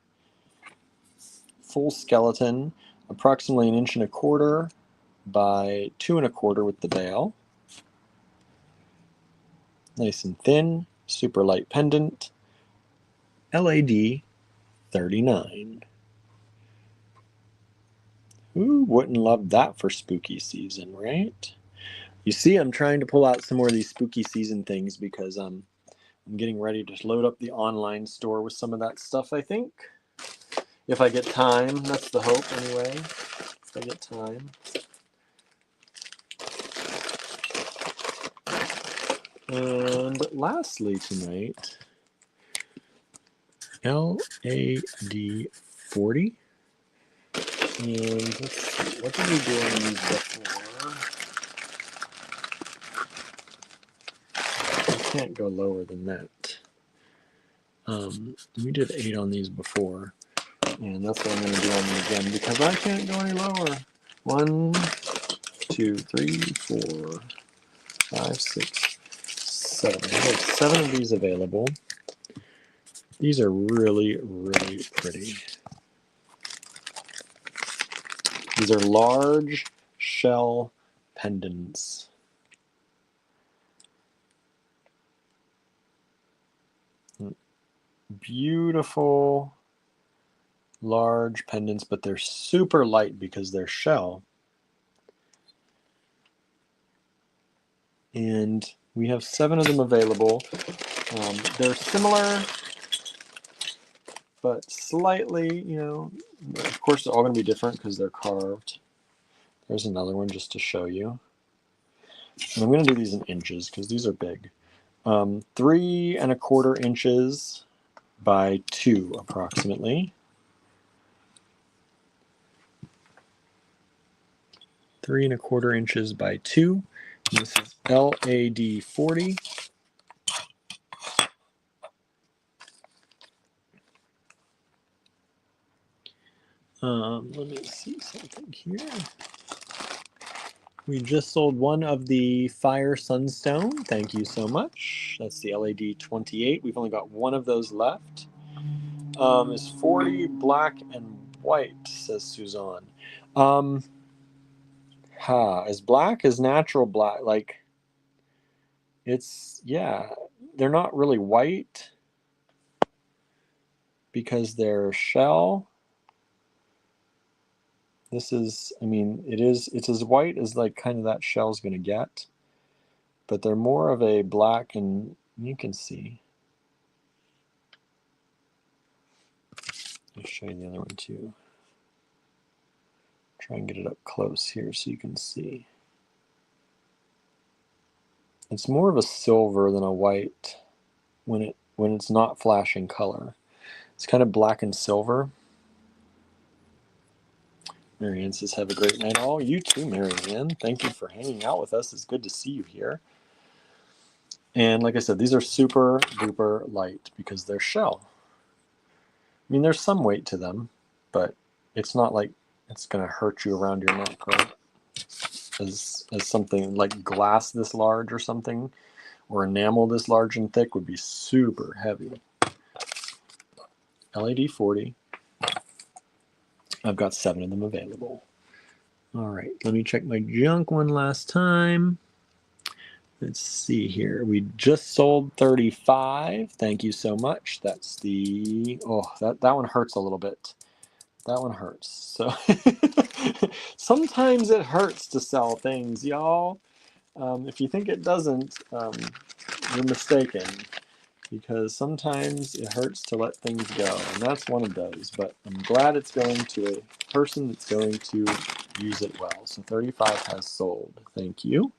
full skeleton, approximately 1.25 inches by 2.25 inches with the bail. Nice and thin, super light pendant. LAD 39. Who wouldn't love that for spooky season, right? You see, I'm trying to pull out some more of these spooky season things because I'm getting ready to load up the online store with some of that stuff, I think. If I get time, that's the hope anyway. If I get time. And lastly tonight, LAD 40. And let's see, what did we do on these before? I can't go lower than that. We did 8 on these before, and that's what I'm going to do on them again because I can't go any lower. 1, 2, 3, 4, 5, 6, 7. I have 7 of these available. These are really, really pretty. These are large shell pendants. Beautiful large pendants, but they're super light because they're shell. And we have 7 of them available. They're similar, but slightly, you know, of course they're all going to be different because they're carved. There's another one just to show you. And I'm going to do these in inches because these are big. 3 1/4 inches by 2 approximately. 3 1/4 inches by 2. And this is LAD 40. Let me see something here. We just sold one of the Fire Sunstone. Thank you so much. That's the LAD 28. We've only got one of those left. Is 40 black and white, says Suzanne. Is black is natural black. Like, it's, yeah, they're not really white because they're shell. This is, I mean, it's as white as like kind of that shell's going to get, but they're more of a black, and you can see. I'll show you the other one too. Try and get it up close here so you can see. It's more of a silver than a white when it's not flashing color. It's kind of black and silver. Marianne says, have a great night all. You too, Marianne. Thank you for hanging out with us. It's good to see you here. And like I said, these are super duper light because they're shell. I mean, there's some weight to them, but it's not like it's going to hurt you around your neck, right? As something like glass this large or something, or enamel this large and thick would be super heavy. LAD 40. I've got 7 of them available. All right, let me check my junk one last time. Let's see here. We just sold 35. Thank you so much. That's the, oh, that one hurts a little bit. That one hurts. So sometimes it hurts to sell things, y'all. If you think it doesn't, you're mistaken, because sometimes it hurts to let things go, and that's one of those. But I'm glad it's going to a person that's going to use it well. So 35 has sold. Thank you.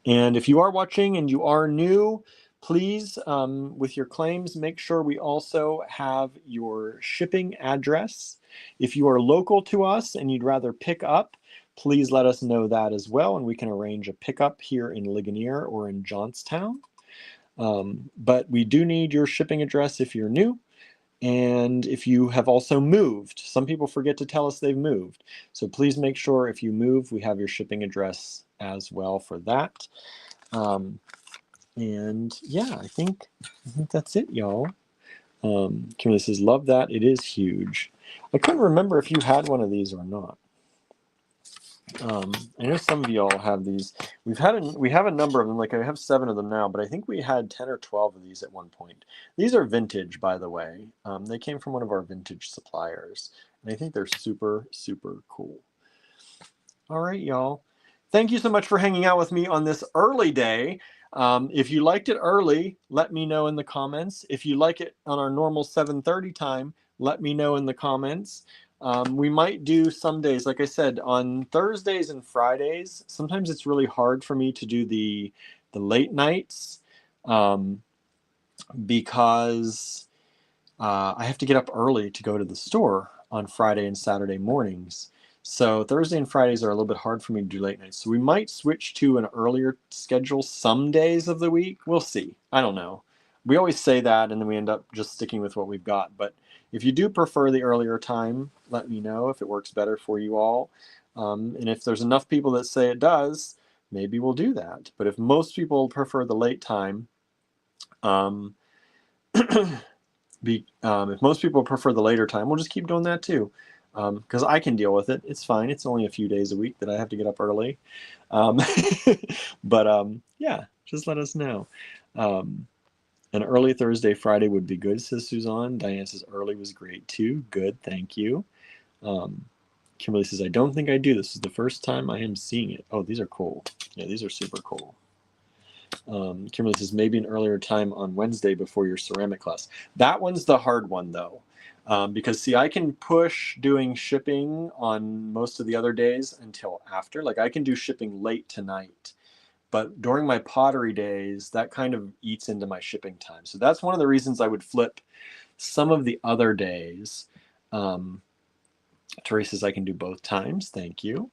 And if you are watching and you are new, please, with your claims, make sure we also have your shipping address. If you are local to us and you'd rather pick up, please let us know that as well, and we can arrange a pickup here in Ligonier or in Johnstown. But we do need your shipping address if you're new, and if you have also moved. Some people forget to tell us they've moved. So please make sure if you move, we have your shipping address as well for that. And yeah, I think that's it, y'all. Kimberly says, love that. It is huge. I couldn't remember if you had one of these or not. I know some of y'all have these. We have a number of them. Like I have 7 of them now, but I think we had 10 or 12 of these at one point. These are vintage, by the way. They came from one of our vintage suppliers, and I think they're super, super cool. All right, y'all. Thank you so much for hanging out with me on this early day. If you liked it early, let me know in the comments. If you like it on our normal 7:30 time, let me know in the comments. We might do some days, like I said, on Thursdays and Fridays. Sometimes it's really hard for me to do the late nights um, because I have to get up early to go to the store on Friday and Saturday mornings. So Thursday and Fridays are a little bit hard for me to do late nights. So we might switch to an earlier schedule some days of the week. We'll see. I don't know. We always say that and then we end up just sticking with what we've got. But if you do prefer the earlier time, let me know if it works better for you all. And if there's enough people that say it does, maybe we'll do that. But if most people prefer the late time, um, if most people prefer the later time, we'll just keep doing that too. Because I can deal with it. It's fine. It's only a few days a week that I have to get up early. Um, but yeah, just let us know. An early Thursday, Friday would be good, says Suzanne. Diane says early was great too. Good, thank you. Kimberly says, I don't think I do. This is the first time I am seeing it. Oh, these are cool. Yeah, these are super cool. Kimberly says, maybe an earlier time on Wednesday before your ceramic class. That one's the hard one, though. Because, see, I can push doing shipping on most of the other days until after. Like, I can do shipping late tonight. But during my pottery days, that kind of eats into my shipping time. So that's one of the reasons I would flip some of the other days. Teresa says, I can do both times. Thank you.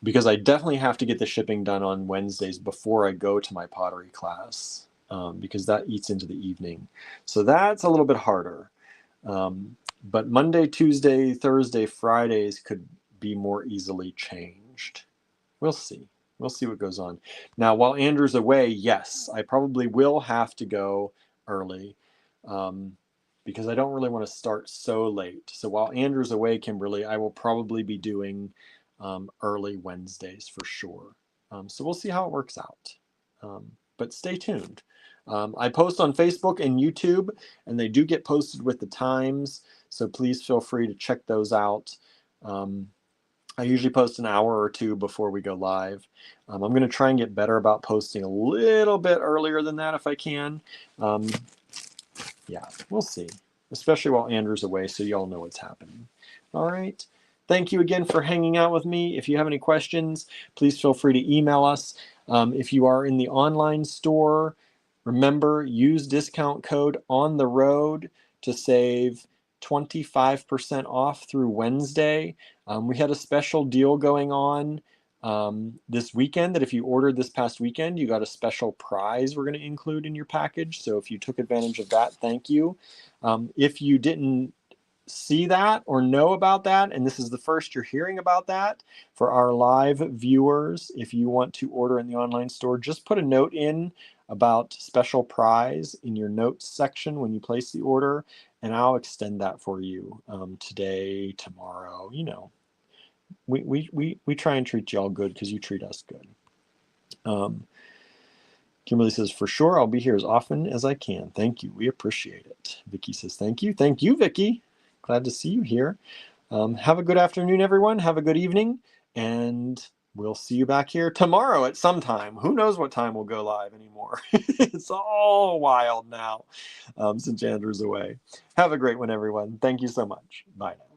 Because I definitely have to get the shipping done on Wednesdays before I go to my pottery class, because that eats into the evening. So that's a little bit harder. But Monday, Tuesday, Thursday, Fridays could be more easily changed. We'll see. We'll see what goes on. Now, while Andrew's away, yes, I probably will have to go early, because I don't really want to start so late. So while Andrew's away, Kimberly, I will probably be doing early Wednesdays for sure. So we'll see how it works out. But stay tuned. I post on Facebook and YouTube, and they do get posted with the times. So please feel free to check those out. I usually post an hour or two before we go live. I'm going to try and get better about posting a little bit earlier than that if I can. Yeah, we'll see, especially while Andrew's away, so y'all know what's happening. All right. Thank you again for hanging out with me. If you have any questions, please feel free to email us. If you are in the online store, remember, use discount code on the road to save 25% off through Wednesday. We had a special deal going on this weekend that if you ordered this past weekend, you got a special prize we're going to include in your package. So if you took advantage of that, thank you. If you didn't see that or know about that, and this is the first you're hearing about that, for our live viewers, if you want to order in the online store, just put a note in about special prize in your notes section when you place the order, and I'll extend that for you today, tomorrow. You know, we try and treat y'all good because you treat us good. Kimberly says, for sure, I'll be here as often as I can. Thank you. We appreciate it. Vicky says, thank you. Thank you, Vicky. Glad to see you here. Have a good afternoon, everyone. Have a good evening. And we'll see you back here tomorrow at some time. Who knows what time we'll go live anymore. It's all wild now since Andrew's away. Have a great one, everyone. Thank you so much. Bye now.